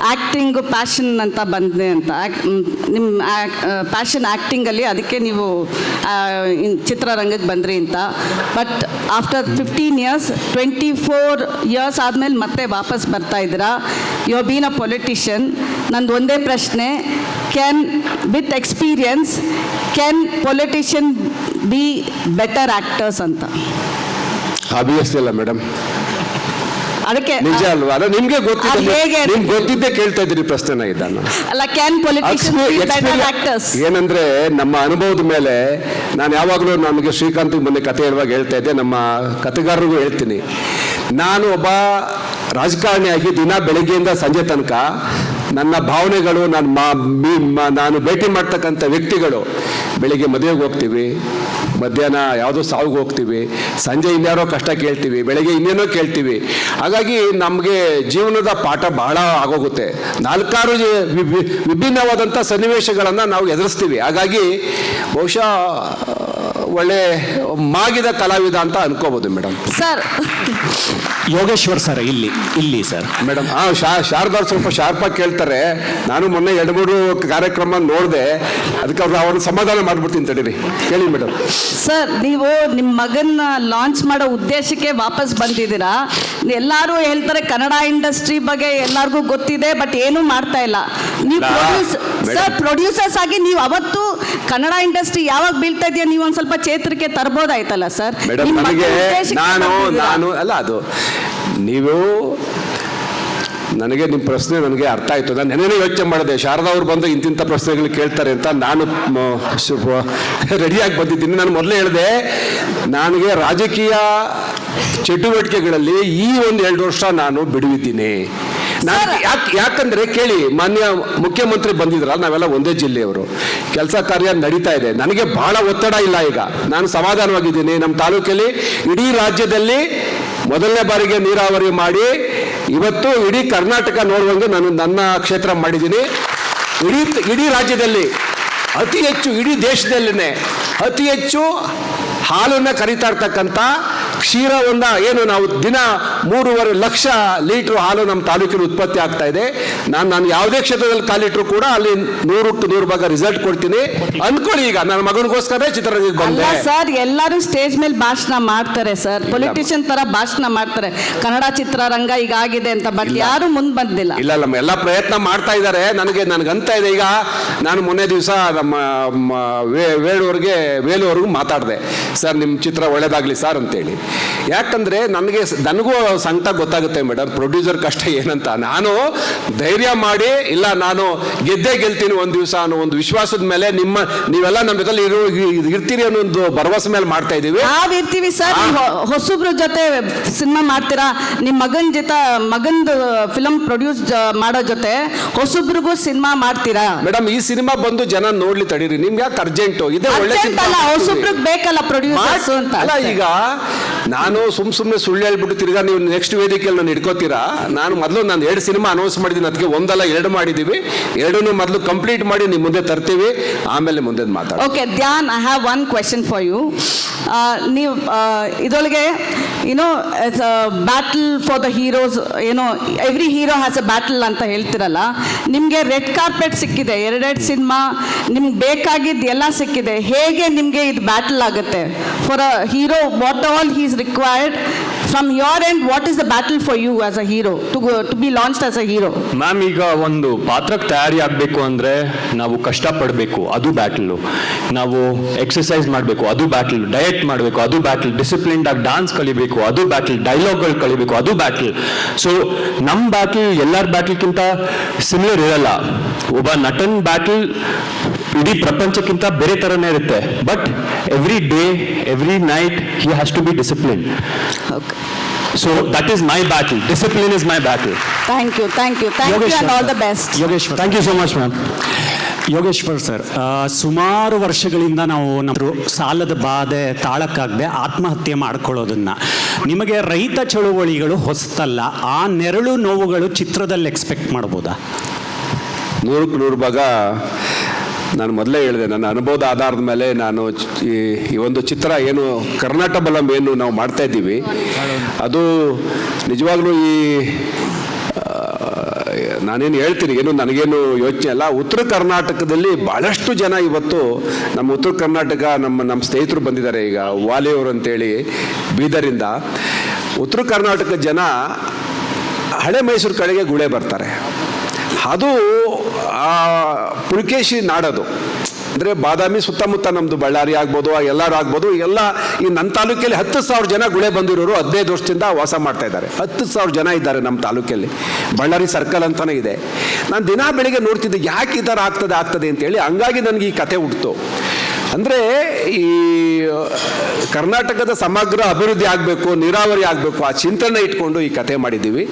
ಆ್ಯಕ್ಟಿಂಗು ಪ್ಯಾಷನ್ ಅಂತ ಬಂದಿದೆ ಅಂತ. ನಿಮ್ಮ ಪ್ಯಾಷನ್ ಆ್ಯಕ್ಟಿಂಗಲ್ಲಿ, ಅದಕ್ಕೆ ನೀವು ಚಿತ್ರರಂಗಕ್ಕೆ ಬಂದ್ರಿ ಅಂತ. ಬಟ್ ಆಫ್ಟರ್ 15 years 24 years ಆದಮೇಲೆ ಮತ್ತೆ ವಾಪಸ್ ಬರ್ತಾ ಇದ್ದೀರಾ. You have been a politician. ನಂದು ಒಂದೇ ಪ್ರಶ್ನೆ, with experience can politician be better actors ಅಂತ? ಆಬ್ವಿಯಸ್ಲಿ ಅಲ್ಲ ಮೇಡಮ್, ಅದಕ್ಕೆ ನಿಜ ಅಲ್ವಾ? ಅಲ್ಲ, ನಿಮ್ಗೆ ಗೊತ್ತಿದ್ದೇ ಕೇಳ್ತಾ ಇದ್ದೀರಿ ಪ್ರಶ್ನೆನ ಇದನ್ನು. ಅಲ್ಲ, can politician be better actors? ಏನಂದ್ರೆ ನಮ್ಮ ಅನುಭವದ ಮೇಲೆ ನಾನು ಯಾವಾಗಲೂ ನಮಗೆ ಶ್ರೀಕಾಂತ್ ಮೊನ್ನೆ ಕತೆ ಹೇಳುವಾಗ ಹೇಳ್ತಾ ಇದ್ದೆ, ನಮ್ಮ ಕತೆಗಾರರಿಗೂ ಹೇಳ್ತೀನಿ. ನಾನು ಒಬ್ಬ ರಾಜಕಾರಣಿಯಾಗಿ ದಿನ ಬೆಳಗ್ಗೆಯಿಂದ ಸಂಜೆ ತನಕ ನನ್ನ ಭಾವನೆಗಳು, ನಾನು ಭೇಟಿ ಮಾಡ್ತಕ್ಕಂಥ ವ್ಯಕ್ತಿಗಳು, ಬೆಳಿಗ್ಗೆ ಮದುವೆಗೆ ಹೋಗ್ತೀವಿ, ಮಧ್ಯಾಹ್ನ ಯಾವುದೋ ಸಾವಿಗೆ ಹೋಗ್ತೀವಿ, ಸಂಜೆ ಇನ್ಯಾರೋ ಕಷ್ಟ ಕೇಳ್ತೀವಿ, ಬೆಳಗ್ಗೆ ಇನ್ನೇನೋ ಕೇಳ್ತೀವಿ. ಹಾಗಾಗಿ ನಮಗೆ ಜೀವನದ ಪಾಠ ಬಹಳ ಆಗೋಗುತ್ತೆ. 4-6 ವಿಭಿನ್ನವಾದಂಥ ಸನ್ನಿವೇಶಗಳನ್ನು ನಾವು ಎದುರಿಸ್ತೀವಿ. ಹಾಗಾಗಿ ಬಹುಶಃ ಒಳ್ಳೆ ಮಾಗಿದ ಕಲಾವಿದ ಅಂತ ಅನ್ಕೋಬೋದು ಮೇಡಮ್. ಸರ್ ಯೋಗೇಶ್ವರ್ ಸರ್ ಇಲ್ಲಿ ಸರ್ ಮೇಡಮ್, ಶಾರದವ್ರು ಸ್ವಲ್ಪ ಶಾರ್ಪಾಗಿ ಕೇಳ್ತಾರೆ. ನಾನು ಮೊನ್ನೆ 2-3 ಕಾರ್ಯಕ್ರಮ ನೋಡಿದೆ, ಅದಕ್ಕೆ ಅವ್ರನ್ನ ಸಮಾಧಾನ ಮಾಡ್ಬಿಡ್ತೀನಿ ತಡೀರಿ. ಕೇಳಿ ಮೇಡಮ್. ಸರ್, ನೀವು ನಿಮ್ಮ ಮಗನ್ನ ಲಾಂಚ್ ಮಾಡೋ ಉದ್ದೇಶಕ್ಕೆ ವಾಪಸ್ ಬಂದಿದ್ದೀರಾ. ಎಲ್ಲರೂ ಹೇಳ್ತಾರೆ ಕನ್ನಡ ಇಂಡಸ್ಟ್ರಿ ಬಗ್ಗೆ ಎಲ್ಲರಿಗೂ ಗೊತ್ತಿದೆ, ಬಟ್ ಏನೂ ಮಾಡ್ತಾ ಇಲ್ಲ. ನೀವು ಪ್ರೊಡ್ಯೂಸರ್ಸ್ ಆಗಿ ನೀವು ಅವತ್ತು ಕನ್ನಡ ಇಂಡಸ್ಟ್ರಿ ಯಾವಾಗ ಬೀಳ್ತಾ ಇದೆಯಾ, ನೀವು ಒಂದು ಸ್ವಲ್ಪ ಚೇತರಿಕೆ ತರ್ಬೋದಾಯ್ತಲ್ಲ ಸರ್. ಮೇಡಮ್, ನಾನು ಅಲ್ಲ, ಅದು ನನಗೆ ನಿಮ್ಮ ಪ್ರಶ್ನೆ ನನಗೆ ಅರ್ಥ ಆಯಿತು. ನಾನು ನೆನೆನೇ ಯೋಚನೆ ಮಾಡಿದೆ, ಶಾರದಾ ಅವ್ರು ಬಂದು ಇಂತಿಂಥ ಪ್ರಶ್ನೆಗಳು ಕೇಳ್ತಾರೆ ಅಂತ. ನಾನು ರೆಡಿಯಾಗಿ ಬಂದಿದ್ದೀನಿ. ನಾನು ಮೊದಲೇ ಹೇಳಿದೆ, ನನಗೆ ರಾಜಕೀಯ ಚಟುವಟಿಕೆಗಳಲ್ಲಿ ಈ 1-2 ವರ್ಷ ನಾನು ಬಿಡುವಿದ್ದೀನಿ. ಯಾಕಂದ್ರೆ ಕೇಳಿ, ಮಾನ್ಯ ಮುಖ್ಯಮಂತ್ರಿ ಬಂದಿದ್ರಲ್ಲ, ನಾವೆಲ್ಲ ಒಂದೇ ಜಿಲ್ಲೆಯವರು, ಕೆಲಸ ಕಾರ್ಯ ನಡೀತಾ ಇದೆ. ನನಗೆ ಬಹಳ ಒತ್ತಡ ಇಲ್ಲ. ಈಗ ನಾನು ಸಮಾಧಾನವಾಗಿದ್ದೀನಿ. ನಮ್ಮ ತಾಲೂಕಲ್ಲಿ ಇಡೀ ರಾಜ್ಯದಲ್ಲಿ ಮೊದಲನೇ ಬಾರಿಗೆ ನೀರಾವರಿ ಮಾಡಿ ಇವತ್ತು ಇಡೀ ಕರ್ನಾಟಕ ನೋಡುವಂಗೆ ನಾನು ನನ್ನ ಕ್ಷೇತ್ರ ಮಾಡಿದ್ದೀನಿ. ಇಡೀ ರಾಜ್ಯದಲ್ಲಿ ಅತಿ ಹೆಚ್ಚು, ಇಡೀ ದೇಶದಲ್ಲೇ ಅತಿ ಹೆಚ್ಚು ಹಾಲನ್ನು ಕರಿತಾ ಇರ್ತಕ್ಕಂಥ ಕ್ಷೀರವನ್ನು ಏನು ನಾವು ದಿನ 3.5 ಲಕ್ಷ ಲೀಟ್ರ್ ಹಾಲು ನಮ್ಮ ತಾಲೂಕಿನ ಉತ್ಪತ್ತಿ ಆಗ್ತಾ ಇದೆ. ನಾನು ಯಾವುದೇ ಕ್ಷೇತ್ರದಲ್ಲಿ ಕಾಲಿಟ್ರು ಕೂಡ ಅಲ್ಲಿ 100ಕ್ಕೆ 100 ಭಾಗ ರಿಸಲ್ಟ್ ಕೊಡ್ತೀನಿ ಅನ್ಕೊಳ್ಳಿ. ಈಗ ನನ್ನ ಮಗನಿಗೋಸ್ಕರ ಚಿತ್ರರಂಗಕ್ಕೆ ಬಂದೆ. ಸರ್, ಎಲ್ಲರೂ ಸ್ಟೇಜ್ ಮೇಲೆ ಭಾಷಣ ಮಾಡ್ತಾರೆ ಸರ್, ಪೊಲಿಟಿಷಿಯನ್ ತರ ಭಾಷಣ ಮಾಡ್ತಾರೆ, ಕನ್ನಡ ಚಿತ್ರರಂಗ ಈಗ ಆಗಿದೆ ಅಂತ. ಬಟ್ ಯಾರು ಮುಂದೆ ಬಂದಿಲ್ಲ. ಇಲ್ಲ, ಎಲ್ಲ ಪ್ರಯತ್ನ ಮಾಡ್ತಾ ಇದ್ದಾರೆ. ನನಗಂತ ಇದೆ. ಈಗ ನಾನು ಮೊನ್ನೆ ದಿವಸ ನಮ್ಮ ವೇಲುವರೆಗೂ ಮಾತಾಡಿದೆ, ಸರ್ ನಿಮ್ಮ ಚಿತ್ರ ಒಳ್ಳೇದಾಗಲಿ ಸರ್ ಅಂತೇಳಿ. ಯಾಕಂದರೆ ನನಗೂ ಸಂಕಟ ಗೊತ್ತಾಗುತ್ತೆ ಮೇಡಮ್, ಪ್ರೊಡ್ಯೂಸರ್ ಕಷ್ಟ ಏನಂತ. ನಾನು ಧೈರ್ಯ ಮಾಡಿ, ಇಲ್ಲ ನಾನು ಗೆಲ್ತೀನಿ ಒಂದು ದಿವಸ ಅನ್ನೋ ಒಂದು ವಿಶ್ವಾಸದ ಮೇಲೆ ನೀವೆಲ್ಲ ನಮ್ಮ ಜೊತೆ ಇರ್ತೀರಿ ಅನ್ನೋ ಒಂದು ಭರವಸೆ ಮೇಲೆ ಮಾಡ್ತಾ ಇದ್ದೀವಿ. ನಾವಿರ್ತೀವಿ ಸರ್. ಹೊಸಬ್ರ ಜೊತೆ ಸಿನಿಮಾ ಮಾಡ್ತೀರಾ, ನಿಮ್ಮ ಮಗಂದು ಫಿಲಮ್ ಪ್ರೊಡ್ಯೂಸ್ ಮಾಡೋ ಜೊತೆ ಹೊಸಬ್ರಿಗೂ ಸಿನಿಮಾ ಮಾಡ್ತೀರಾ? ಮೇಡಮ್, ಈ ಸಿನಿಮಾ ಬಂದು ಜನ ನೋಡ್ಲಿ ತಡೀರಿ. ನಿಮ್ಗೆ ಯಾಕೆ ಅರ್ಜೆಂಟು? ಇದೆ ಒಳ್ಳೆ ಹೊಸಬ್ರಿಗೆ ಬೇಕಲ್ಲ ಪ್ರೊಡ್ಯೂಸರ್ಸ್ ಅಂತ. ಅಲ್ಲ, ಈಗ ನಾನು ಸುಮ್ಮನೆ ಸುಳ್ಳು ಹೇಳ್ಬಿಟ್ಟು ತಿರ್ಗಾ ನೀವು ನೆಕ್ಸ್ಟ್ ವೇದಿಕೆಯಲ್ಲಿ ನಾನು ಇಟ್ಕೋತೀರಾ? ನಾನು 2 ಸಿನಿಮಾ ಅನೌನ್ಸ್ ಮಾಡಿದ್ದೀನಿ, ಅದಕ್ಕೆ 1 ಅಲ್ಲ 2 ಮಾಡಿದ್ದೀವಿ. 2 ಮೊದಲು ಕಂಪ್ಲೀಟ್ ಮಾಡಿ ನಿಮ್ಮ ಮುಂದೆ ತರ್ತೀವಿ, ಆಮೇಲೆ ಮುಂದೆ ಮಾತಾಡಿ. Okay Dhyan, I have one question for you. ನೀವು ಇದರೊಳಗೆ it's a battle for the heroes, every hero has a battle ಅಂತ ಹೇಳ್ತಿರಲ್ಲ, ನಿಮಗೆ ರೆಡ್ ಕಾರ್ಪೆಟ್ ಸಿಕ್ಕಿದೆ, 2 ಸಿನಿಮಾ, ನಿಮ್ಗೆ ಬೇಕಾಗಿದ್ದು ಎಲ್ಲ ಸಿಕ್ಕಿದೆ. ಹೇಗೆ ನಿಮಗೆ ಇದು ಬ್ಯಾಟಲ್ ಆಗುತ್ತೆ for a hero? What all he is required from your end? What is the battle for you as a hero to be launched as a hero? Ma'am, ಈಗ ಒಂದು ಪಾತ್ರಕ್ಕೆ ತಯಾರಿ ಆಗಬೇಕು ಅಂದರೆ ನಾವು ಕಷ್ಟಪಡಬೇಕು, ಅದು ಬ್ಯಾಟಲ್ಲು. ನಾವು ಎಕ್ಸಸೈಸ್ ಮಾಡಬೇಕು, ಅದು ಬ್ಯಾಟಲ್. ಡಯಟ್ ಮಾಡಬೇಕು, ಅದು ಬ್ಯಾಟಲ್. ಡಿಸಿಪ್ಲಿನ್ಡ್ ಆಗಿ ಡಾನ್ಸ್ ಕಲಿಬೇಕು, ಅದು ಬ್ಯಾಟಲ್. ಡೈಲಾಗ್ಗಳು ಕಲಿಬೇಕು, ಅದು ಬ್ಯಾಟಲ್. ಸೊ ನಮ್ಮ ಬ್ಯಾಟಲ್ ಎಲ್ಲರ ಬ್ಯಾಟಲ್ಗಿಂತ ಸಿಮಿಲರ್ ಇರಲ್ಲ. ಒಬ್ಬ ನಟನ್ ಬ್ಯಾಟಲ್ ಇಡೀ ಪ್ರಪಂಚಕ್ಕಿಂತ ಬೇರೆ ಥರನೇ ಇರುತ್ತೆ. But every day, every night he has to be discipline. So that is my battle. Discipline is my battle. Thank you and all the best. Yogeshwar, Thank you so much, ma'am. Yogeshwar sir, ಸುಮಾರು ವರ್ಷಗಳಿಂದ ನಾವು ನಮ್ಮ ಸಾಲದ ಬಾಧೆ ತಾಳಕ್ಕಾಗದೆ ಆತ್ಮಹತ್ಯೆ ಮಾಡ್ಕೊಳ್ಳೋದನ್ನ, ನಿಮಗೆ ರೈತ ಚಳುವಳಿಗಳು ಹೊಸತಲ್ಲ, ಆ ನೆರಳು ನೋವುಗಳು ಚಿತ್ರದಲ್ಲಿ ಎಕ್ಸ್ಪೆಕ್ಟ್ ಮಾಡ್ಬೋದಾ? 100ಕ್ಕೆ 100 ಭಾಗ ನಾನು ಮೊದಲೇ ಹೇಳಿದೆ, ನನ್ನ ಅನುಭವದ ಆಧಾರದ ಮೇಲೆ ನಾನು ಈ ಒಂದು ಚಿತ್ರ ಏನು ಕರ್ನಾಟಕ ಬಲಂ ಏನು ನಾವು ಮಾಡ್ತಾ ಇದ್ದೀವಿ, ಅದು ನಿಜವಾಗ್ಲೂ ನಾನೇನು ಹೇಳ್ತೀನಿ, ಏನು ನನಗೇನು ಯೋಚನೆ ಅಲ್ಲ. ಉತ್ತರ ಕರ್ನಾಟಕದಲ್ಲಿ ಭಾಳಷ್ಟು ಜನ ಇವತ್ತು ನಮ್ಮ ಉತ್ತರ ಕರ್ನಾಟಕ, ನಮ್ಮ ಸ್ನೇಹಿತರು ಬಂದಿದ್ದಾರೆ ಈಗ, ವಾಲಿಯವರು ಅಂತೇಳಿ ಬೀದರಿಂದ. ಉತ್ತರ ಕರ್ನಾಟಕ ಜನ ಹಳೆ ಮೈಸೂರು ಕಡೆಗೆ ಗುಳೆ ಬರ್ತಾರೆ. ಅದು ಪುಲಕೇಶಿ ನಾಡದು, ಅಂದರೆ ಬಾದಾಮಿ ಸುತ್ತಮುತ್ತ ನಮ್ಮದು ಬಳ್ಳಾರಿ ಆಗ್ಬೋದು, ಎಲ್ಲರೂ ಆಗ್ಬೋದು, ಎಲ್ಲ ಈ ನನ್ನ ತಾಲೂಕಲ್ಲಿ 10,000 ಜನ ಗುಳೆ ಬಂದಿರೋರು 15 ವರ್ಷದಿಂದ ವಾಸ ಮಾಡ್ತಾ ಇದ್ದಾರೆ. 10,000 ಜನ ಇದ್ದಾರೆ ನಮ್ಮ ತಾಲೂಕಲ್ಲಿ. ಬಳ್ಳಾರಿ ಸರ್ಕಲ್ ಅಂತಲೇ ಇದೆ. ನಾನು ದಿನ ಬೆಳಿಗ್ಗೆ ನೋಡ್ತಿದ್ದೆ ಯಾಕೆ ಈ ಥರ ಆಗ್ತದೆ ಅಂತೇಳಿ. ಹಂಗಾಗಿ ನನಗೆ ಈ ಕತೆ ಹುಟ್ಟಿತು. ಅಂದರೆ ಈ ಕರ್ನಾಟಕದ ಸಮಗ್ರ ಅಭಿವೃದ್ಧಿ ಆಗಬೇಕು, ನೀರಾವರಿ ಆಗಬೇಕು, ಆ ಚಿಂತನೆ ಇಟ್ಕೊಂಡು ಈ ಕತೆ ಮಾಡಿದ್ದೀವಿ.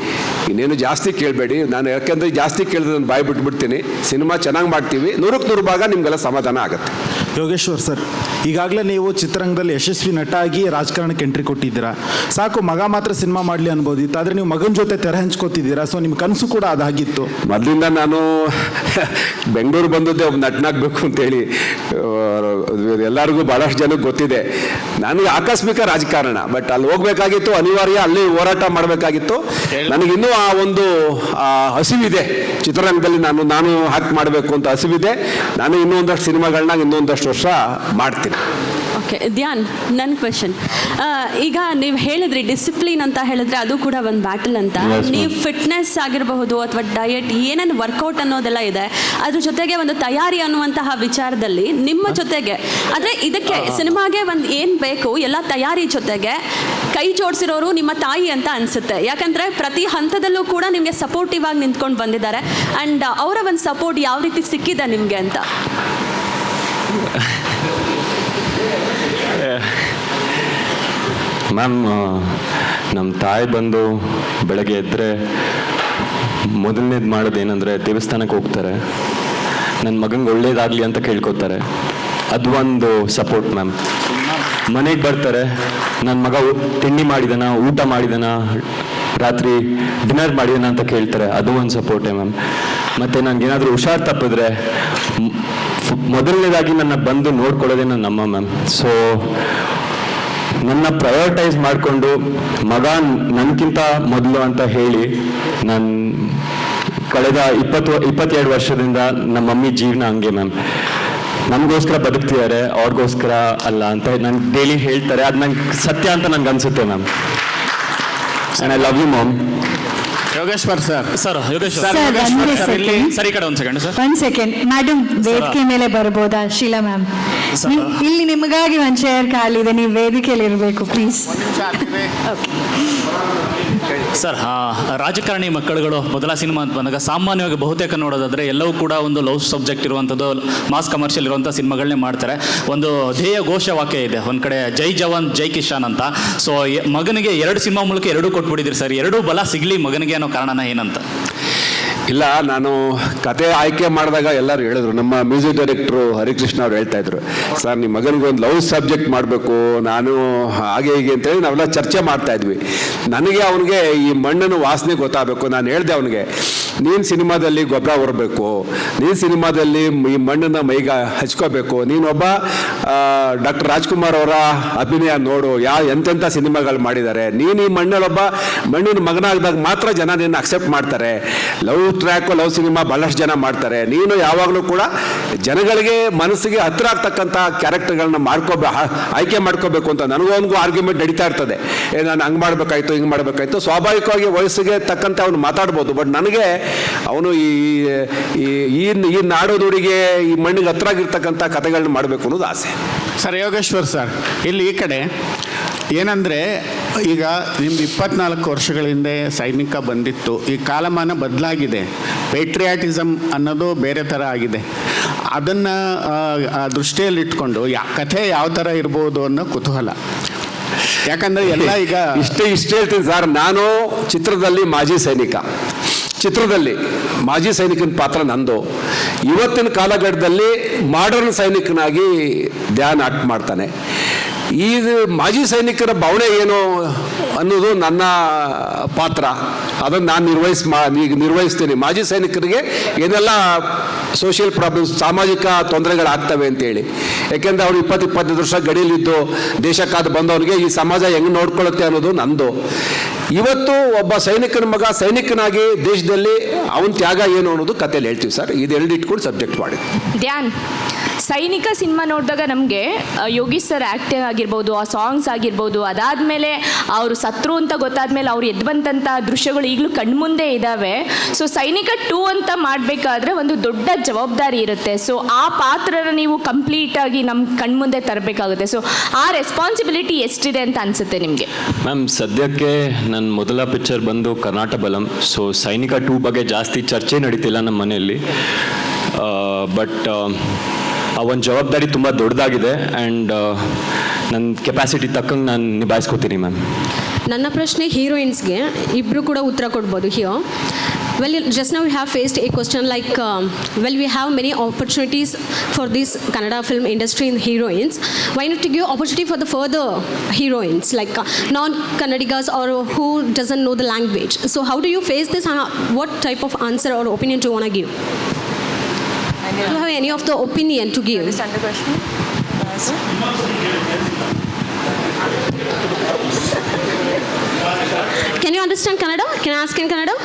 ಇನ್ನೇನು ಜಾಸ್ತಿ ಕೇಳಬೇಡಿ, ನಾನು ಯಾಕೆಂದರೆ ಜಾಸ್ತಿ ಕೇಳಿದ್ರೆ ನಾನು ಬಾಯಿ ಬಿಟ್ಬಿಡ್ತೀನಿ. ಸಿನಿಮಾ ಚೆನ್ನಾಗಿ ಮಾಡ್ತೀವಿ, 100ಕ್ಕೆ 100 ಭಾಗ ನಿಮಗೆಲ್ಲ ಸಮಾಧಾನ ಆಗುತ್ತೆ. ಯೋಗೇಶ್ವರ್ ಸರ್, ಈಗಾಗಲೇ ನೀವು ಚಿತ್ರರಂಗದಲ್ಲಿ ಯಶಸ್ವಿ ನಟ ಆಗಿ ರಾಜಕಾರಣಕ್ಕೆ ಎಂಟ್ರಿ ಕೊಟ್ಟಿದ್ದೀರಾ. ಸಾಕು ಮಗ ಮಾತ್ರ ಸಿನಿಮಾ ಮಾಡಲಿ ಅನ್ಬೋದಿತ್ತು, ಆದರೆ ನೀವು ಮಗನ ಜೊತೆ ತೆರೆ ಹಂಚ್ಕೋತಿದ್ದೀರಾ. ಸೊ ನಿಮ್ಮ ಕನಸು ಕೂಡ ಅದಾಗಿತ್ತು. ಮೊದಲಿಂದ ನಾನು ಬೆಂಗಳೂರು ಬಂದದ್ದೇ ಒಬ್ಬ ನಟನಾಗಬೇಕು ಅಂತೇಳಿ ಎಲ್ಲರಿಗೂ ಭಾಳಷ್ಟು ಜನಕ್ಕೆ ಗೊತ್ತಿದೆ. ನನಗೆ ಆಕಸ್ಮಿಕ ರಾಜಕಾರಣ, ಬಟ್ ಅಲ್ಲಿ ಹೋಗ್ಬೇಕಾಗಿತ್ತು, ಅನಿವಾರ್ಯ, ಅಲ್ಲಿ ಹೋರಾಟ ಮಾಡಬೇಕಾಗಿತ್ತು. ನನಗಿನ್ನೂ ಆ ಒಂದು ಹಸಿವಿದೆ ಚಿತ್ರರಂಗದಲ್ಲಿ, ನಾನು ಹಾಕಿ ಮಾಡಬೇಕು ಅಂತ ಹಸಿವಿದೆ. ನಾನು ಇನ್ನೂ ಒಂದಷ್ಟು ಸಿನಿಮಾಗಳನ್ನ ಇನ್ನೊಂದಷ್ಟು ವರ್ಷ ಮಾಡ್ತೀನಿ. ಓಕೆ ಧ್ಯಾನ್, ನನ್ನ ಕ್ವೆಶನ್, ಈಗ ನೀವು ಹೇಳಿದ್ರಿ ಡಿಸಿಪ್ಲಿನ್ ಅಂತ ಹೇಳಿದ್ರೆ ಅದು ಕೂಡ ಒಂದು ಬ್ಯಾಟಲ್ ಅಂತ. ನೀವು ಫಿಟ್ನೆಸ್ ಆಗಿರಬಹುದು ಅಥವಾ ಡಯಟ್, ಏನೇನು ವರ್ಕೌಟ್ ಅನ್ನೋದೆಲ್ಲ ಇದೆ, ಅದ್ರ ಜೊತೆಗೆ ಒಂದು ತಯಾರಿ ಅನ್ನುವಂತಹ ವಿಚಾರದಲ್ಲಿ ನಿಮ್ಮ ಜೊತೆಗೆ, ಆದರೆ ಇದಕ್ಕೆ ಸಿನಿಮಾಗೆ ಒಂದು ಏನು ಬೇಕು ಎಲ್ಲ ತಯಾರಿ ಜೊತೆಗೆ ಕೈ ಜೋಡಿಸಿರೋರು ನಿಮ್ಮ ತಾಯಿ ಅಂತ ಅನಿಸುತ್ತೆ. ಯಾಕಂದರೆ ಪ್ರತಿ ಹಂತದಲ್ಲೂ ಕೂಡ ನಿಮಗೆ ಸಪೋರ್ಟಿವ್ ಆಗಿ ನಿಂತ್ಕೊಂಡು ಬಂದಿದ್ದಾರೆ. ಆ್ಯಂಡ್ ಅವರ ಒಂದು ಸಪೋರ್ಟ್ ಯಾವ ರೀತಿ ಸಿಕ್ಕಿದೆ ನಿಮಗೆ ಅಂತ? ಮ್ಯಾಮ್, ನಮ್ಮ ತಾಯಿ ಬಂದು ಬೆಳಗ್ಗೆ ಎದ್ದರೆ ಮೊದಲನೇದು ಮಾಡೋದೇನೆಂದರೆ ದೇವಸ್ಥಾನಕ್ಕೆ ಹೋಗ್ತಾರೆ, ನನ್ನ ಮಗನಿಗೆ ಒಳ್ಳೇದಾಗಲಿ ಅಂತ ಕೇಳ್ಕೊತಾರೆ. ಅದು ಒಂದು ಸಪೋರ್ಟ್ ಮ್ಯಾಮ್. ಮನೆಗೆ ಬರ್ತಾರೆ, ನನ್ನ ಮಗ ತಿಂಡಿ ಮಾಡಿದಾನ, ಊಟ ಮಾಡಿದಾನ, ರಾತ್ರಿ ಡಿನ್ನರ್ ಮಾಡಿದಾನ ಅಂತ ಕೇಳ್ತಾರೆ. ಅದು ಒಂದು ಸಪೋರ್ಟೇ ಮ್ಯಾಮ್. ಮತ್ತು ನನಗೇನಾದರೂ ಹುಷಾರು ತಪ್ಪಿದ್ರೆ ಮೊದಲನೇದಾಗಿ ನನ್ನ ಬಂದು ನೋಡ್ಕೊಳ್ಳೋದೇ ನಮ್ಮ ಮ್ಯಾಮ್. ಸೊ ನನ್ನ ಪ್ರಯಾರಿಟೈಸ್ ಮಾಡಿಕೊಂಡು ಮಗ ನನಗಿಂತ ಮೊದಲು ಅಂತ ಹೇಳಿ ನಾನು ಕಳೆದ 22 ವರ್ಷದಿಂದ ನಮ್ಮ ಮಮ್ಮಿ ಜೀವನ ಹಂಗೆ ಮ್ಯಾಮ್. ನಮಗೋಸ್ಕರ ಬದುಕ್ತಿದ್ದಾರೆ, ಅವ್ರಿಗೋಸ್ಕರ ಅಲ್ಲ ಅಂತ ನನಗೆ ಡೈಲಿ ಹೇಳ್ತಾರೆ. ಅದು ನಂಗೆ ಸತ್ಯ ಅಂತ ನನಗೆ ಅನಿಸುತ್ತೆ ma'am. And I love you mom. Yogeshwar sir, ಸರಿ ಕಡೆ ಒಂದು ಸೆಕೆಂಡ್ ಮೇಡಮ್, ವೇದಿಕೆ ಮೇಲೆ ಬರ್ಬೋದಾ? ಶೀಲಾ ಮ್ಯಾಮ್, ಇಲ್ಲಿ ನಿಮಗಾಗಿ ಒಂದು ಚೇರ್ ಖಾಲಿದೆ, ನೀವು ವೇದಿಕೆಯಲ್ಲಿ ಇರಬೇಕು ಪ್ಲೀಸ್. ಸರ್, ರಾಜಕಾರಣಿ ಮಕ್ಕಳುಗಳು ಮೊದಲ ಸಿನಿಮಾ ಅಂತ ಬಂದಾಗ ಸಾಮಾನ್ಯವಾಗಿ ಬಹುತೇಕ ನೋಡೋದಾದರೆ ಎಲ್ಲವೂ ಕೂಡ ಒಂದು ಲವ್ ಸಬ್ಜೆಕ್ಟ್ ಇರುವಂಥದ್ದು, ಮಾಸ್ ಕಮರ್ಷಿಯಲ್ ಇರುವಂಥ ಸಿನಿಮಾಗಳನ್ನೇ ಮಾಡ್ತಾರೆ. ಒಂದು ಧ್ಯೇಯ ಘೋಷವಾಕ್ಯ ಇದೆ ಒಂದು ಕಡೆ, ಜೈ ಜವಾನ್ ಜೈ ಕಿಶಾನ್ ಅಂತ. ಸೊ ಮಗನಿಗೆ 2 ಸಿನಿಮಾ ಮೂಲಕ 2 ಕೊಟ್ಬಿಟ್ಟಿದ್ದೀರಿ ಸರ್. 2 ಬಲ ಸಿಗಲಿ ಮಗನಿಗೆ ಅನ್ನೋ ಕಾರಣನ ಏನಂತ? ಇಲ್ಲ, ನಾನು ಕತೆ ಆಯ್ಕೆ ಮಾಡಿದಾಗ ಎಲ್ಲರೂ ಹೇಳಿದ್ರು, ನಮ್ಮ ಮ್ಯೂಸಿಕ್ ಡೈರೆಕ್ಟ್ರು ಹರಿಕೃಷ್ಣ ಅವ್ರು ಹೇಳ್ತಾ ಇದ್ರು, ಸರ್ ನಿಮ್ಮ ಮಗನಿಗೆ ಒಂದು ಲವ್ ಸಬ್ಜೆಕ್ಟ್ ಮಾಡಬೇಕು, ನಾನು ಹಾಗೆ ಹೀಗೆ ಅಂತೇಳಿ ನಾವೆಲ್ಲ ಚರ್ಚೆ ಮಾಡ್ತಾ ಇದ್ವಿ. ನನಗೆ ಅವನಿಗೆ ಈ ಮಣ್ಣಿನ ವಾಸನೆ ಗೊತ್ತಾಗಬೇಕು. ನಾನು ಹೇಳಿದೆ ಅವನಿಗೆ, ನೀನು ಸಿನಿಮಾದಲ್ಲಿ ಗೊಬ್ಬರ ಹೊರಬೇಕು, ನೀನು ಸಿನಿಮಾದಲ್ಲಿ ಈ ಮಣ್ಣನ್ನು ಮೈಗೆ ಹಚ್ಕೋಬೇಕು, ನೀನೊಬ್ಬ ಡಾಕ್ಟರ್ ರಾಜ್ಕುಮಾರ್ ಅವರ ಅಭಿನಯ ನೋಡು, ಎಂತೆಂಥ ಸಿನಿಮಾಗಳು ಮಾಡಿದ್ದಾರೆ, ನೀನು ಈ ಮಣ್ಣಿನ ಮಗನಾಗಿದಾಗ ಮಾತ್ರ ಜನ ನಿನ್ನ ಅಕ್ಸೆಪ್ಟ್ ಮಾಡ್ತಾರೆ. ಲವ್ ಟ್ರ್ಯಾಕು ಲವ್ ಸಿನಿಮಾ ಭಾಳಷ್ಟು ಜನ ಮಾಡ್ತಾರೆ, ನೀನು ಯಾವಾಗಲೂ ಕೂಡ ಜನಗಳಿಗೆ ಮನಸ್ಸಿಗೆ ಹತ್ತಿರ ಆಗ್ತಕ್ಕಂಥ ಕ್ಯಾರೆಕ್ಟರ್ಗಳನ್ನ ಆಯ್ಕೆ ಮಾಡ್ಕೋಬೇಕು ಅಂತ ನನಗೊಂದು ಆರ್ಗ್ಯುಮೆಂಟ್ ನಡೀತಾ ಇರ್ತದೆ. ನಾನು ಹಂಗೆ ಮಾಡಬೇಕಾಯ್ತು, ಹಿಂಗೆ ಮಾಡಬೇಕಾಯ್ತು. ಸ್ವಾಭಾವಿಕವಾಗಿ ವಯಸ್ಸಿಗೆ ತಕ್ಕಂತೆ ಅವನು ಮಾತಾಡ್ಬೋದು, ಬಟ್ ನನಗೆ ಅವನು ಈ ನಾಡು ನುಡಿಗೆ ಈ ಮಣ್ಣಿಗೆ ಹತ್ರ ಆಗಿರ್ತಕ್ಕಂಥ ಕಥೆಗಳನ್ನ ಮಾಡಬೇಕು ಅನ್ನೋದು ಆಸೆ. ಸರ್ ಯೋಗೇಶ್ವರ್ ಸರ್, ಇಲ್ಲಿ ಈ ಕಡೆ ಏನಂದರೆ, ಈಗ ನಿಮ್ದು 24 ವರ್ಷಗಳ ಹಿಂದೆ ಸೈನಿಕ ಬಂದಿತ್ತು, ಈ ಕಾಲಮಾನ ಬದಲಾಗಿದೆ, ಪೇಟ್ರಿಯಾಟಿಸಮ್ ಅನ್ನೋದು ಬೇರೆ ಥರ ಆಗಿದೆ. ಅದನ್ನು ದೃಷ್ಟಿಯಲ್ಲಿಟ್ಕೊಂಡು ಕಥೆ ಯಾವ ಥರ ಇರ್ಬೋದು ಅನ್ನೋ ಕುತೂಹಲ. ಯಾಕಂದರೆ ಎಲ್ಲ ಈಗ ಇಷ್ಟೇ ಹೇಳ್ತೀನಿ ಸರ್, ನಾನು ಚಿತ್ರದಲ್ಲಿ ಮಾಜಿ ಸೈನಿಕನ ಪಾತ್ರ ನಂದು. ಇವತ್ತಿನ ಕಾಲಘಟ್ಟದಲ್ಲಿ ಮಾಡರ್ನ್ ಸೈನಿಕನಾಗಿ ಧ್ಯಾನ್ ಆಕ್ಟ್ ಮಾಡ್ತಾನೆ. ಈ ಮಾಜಿ ಸೈನಿಕರ ಭಾವನೆ ಏನು ಅನ್ನೋದು ನನ್ನ ಪಾತ್ರ, ಅದನ್ನು ನಾನು ನಿರ್ವಹಿಸ್ತೀನಿ. ಮಾಜಿ ಸೈನಿಕರಿಗೆ ಏನೆಲ್ಲ ಸೋಷಿಯಲ್ ಪ್ರಾಬ್ಲಮ್ಸ್, ಸಾಮಾಜಿಕ ತೊಂದರೆಗಳಾಗ್ತವೆ ಅಂತೇಳಿ. ಯಾಕೆಂದರೆ ಅವ್ರು 20-25 ವರ್ಷ ಗಡಿಯಲ್ಲಿದ್ದು ದೇಶಕ್ಕಾದ ಬಂದವನಿಗೆ ಈ ಸಮಾಜ ಹೆಂಗೆ ನೋಡ್ಕೊಳ್ಳುತ್ತೆ ಅನ್ನೋದು ನಂದು. ಇವತ್ತು ಒಬ್ಬ ಸೈನಿಕನ ಮಗ ಸೈನಿಕನಾಗಿ ದೇಶದಲ್ಲಿ ಅವನ ತ್ಯಾಗ ಏನು ಅನ್ನೋದು ಕಥೆಯಲ್ಲಿ ಹೇಳ್ತೀವಿ ಸರ್. ಇದೆರಡು ಇಟ್ಕೊಂಡು ಸಬ್ಜೆಕ್ಟ್ ಮಾಡಿ. ಧ್ಯಾನ್, ಸೈನಿಕ ಸಿನಿಮಾ ನೋಡಿದಾಗ ನಮಗೆ ಯೋಗೀಶ್ ಸರ್ ಆ್ಯಕ್ಟಿಂಗ್ ಆಗಿರ್ಬೋದು, ಆ ಸಾಂಗ್ಸ್ ಆಗಿರ್ಬೋದು, ಅದಾದಮೇಲೆ ಅವರು ಸತ್ರು ಅಂತ ಗೊತ್ತಾದ್ಮೇಲೆ ಅವ್ರು ಎದ್ದು ಬಂದಂಥ ದೃಶ್ಯಗಳು ಈಗಲೂ ಕಣ್ಮುಂದೆ ಇದ್ದಾವೆ. ಸೊ ಸೈನಿಕ 2 ಅಂತ ಮಾಡಬೇಕಾದ್ರೆ ಒಂದು ದೊಡ್ಡ ಜವಾಬ್ದಾರಿ ಇರುತ್ತೆ. ಸೊ ಆ ಪಾತ್ರನ ನೀವು ಕಂಪ್ಲೀಟಾಗಿ ನಮ್ಮ ಕಣ್ಮುಂದೆ ತರಬೇಕಾಗುತ್ತೆ. ಸೊ ಆ ರೆಸ್ಪಾನ್ಸಿಬಿಲಿಟಿ ಎಷ್ಟಿದೆ ಅಂತ ಅನಿಸುತ್ತೆ ನಿಮಗೆ? ಮ್ಯಾಮ್, ಸದ್ಯಕ್ಕೆ ನನ್ನ ಮೊದಲ ಪಿಕ್ಚರ್ ಬಂದು ಕರ್ನಾಟಕ ಬಲಂ. ಸೊ ಸೈನಿಕ 2 ಬಗ್ಗೆ ಜಾಸ್ತಿ ಚರ್ಚೆ ನಡೀತಿಲ್ಲ ನಮ್ಮ ಮನೆಯಲ್ಲಿ. ಬಟ್ ಆ ಒಂದು ಜವಾಬ್ದಾರಿ ತುಂಬ ದೊಡ್ಡದಾಗಿದೆ ಆ್ಯಂಡ್ ನನ್ನ ಕೆಪಾಸಿಟಿ ತಕ್ಕಂಗೆ ನಾನು ನಿಭಾಯಿಸ್ಕೋತೀನಿ ಮ್ಯಾಮ್. ನನ್ನ ಪ್ರಶ್ನೆ ಹೀರೋಯಿನ್ಸ್ಗೆ, ಇಬ್ಬರು ಕೂಡ ಉತ್ತರ ಕೊಡ್ಬೋದು here. Well, just now we have faced a question like, well, we have many opportunities for this Kannada film industry in heroines. Why not to give opportunity for the further heroines, like non-Kannadigas or who doesn't know the language? So how do you face this? What type of answer or opinion do you want to give? Do you have any of the opinion to give? Understand the question? Can you understand Kannada? Can I ask in Kannada?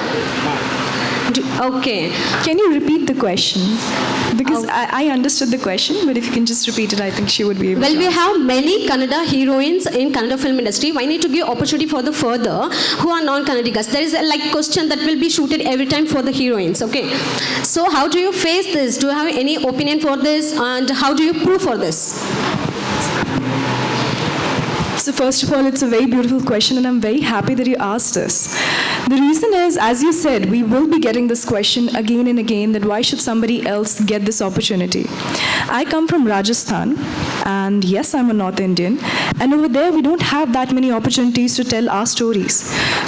Okay. Can you repeat the question? Because I understood the question, but if you can just repeat it, I think she would be able to. Well, we have many Kannada heroines in Kannada film industry. Why need to give opportunity for the further who are non-Kannadigas? There is a question that will be shooted every time for the heroines. Okay. So how do you face this? Do you have any opinion for this? And how do you prove for this? So first of all, it's a very beautiful question, and I'm very happy that you asked this. The reason is, as you said, we will be getting this question again and again, that why should somebody else get this opportunity? I come from Rajasthan, and yes, I'm a North Indian, and over there we don't have that many opportunities to tell our stories.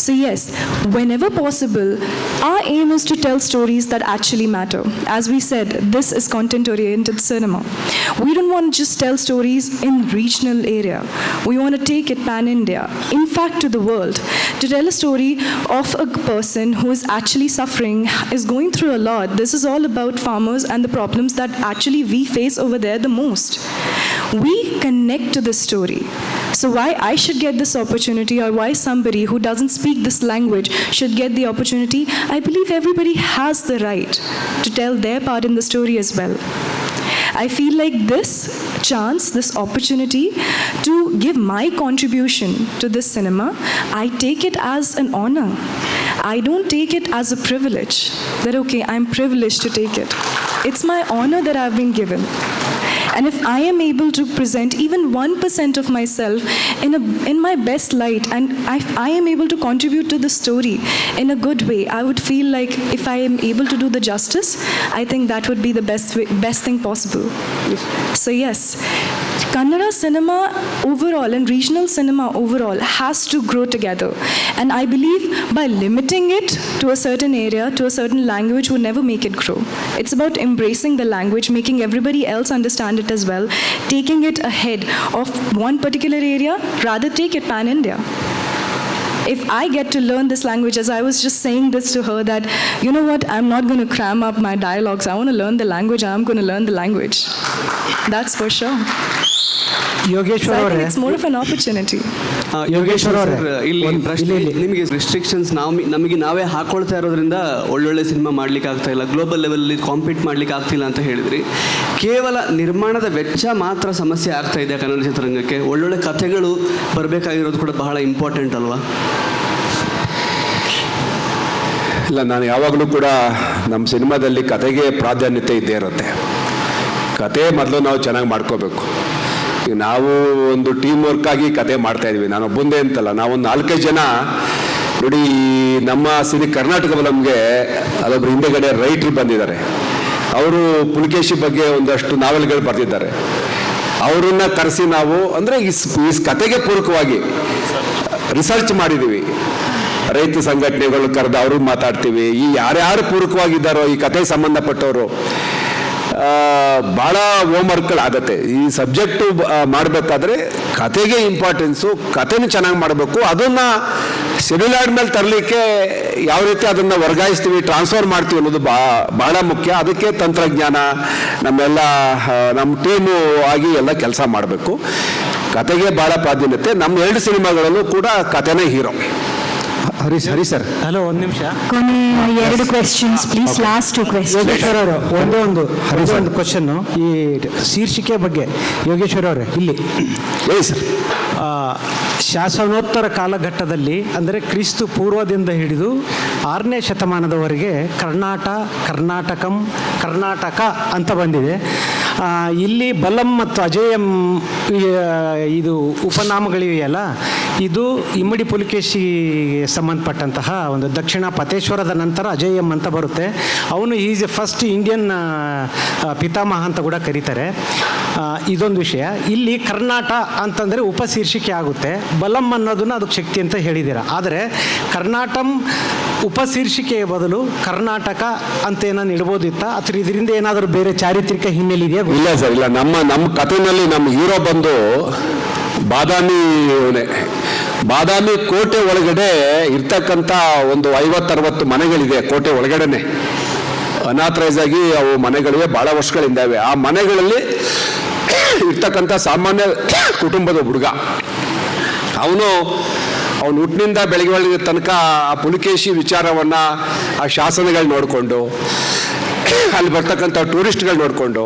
So yes, whenever possible, our aim is to tell stories that actually matter. As we said, this is content-oriented cinema. We don't want to just tell stories in regional area. We want to take it pan-India, in fact to the world, to tell a story of a person who is actually suffering, is going through a lot. This is all about farmers and the problems that actually we face over there the most. We connect to this story. So why I should get this opportunity, or why somebody who doesn't speak this language should get the opportunity, I believe everybody has the right to tell their part in the story as well. I feel like this chance, this opportunity to give my contribution to this cinema, I take it as an honor. I don't take it as a privilege, that okay, I'm privileged to take it. It's my honor that I've been given. And if I am able to present even 1% of myself in my best light, and I am able to contribute to the story in a good way, I would feel like if I am able to do the justice, I think that would be the best thing possible. So yes, Kannada cinema overall and regional cinema overall has to grow together. And I believe by limiting it to a certain area, to a certain language, would never make it grow. It's about embracing the language, making everybody else understand it as well, taking it ahead of one particular area, rather take it pan-India. If I get to learn this language, as I was just saying this to her, that, you know what, I'm not going to cram up my dialogues. I want to learn the language. I'm going to learn the language. That's for sure. Yogeshwara So I ಅವರೇ, think it's more of an opportunity. Yogeshwara ಅವರೇ, ಇಲ್ಲಿ ಪ್ರಶ್ನೆ ನಿಮಗೆ restrictions ನಮಗೆ ನಾವೇ ಹಾಕೊಳ್ತಾ ಇರೋದ್ರಿಂದ ಒಳ್ಳೊಳ್ಳೆ ಸಿನಿಮಾ ಮಾಡ್ಲಿಕ್ಕೆ ಆಗ್ತಾ ಇಲ್ಲ, ಗ್ಲೋಬಲ್ ಲೆವೆಲಲ್ಲಿ ಕಾಂಪೀಟ್ ಮಾಡ್ಲಿಕ್ಕೆ ಆಗ್ತಿಲ್ಲ ಅಂತ ಹೇಳಿದ್ರಿ. ಕೇವಲ ನಿರ್ಮಾಣದ ವೆಚ್ಚ ಮಾತ್ರ ಸಮಸ್ಯೆ ಆಗ್ತಾ ಇದೆ ಕನ್ನಡ ಚಿತ್ರರಂಗಕ್ಕೆ? ಒಳ್ಳೊಳ್ಳೆ ಕಥೆಗಳು ಬರಬೇಕಾಗಿರೋದು ಕೂಡ ಬಹಳ ಇಂಪಾರ್ಟೆಂಟ್ ಅಲ್ವಾ? ಇಲ್ಲ, ನಾನು ಯಾವಾಗಲೂ ಕೂಡ ನಮ್ಮ ಸಿನಿಮಾದಲ್ಲಿ ಕತೆಗೆ ಪ್ರಾಧಾನ್ಯತೆ ಇದ್ದೇ ಇರುತ್ತೆ. ಕತೆ ಮೊದಲು ನಾವು ಚೆನ್ನಾಗಿ ಮಾಡ್ಕೋಬೇಕು. ಈಗ ನಾವು ಒಂದು ಟೀಮ್ ವರ್ಕಾಗಿ ಕತೆ ಮಾಡ್ತಾಯಿದ್ವಿ. ನಾನು ಒಬ್ಬಂದೇ ಅಂತಲ್ಲ, ನಾವೊಂದು 4-5 ಜನ ನೋಡಿ. ನಮ್ಮ ಕರ್ನಾಟಕ ನಮಗೆ ಅದೊಬ್ಬರು ಹಿಂದೆಗಡೆ ರೈಟ್ರು ಬಂದಿದ್ದಾರೆ. ಅವರು ಪುಲಕೇಶಿ ಬಗ್ಗೆ ಒಂದಷ್ಟು ನಾವೆಲ್ಗಳು ಬರೆದಿದ್ದಾರೆ. ಅವರನ್ನು ಕರೆಸಿ ನಾವು ಅಂದರೆ ಈ ಕತೆಗೆ ಪೂರಕವಾಗಿ ರಿಸರ್ಚ್ ಮಾಡಿದ್ದೀವಿ. ರೈತ ಸಂಘಟನೆಗಳು ಕರೆದು ಅವರು ಮಾತಾಡ್ತೀವಿ. ಈ ಯಾರ್ಯಾರು ಪೂರಕವಾಗಿದ್ದಾರೋ ಈ ಕತೆಗೆ ಸಂಬಂಧಪಟ್ಟವರು ಭಾಳ ಹೋಮ್ವರ್ಕ್ಗಳಾಗತ್ತೆ. ಈ ಸಬ್ಜೆಕ್ಟು ಮಾಡಬೇಕಾದ್ರೆ ಕತೆಗೆ ಇಂಪಾರ್ಟೆನ್ಸು, ಕತೆನೂ ಚೆನ್ನಾಗಿ ಮಾಡಬೇಕು. ಅದನ್ನು ಶೆಡ್ಯೂಲ್ ಆದ್ಮೇಲೆ ತರಲಿಕ್ಕೆ ಯಾವ ರೀತಿ ಅದನ್ನು ವರ್ಗಾಯಿಸ್ತೀವಿ, ಟ್ರಾನ್ಸ್ಫರ್ ಮಾಡ್ತೀವಿ ಅನ್ನೋದು ಭಾಳ ಮುಖ್ಯ. ಅದಕ್ಕೆ ತಂತ್ರಜ್ಞಾನ ನಮ್ಮ ಟೀಮು ಆಗಿ ಎಲ್ಲ ಕೆಲಸ ಮಾಡಬೇಕು. ಕತೆಗೆ ಭಾಳ ಪ್ರಾಧಾನ್ಯತೆ. ನಮ್ಮ 2 ಸಿನಿಮಾಗಳಲ್ಲೂ ಕೂಡ ಕತೆನೇ ಹೀರೋ. ಹರಿ ಸರ್, ಹಲೋ, ಒಂದು ನಿಮಿಷ. ಕೊನೆ 2 questions please, last 2 question. Yogeshwara ಅವರು, ಒಂದು ಕ್ವಶನ್ನು ಈ ಶೀರ್ಷಿಕೆ ಬಗ್ಗೆ. ಯೋಗೇಶ್ವರ ಅವರೇ, ಇಲ್ಲಿ ಹೇಳಿ ಸರ್. ಶಾಸನೋತ್ತರ ಕಾಲಘಟ್ಟದಲ್ಲಿ ಅಂದರೆ ಕ್ರಿಸ್ತು ಪೂರ್ವದಿಂದ ಹಿಡಿದು 6ನೇ ಶತಮಾನದವರೆಗೆ ಕರ್ನಾಟಕ ಅಂತ ಬಂದಿದೆ. ಇಲ್ಲಿ ಬಲಂ ಮತ್ತು ಅಜೇಯಂ ಇದು ಉಪನಾಮಗಳಿವೆಯಲ್ಲ, ಇದು ಇಮ್ಮಡಿ ಪುಲಕೇಶಿಗೆ ಸಂಬಂಧಪಟ್ಟಂತಹ ಒಂದು ದಕ್ಷಿಣ ಪತೇಶ್ವರದ ನಂತರ ಅಜೇಯಂ ಅಂತ ಬರುತ್ತೆ. ಅವನು ಈಸ್ ಎ ಫಸ್ಟ್ ಇಂಡಿಯನ್ ಪಿತಾಮಹ ಅಂತ ಕೂಡ ಕರೀತಾರೆ. ಇದೊಂದು ವಿಷಯ. ಇಲ್ಲಿ ಕರ್ನಾಟ ಅಂತಂದರೆ ಉಪಶೀರ್ಷಿಕೆ ಆಗುತ್ತೆ. ಬಲಂ ಅನ್ನೋದನ್ನು ಅದಕ್ಕೆ ಶಕ್ತಿ ಅಂತ ಹೇಳಿದ್ದೀರಾ. ಆದರೆ ಕರ್ನಾಟಂ ಉಪಶೀರ್ಷಿಕೆಯ ಬದಲು ಕರ್ನಾಟಕ ಅಂತ ಏನೋ ಇಡ್ಬೋದಿತ್ತ, ಅಥವಾ ಇದರಿಂದ ಏನಾದರೂ ಬೇರೆ ಚಾರಿತ್ರಿಕ ಹಿನ್ನೆಲೆ ಇದೆಯಾ? ಇಲ್ಲ ಸರ್, ಇಲ್ಲ. ನಮ್ಮ ಕಥೆಯಲ್ಲಿ ನಮ್ಮ ಹೀರೋ ಬಂದು ಬಾದಾಮಿ ಕೋಟೆ ಒಳಗಡೆ ಇರ್ತಕ್ಕಂಥ ಒಂದು 50-60 ಮನೆಗಳಿದೆ. ಕೋಟೆ ಒಳಗಡೆನೆ ಅನಾಥರೈಸ್ ಆಗಿ ಅವು ಮನೆಗಳಿವೆ, ಭಾಳ ವರ್ಷಗಳಿಂದಾವೆ. ಆ ಮನೆಗಳಲ್ಲಿ ಇರ್ತಕ್ಕಂಥ ಸಾಮಾನ್ಯ ಕುಟುಂಬದ ಹುಡುಗ ಅವನು ಹುಟ್ಟಿನಿಂದ ಬೆಳಗ್ಗೆ ತನಕ ಆ ಪುಲಕೇಶಿ ವಿಚಾರವನ್ನು, ಆ ಶಾಸನಗಳು ನೋಡಿಕೊಂಡು, ಅಲ್ಲಿ ಬರ್ತಕ್ಕಂಥ ಟೂರಿಸ್ಟ್ಗಳು ನೋಡಿಕೊಂಡು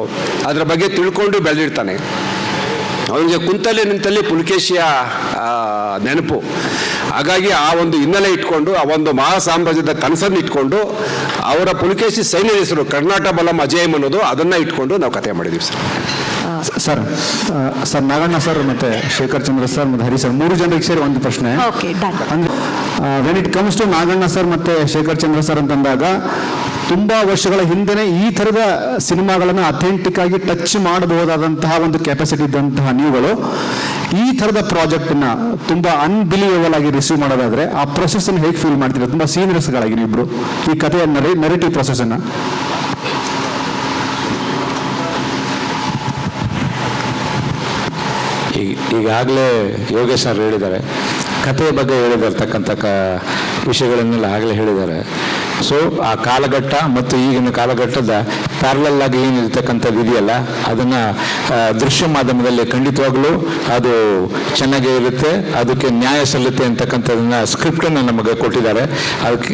ಅದರ ಬಗ್ಗೆ ತಿಳ್ಕೊಂಡು ಬೆಳೆದಿರ್ತಾನೆ. ಅವನಿಗೆ ಕುಂತಲ್ಲಿ ನಿಂತಲ್ಲಿ ಪುಲಕೇಶಿಯ ನೆನಪು. ಹಾಗಾಗಿ ಆ ಒಂದು ಹಿನ್ನೆಲೆ ಇಟ್ಕೊಂಡು, ಆ ಒಂದು ಮಹಾ ಸಾಮ್ರಾಜ್ಯದ ಕನಸನ್ನು ಇಟ್ಕೊಂಡು, ಅವರ ಪುಲಕೇಶಿ ಸೈನ್ಯದ ಹೆಸರು ಕರ್ನಾಟ ಬಲಂ ಅಜೇಯಂ ಅನ್ನೋದು, ಅದನ್ನು ಇಟ್ಕೊಂಡು ನಾವು ಕಥೆ ಮಾಡಿದ್ದೀವಿ ಸರ್. ನಾಗಣ್ಣ ಸರ್ ಮತ್ತು ಶೇಖರ್ ಚಂದ್ರ ಸರ್ ಮತ್ತು ಹರಿ ಸರ್ 3 ಜನರಿಗೆ ಸೇರಿ ಒಂದು ಪ್ರಶ್ನೆ. ಅಂದರೆ when it comes to Naganna sir ಮತ್ತು ಶೇಖರ್ ಚಂದ್ರ ಸರ್ ಅಂತಂದಾಗ, ತುಂಬ ವರ್ಷಗಳ ಹಿಂದೆ ಈ ಥರದ ಸಿನಿಮಾಗಳನ್ನು ಅಥೆಂಟಿಕ್ ಆಗಿ ಟಚ್ ಮಾಡಬಹುದಾದಂತಹ ಒಂದು ಕೆಪಾಸಿಟಿ ಇದ್ದಂತಹ ನೀವುಗಳು ಈ ಥರದ ಪ್ರಾಜೆಕ್ಟನ್ನ ತುಂಬ ಅನ್ಬಿಲೀವಬಲ್ ಆಗಿ ರಿಸೀವ್ ಮಾಡೋದಾದರೆ ಆ ಪ್ರೊಸೆಸ್ಸನ್ನು ಹೇಗೆ ಫೀಲ್ ಮಾಡ್ತೀರಾ? ತುಂಬ ಸೀನಿಯರ್ಸ್ಗಳಾಗಿ ನೀವಿಬ್ರು ಈ ಕಥೆಯ ನೆರೇಟಿವ್ ಪ್ರೊಸೆಸ್ಸನ್ನು. ಈಗಾಗಲೇ ಯೋಗೇಶ್ ಸರ್ ಹೇಳಿದ್ದಾರೆ, ಕಥೆಯ ಬಗ್ಗೆ ಹೇಳಿದಿರ್ತಕ್ಕಂಥ ವಿಷಯಗಳನ್ನೆಲ್ಲ ಆಗಲೇ ಹೇಳಿದ್ದಾರೆ. ಸೊ ಆ ಕಾಲಘಟ್ಟ ಮತ್ತು ಈಗಿನ ಕಾಲಘಟ್ಟದ ಪ್ಯಾರಲಲ್ ಆಗಿ ಏನಿರ್ತಕ್ಕಂಥದ್ದು ಇದೆಯಲ್ಲ, ಅದನ್ನು ದೃಶ್ಯ ಮಾಧ್ಯಮದಲ್ಲಿ ಖಂಡಿತವಾಗಲೂ ಅದು ಚೆನ್ನಾಗೇ ಇರುತ್ತೆ, ಅದಕ್ಕೆ ನ್ಯಾಯ ಸಲ್ಲುತ್ತೆ ಅಂತಕ್ಕಂಥದ್ದನ್ನು ಸ್ಕ್ರಿಪ್ಟನ್ನು ನಮಗೆ ಕೊಟ್ಟಿದ್ದಾರೆ. ಅದಕ್ಕೆ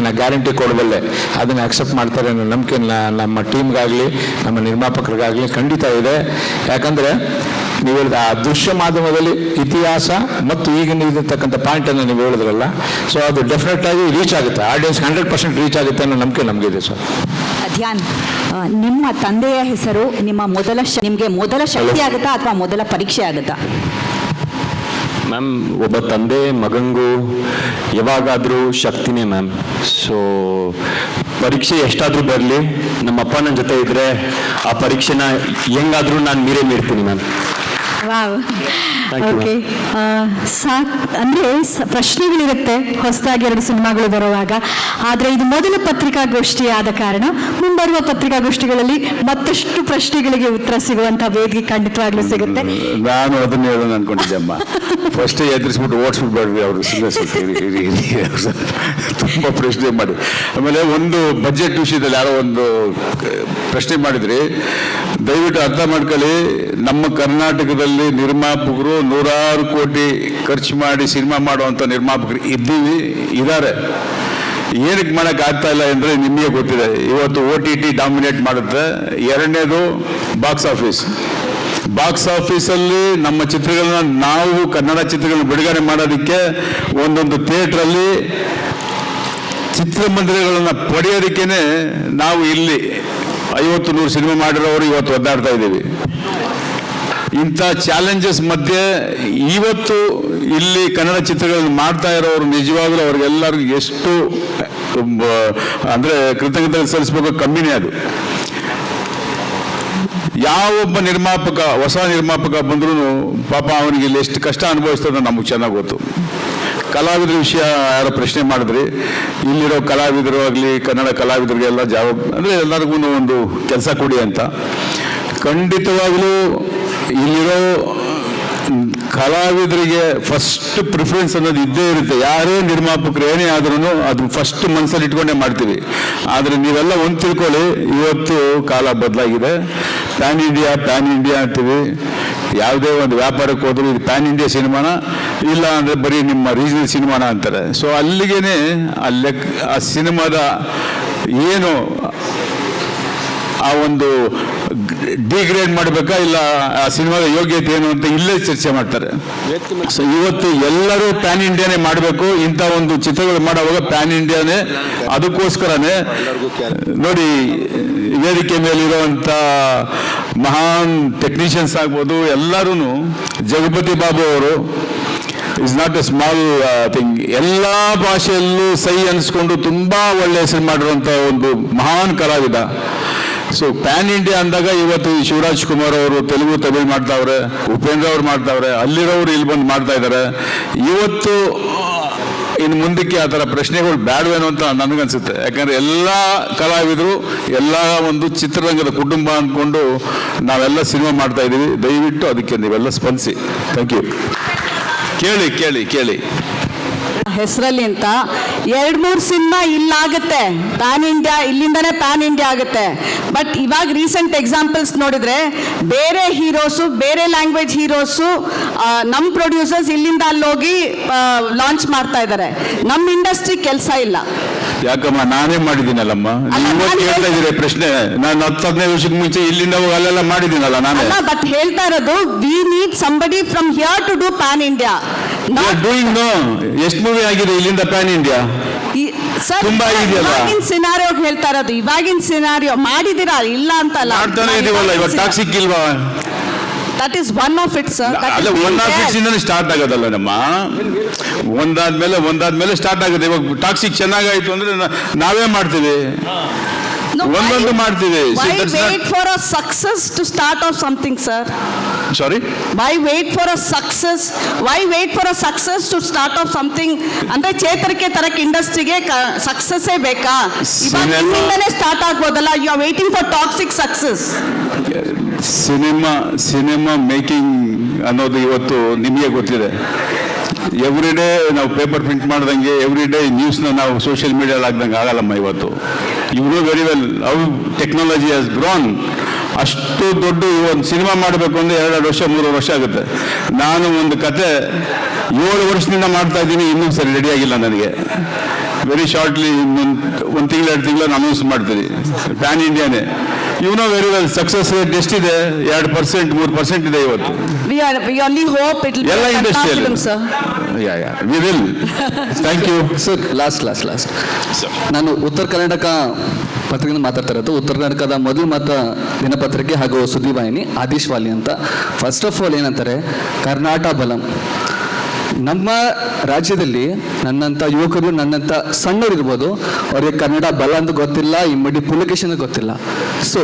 ನಾನು ಗ್ಯಾರಂಟಿ ಕೊಡಬಲ್ಲೆ. ಅದನ್ನು ಅಕ್ಸೆಪ್ಟ್ ಮಾಡ್ತಾರೆ ಅನ್ನೋ ನಂಬಿಕೆ ನಮ್ಮ ಟೀಮ್ಗಾಗಲಿ ನಮ್ಮ ನಿರ್ಮಾಪಕರಿಗಾಗಲಿ ಖಂಡಿತ ಇದೆ. ಯಾಕಂದರೆ ನೀವು ಹೇಳಿದ ಆ ದೃಶ್ಯ ಮಾಧ್ಯಮದಲ್ಲಿ ಇತಿಹಾಸ ಮತ್ತು ಈಗಿನ ಇರತಕ್ಕಂಥ ಪಾಯಿಂಟನ್ನು ನೀವು ಹೇಳಿದ್ರಲ್ಲ, ಸೊ ಅದು ಡೆಫಿನೆಟ್ ಆಗಿ ರೀಚ್ ಆಗುತ್ತೆ, ಆಡಿಯನ್ಸ್ 100% ರೀಚ್ ಆಗುತ್ತೆ ಅನ್ನೋ ನಂಬಿಕೆ ನಮಗಿದೆ ಸರ್. ಧ್ಯಾನ್, ನಿಮ್ಮ ತಂದೆಯ ಹೆಸರು ನಿಮಗೆ ಮೊದಲ ಶಕ್ತಿ ಆಗುತ್ತಾ ಅಥವಾ ಮೊದಲ ಪರೀಕ್ಷೆ ಆಗುತ್ತಾ? ಮ್ಯಾಮ್, ಒಬ್ಬ ತಂದೆ ಮಗಂಗೂ ಯಾವಾಗಾದರೂ ಶಕ್ತಿನೇ ಮ್ಯಾಮ್. ಸೊ ಪರೀಕ್ಷೆ ಎಷ್ಟಾದರೂ ಬರಲಿ, ನಮ್ಮ ಅಪ್ಪ ನನ್ನ ಜೊತೆ ಇದ್ದರೆ ಆ ಪರೀಕ್ಷೆನ ಹೆಂಗಾದರೂ ನಾನು ಮೀರ್ತೀನಿ ಮ್ಯಾಮ್. ವಾವ್ ಓಕೆ ಅಂದರೆ ಪ್ರಶ್ನೆಗಳಿರುತ್ತೆ ಹೊಸದಾಗಿ 2 ಸಿನಿಮಾಗಳು ಬರುವಾಗ. ಆದರೆ ಇದು ಮೊದಲ ಪತ್ರಿಕಾಗೋಷ್ಠಿ ಆದ ಕಾರಣ ಮುಂಬರುವ ಪತ್ರಿಕಾಗೋಷ್ಠಿಗಳಲ್ಲಿ ಮತ್ತಷ್ಟು ಪ್ರಶ್ನೆಗಳಿಗೆ ಉತ್ತರ ಸಿಗುವಂಥ ವೇದಿಕೆ ಖಂಡಿತವಾಗ್ಲೂ ಸಿಗುತ್ತೆ. ನಾನು ಅದನ್ನ ಹೇಳೋಣ ಅನ್ಕೊಂಡಿದ್ದೆಮ್ಮ. ಫಸ್ಟೇ ಎದುರಿಸ್ಬಿಟ್ಟು ಓಡಿಸ್ಬಿಡ್ಬೇಡ್ರಿ ಅವರು. ತುಂಬ ಪ್ರಶ್ನೆ ಮಾಡಿ. ಆಮೇಲೆ ಒಂದು ಬಜೆಟ್ ವಿಷಯದಲ್ಲಿ ಯಾರೋ ಒಂದು ಪ್ರಶ್ನೆ ಮಾಡಿದ್ರಿ, ದಯವಿಟ್ಟು ಅರ್ಥ ಮಾಡ್ಕೊಳ್ಳಿ. ನಮ್ಮ ಕರ್ನಾಟಕದಲ್ಲಿ ನಿರ್ಮಾಪಕರು 100 ಕೋಟಿ ಖರ್ಚು ಮಾಡಿ ಸಿನಿಮಾ ಮಾಡುವಂಥ ನಿರ್ಮಾಪಕರು ಇದ್ದಾರೆ. ಏನಕ್ಕೆ ಮಾಡೋಕ್ಕೆ ಆಗ್ತಾ ಇಲ್ಲ ಅಂದರೆ ನಿಮಗೆ ಗೊತ್ತಿದೆ. ಇವತ್ತು OTT ಡಾಮಿನೇಟ್ ಮಾಡುತ್ತೆ. ಎರಡನೇದು ಬಾಕ್ಸ್ ಆಫೀಸಲ್ಲಿ ನಮ್ಮ ಚಿತ್ರಗಳನ್ನ ನಾವು ಕನ್ನಡ ಚಿತ್ರಗಳನ್ನ ಬಿಡುಗಡೆ ಮಾಡೋದಕ್ಕೆ ಒಂದೊಂದು ಥಿಯೇಟ್ರಲ್ಲಿ ಚಿತ್ರಮಂದಿರಗಳನ್ನು ಪಡೆಯೋದಕ್ಕೇನೆ ನಾವು ಇಲ್ಲಿ 50-100 ಸಿನಿಮಾ ಮಾಡಿರೋರು ಇವತ್ತು ಒದ್ದಾಡ್ತಾ ಇದ್ದೀವಿ. ಇಂಥ ಚಾಲೆಂಜಸ್ ಮಧ್ಯೆ ಇವತ್ತು ಇಲ್ಲಿ ಕನ್ನಡ ಚಿತ್ರಗಳನ್ನು ಮಾಡ್ತಾ ಇರೋರು ನಿಜವಾಗ್ಲೂ ಅವ್ರಿಗೆಲ್ಲರಿಗೂ ಎಷ್ಟು ಅಂದರೆ ಕೃತಜ್ಞತೆ ಸಲ್ಲಿಸಬೇಕು, ಕಮ್ಮಿನೇ ಅದು. ಯಾವೊಬ್ಬ ನಿರ್ಮಾಪಕ ಹೊಸ ನಿರ್ಮಾಪಕ ಬಂದ್ರೂ ಪಾಪ ಅವನಿಗೆ ಇಲ್ಲಿ ಎಷ್ಟು ಕಷ್ಟ ಅನುಭವಿಸ್ತದೆ ನಮಗೆ ಚೆನ್ನಾಗಿ ಗೊತ್ತು. ಕಲಾವಿದರ ವಿಷಯ ಯಾರೋ ಪ್ರಶ್ನೆ ಮಾಡಿದ್ರಿ. ಇಲ್ಲಿರೋ ಕಲಾವಿದರು ಆಗಲಿ ಕನ್ನಡ ಕಲಾವಿದರಿಗೆಲ್ಲ ಅಂದರೆ ಎಲ್ಲರಿಗೂ ಒಂದು ಕೆಲಸ ಕೊಡಿ ಅಂತ. ಖಂಡಿತವಾಗಲೂ ಇಲ್ಲಿರೋ ಕಲಾವಿದರಿಗೆ ಫಸ್ಟ್ ಪ್ರಿಫರೆನ್ಸ್ ಅನ್ನೋದು ಇದ್ದೇ ಇರುತ್ತೆ. ಯಾರೇ ನಿರ್ಮಾಪಕರು ಏನೇ ಆದ್ರೂ ಅದು ಫಸ್ಟ್ ಮನಸ್ಸಲ್ಲಿ ಇಟ್ಕೊಂಡೇ ಮಾಡ್ತೀವಿ. ಆದರೆ ನೀವೆಲ್ಲ ಒಂದು ತಿಳ್ಕೊಳ್ಳಿ, ಇವತ್ತು ಕಾಲ ಬದಲಾಗಿದೆ. ಪ್ಯಾನ್ ಇಂಡಿಯಾ ಅಂತೀವಿ. ಯಾವುದೇ ಒಂದು ವ್ಯಾಪಾರಕ್ಕೆ ಹೋದ್ರು ಇದು ಪ್ಯಾನ್ ಇಂಡಿಯಾ ಸಿನಿಮಾನ, ಇಲ್ಲ ಅಂದರೆ ಬರೀ ನಿಮ್ಮ ರೀಜನಲ್ ಸಿನಿಮಾನ ಅಂತಾರೆ. ಸೊ ಅಲ್ಲಿಗೇನೆ ಆ ಸಿನಿಮಾದ ಏನು ಆ ಒಂದು ಡಿಗ್ರೇಡ್ ಮಾಡಬೇಕಾ ಇಲ್ಲ ಆ ಸಿನಿಮಾದ ಯೋಗ್ಯತೆ ಏನು ಅಂತ ಇಲ್ಲೇ ಚರ್ಚೆ ಮಾಡ್ತಾರೆ. ಸೊ ಇವತ್ತು ಎಲ್ಲರೂ ಪ್ಯಾನ್ ಇಂಡಿಯಾನೇ ಮಾಡಬೇಕು. ಇಂಥ ಒಂದು ಚಿತ್ರಗಳು ಮಾಡುವಾಗ ಪ್ಯಾನ್ ಇಂಡಿಯಾನೇ. ಅದಕ್ಕೋಸ್ಕರನೇ ನೋಡಿ ವೇದಿಕೆ ಮೇಲಿರುವಂಥ ಮಹಾನ್ ಟೆಕ್ನಿಷಿಯನ್ಸ್ ಆಗ್ಬೋದು, ಎಲ್ಲರೂ ಜಗಪತಿ ಬಾಬು ಅವರು is not A small thing. ಎಲ್ಲ ಭಾಷೆಯಲ್ಲೂ ಸೈ ಅನಿಸ್ಕೊಂಡು ತುಂಬ ಒಳ್ಳೆಯ ಹೆಸರು ಮಾಡಿರುವಂಥ ಒಂದು ಮಹಾನ್ ಕಲಾವಿದ. ಸೊ ಪ್ಯಾನ್ ಇಂಡಿಯಾ ಅಂದಾಗ ಇವತ್ತು ಶಿವರಾಜ್ ಕುಮಾರ್ ಅವರು ತೆಲುಗು ತಮಿಳು ಮಾಡ್ತಾವ್ರೆ, ಉಪೇಂದ್ರ ಅವ್ರು ಮಾಡ್ತಾವ್ರೆ, ಅಲ್ಲಿರೋರು ಇಲ್ಲಿ ಬಂದು ಮಾಡ್ತಾ ಇದ್ದಾರೆ. ಇವತ್ತು ಇನ್ನು ಮುಂದಕ್ಕೆ ಆ ಥರ ಪ್ರಶ್ನೆಗಳು ಬೇಡವೇನೋ ಅಂತ ನನಗನ್ಸುತ್ತೆ. ಯಾಕಂದರೆ ಎಲ್ಲ ಕಲಾವಿದರು ಎಲ್ಲ ಒಂದು ಚಿತ್ರರಂಗದ ಕುಟುಂಬ ಅಂದ್ಕೊಂಡು ನಾವೆಲ್ಲ ಸಿನಿಮಾ ಮಾಡ್ತಾ ಇದ್ದೀವಿ. ದಯವಿಟ್ಟು ಅದಕ್ಕೆ ನೀವೆಲ್ಲ ಸ್ಪಂದಿಸಿ. Thank you. ಕೇಳಿ ಹೆಸರಲ್ಲಿ ಅಂತ 2-3 ಸಿನಿಮಾ ಇಲ್ಲಾಗುತ್ತೆ. ಪ್ಯಾನ್ ಇಂಡಿಯಾ ಇಲ್ಲಿಂದನೇ ಪ್ಯಾನ್ ಇಂಡಿಯಾ ಆಗುತ್ತೆ. ಬಟ್ ಇವಾಗ ರೀಸೆಂಟ್ ಎಕ್ಸಾಂಪಲ್ಸ್ ನೋಡಿದ್ರೆ ಬೇರೆ ಹೀರೋಸು, ಬೇರೆ ಲ್ಯಾಂಗ್ವೇಜ್ ಹೀರೋಸು, ನಮ್ಮ ಪ್ರೊಡ್ಯೂಸರ್ಸ್ ಇಲ್ಲಿಂದ ಅಲ್ಲೋಗಿ ಲಾಂಚ್ ಮಾಡ್ತಾ ಇದ್ದಾರೆ. ನಮ್ಮ ಇಂಡಸ್ಟ್ರಿ ಕೆಲಸ ಇಲ್ಲ. ಯಾಕಮ್ಮ ನಾನೇ ಮಾಡಿದ್ದೀನಲ್ಲಮ್ಮ. ಕೇಳ್ತಾ ಇದ್ದೀರಿ ಪ್ರಶ್ನೆ. ನಾನು 10-15 ವರ್ಷಕ್ಕೆ ಮುಂಚೆ ಇಲ್ಲಿಂದ ಹೋಗಿ ಅಲ್ಲೆಲ್ಲ ಮಾಡಿದ್ದೀನಲ್ಲ ನಾನೇ. ಬಟ್ ಹೇಳ್ತಾ ಇರೋದು we need somebody from here to do pan India. ಎಷ್ಟು ಮೂವಿ ಆಗಿದೆ ಇಲ್ಲಿಂದ ಪ್ಯಾನ್ ಇಂಡಿಯಾ? ತುಂಬಾ ಇದೆಯಲ್ಲ. ಇವಾಗಿನ ಸಿನಾರಿಯೋ ಹೇಳ್ತಾ ಇರೋದು. ಇವಾಗಿನ ಸಿನಾರಿಯೋ ಮಾಡಿದಿರಾ ಇಲ್ಲ ಅಂತಲ್ಲ. ಮಾಡ್ತಾನೆ ಇದೀವಲ್ಲ. ಇವಾಗ ಟಾಕ್ಸಿಕ್ ಇಲ್ವಾ? That is one of it sir. ಅಲ್ಲ, ಒನ್ ಆಫ್ ಇಟ್ಸ್ ಇಂದನೇ ಸ್ಟಾರ್ಟ್ ಆಗೋದಲ್ಲ ನಮ್ಮ. ಒಂದಾದ್ಮೇಲೆ ಸ್ಟಾರ್ಟ್ ಆಗುತ್ತೆ. ಇವಾಗ ಟಾಕ್ಸಿಕ್ ಚೆನ್ನಾಗಾಯ್ತು ಅಂದ್ರೆ ನಾವೇ ಮಾಡ್ತೀವಿ, ಒಂದೊಂದು ಮಾಡ್ತೀವಿ. Why wait for a success to start off something, sir? Sorry? Why wait for a success? Why wait for a success to start off something? ಅಂದ್ರೆ ಚೇತರಿಕೆ ತರಕ್ಕೆ ಇಂಡಸ್ಟ್ರಿಗೆ ಸಕ್ಸಸ್ಸೇ ಬೇಕಾ? ಇವಾಗಿಂದನೇ ಸ್ಟಾರ್ಟ್ ಆಗ್ಬೋದಲ್ಲ. You are waiting for toxic success. Cinema making ಅನ್ನೋದು ಇವತ್ತು ನಿಮಗೆ ಗೊತ್ತಿದೆ. ಎವ್ರಿ ಡೇ ನಾವು ಪೇಪರ್ ಪ್ರಿಂಟ್ ಮಾಡ್ದಂಗೆ ಎವ್ರಿ ಡೇ ನ್ಯೂಸ್ನ ನಾವು ಸೋಷಿಯಲ್ ಮೀಡಿಯಾದಲ್ಲಿ ಹಾಕ್ದಂಗೆ ಆಗಲ್ಲಮ್ಮ. ಇವತ್ತು you know very well how technology has grown. ಅಷ್ಟು ದೊಡ್ಡ ಒಂದು ಸಿನಿಮಾ ಮಾಡಬೇಕು ಅಂದರೆ 2 ವರ್ಷ 3 ವರ್ಷ ಆಗುತ್ತೆ. ನಾನು ಒಂದು ಕತೆ 7 ವರ್ಷದಿಂದ ಮಾಡ್ತಾ ಇದ್ದೀನಿ, ಇನ್ನೂ ಸರಿ ರೆಡಿಯಾಗಿಲ್ಲ ನನಗೆ. ವೆರಿ ಶಾರ್ಟ್ಲಿ ಒಂದು ತಿಂಗಳು 2 ತಿಂಗಳು ಅನೌನ್ಸ್ ಮಾಡ್ತೀನಿ. ಪ್ಯಾನ್ ಇಂಡಿಯಾನೇ. You know very well success rate ಎಷ್ಟಿದೆ? 2%, 3% ಇದೆ ಇವತ್ತು. We only hope it will ಎಲ್ಲ ಇಂಡಸ್ಟ್ರಿಯಲ್ಲಿ. We will. Thank you sir. Last ನಾನು ಉತ್ತರ ಕರ್ನಾಟಕ ಪತ್ರಿಕೆಯಿಂದ ಮಾತಾಡ್ತಾ ಇರೋದು. ಉತ್ತರ ಕರ್ನಾಟಕದ ಮೊದಲು ಮಾತ್ರ ದಿನಪತ್ರಿಕೆ ಹಾಗೂ ಸುದ್ದಿವಾಹಿನಿ ಆದಿಶ್ವಾಲಿ ಅಂತ. ಫಸ್ಟ್ ಆಫ್ ಆಲ್ ಏನಂತಾರೆ, ಕರ್ನಾಟ ಬಲಂ ನಮ್ಮ ರಾಜ್ಯದಲ್ಲಿ ನನ್ನಂಥ ಯುವಕರು, ನನ್ನಂಥ ಸಣ್ಣವರು ಇರ್ಬೋದು, ಅವ್ರಿಗೆ ಕನ್ನಡ ಬಲ ಅಂತ ಗೊತ್ತಿಲ್ಲ, ಇಮ್ಮಡಿ ಪುಲಿಕೇಶನ್ ಗೊತ್ತಿಲ್ಲ. ಸೊ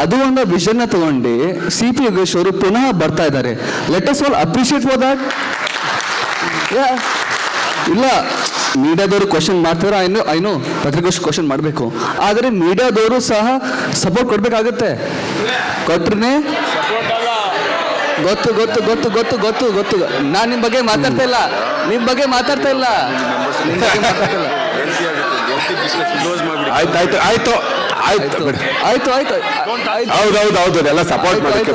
ಅದು ಒಂದು ವಿಷನ್ನ ತಗೊಂಡು ಸಿ ಪಿ ಯೋಗೇಶ್ ಅವರು ಪುನಃ ಬರ್ತಾ ಇದ್ದಾರೆ. Let us all appreciate for that. ಇಲ್ಲ, ಮೀಡಿಯಾದವರು ಕ್ವಶನ್ ಮಾಡ್ತಾರೆ, ಐನೋ ಪತ್ರಿಕೋಷ್ಟು ಕ್ವಶನ್ ಮಾಡಬೇಕು, ಆದರೆ ಮೀಡಿಯಾದವರು ಸಹ ಸಪೋರ್ಟ್ ಕೊಡಬೇಕಾಗುತ್ತೆ. ಕೊಟ್ರೆ ಗೊತ್ತು ಗೊತ್ತು ಗೊತ್ತು ಗೊತ್ತು ಗೊತ್ತು ಗೊತ್ತು ನಾನು ನಿಮ್ಮ ಬಗ್ಗೆ ಮಾತಾಡ್ತಾ ಇಲ್ಲ, ನಿಮ್ಮ ಬಗ್ಗೆ ಮಾತಾಡ್ತಾ ಇಲ್ಲ. ಆಯ್ತು ಆಯ್ತು ಆಯ್ತು ಆಯ್ತು ಆಯ್ತು ಆಯ್ತು ಹೌದೌದು ಎಲ್ಲ ಸಪೋರ್ಟ್ ಆಯ್ತು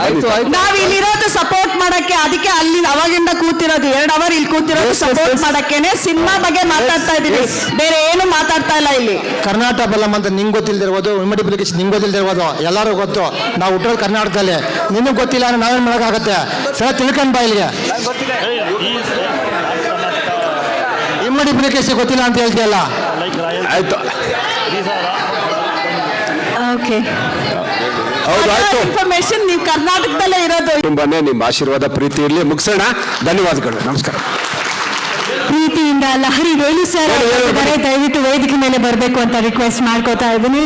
ಆಯ್ತು. ನಾವ್ ಇಲ್ಲಿರೋದು ಸಪೋರ್ಟ್ ಮಾಡಕ್ಕೆ, ಅದಕ್ಕೆ ಅಲ್ಲಿ ಅವಾಗಿಂದ ಕೂತಿರೋದು 2 ಅವರ್ ಇಲ್ಲಿ ಕೂತಿರೋದು ಸಪೋರ್ಟ್ ಮಾಡಕ್ಕೇನೆ. ಸಿನಿಮಾ ಬಗ್ಗೆ ಮಾತಾಡ್ತಾ ಇದೀವಿ, ಬೇರೆ ಏನು ಮಾತಾಡ್ತಾ ಇಲ್ಲ ಇಲ್ಲಿ. ಕರ್ನಾಟಕ ಬಲಂ ಅಂತ ನಿಂಗೆ ಗೊತ್ತಿಲ್ದಿರ್ಬೋದು, ಇಮ್ಮಡಿ ಪುಲಿಕೇಶಿ ನಿಂಗೆ ಗೊತ್ತಿಲ್ದಿರ್ಬೋದು, ಎಲ್ಲರೂ ಗೊತ್ತು. ನಾವು ಹುಟ್ಟೋದು ಕರ್ನಾಟಕದಲ್ಲಿ, ನಿನಗೆ ಗೊತ್ತಿಲ್ಲ ಅಂದ್ರೆ ನಾವೇನು ಮಾಡೋಕ್ಕಾಗತ್ತೆ? ಸಲ ತಿಳ್ಕೊಂಡು ಬಾ ಇಲ್ಲಿಗೆ. ಇಮ್ಮಡಿ ಪುಲಿಕೇಶಿ ಗೊತ್ತಿಲ್ಲ ಅಂತ ಹೇಳ್ತೀಯಲ್ಲ, ಆಯ್ತು ಓಕೆ. ಹೌದಾಯ್ತು. ಇನ್ಫಾರ್ಮೇಶನ್ ನೀವು ಕರ್ನಾಟಕದಲ್ಲೇ ಇರೋದು. ತುಂಬಾನೇ ನಿಮ್ಮ ಆಶೀರ್ವಾದ ಪ್ರೀತಿ ಇರಲಿ. ಮುಗಿಸೋಣ. ಧನ್ಯವಾದಗಳು. ನಮಸ್ಕಾರ. ಪ್ರೀತಿಯಿಂದ ಲಹರಿ ವೇಲು ಸರ್ ದಯವಿಟ್ಟು ವೇದಿಕೆ ಮೇಲೆ ಬರಬೇಕು ಅಂತ ರಿಕ್ವೆಸ್ಟ್ ಮಾಡ್ಕೋತಾ ಇದ್ದೀನಿ.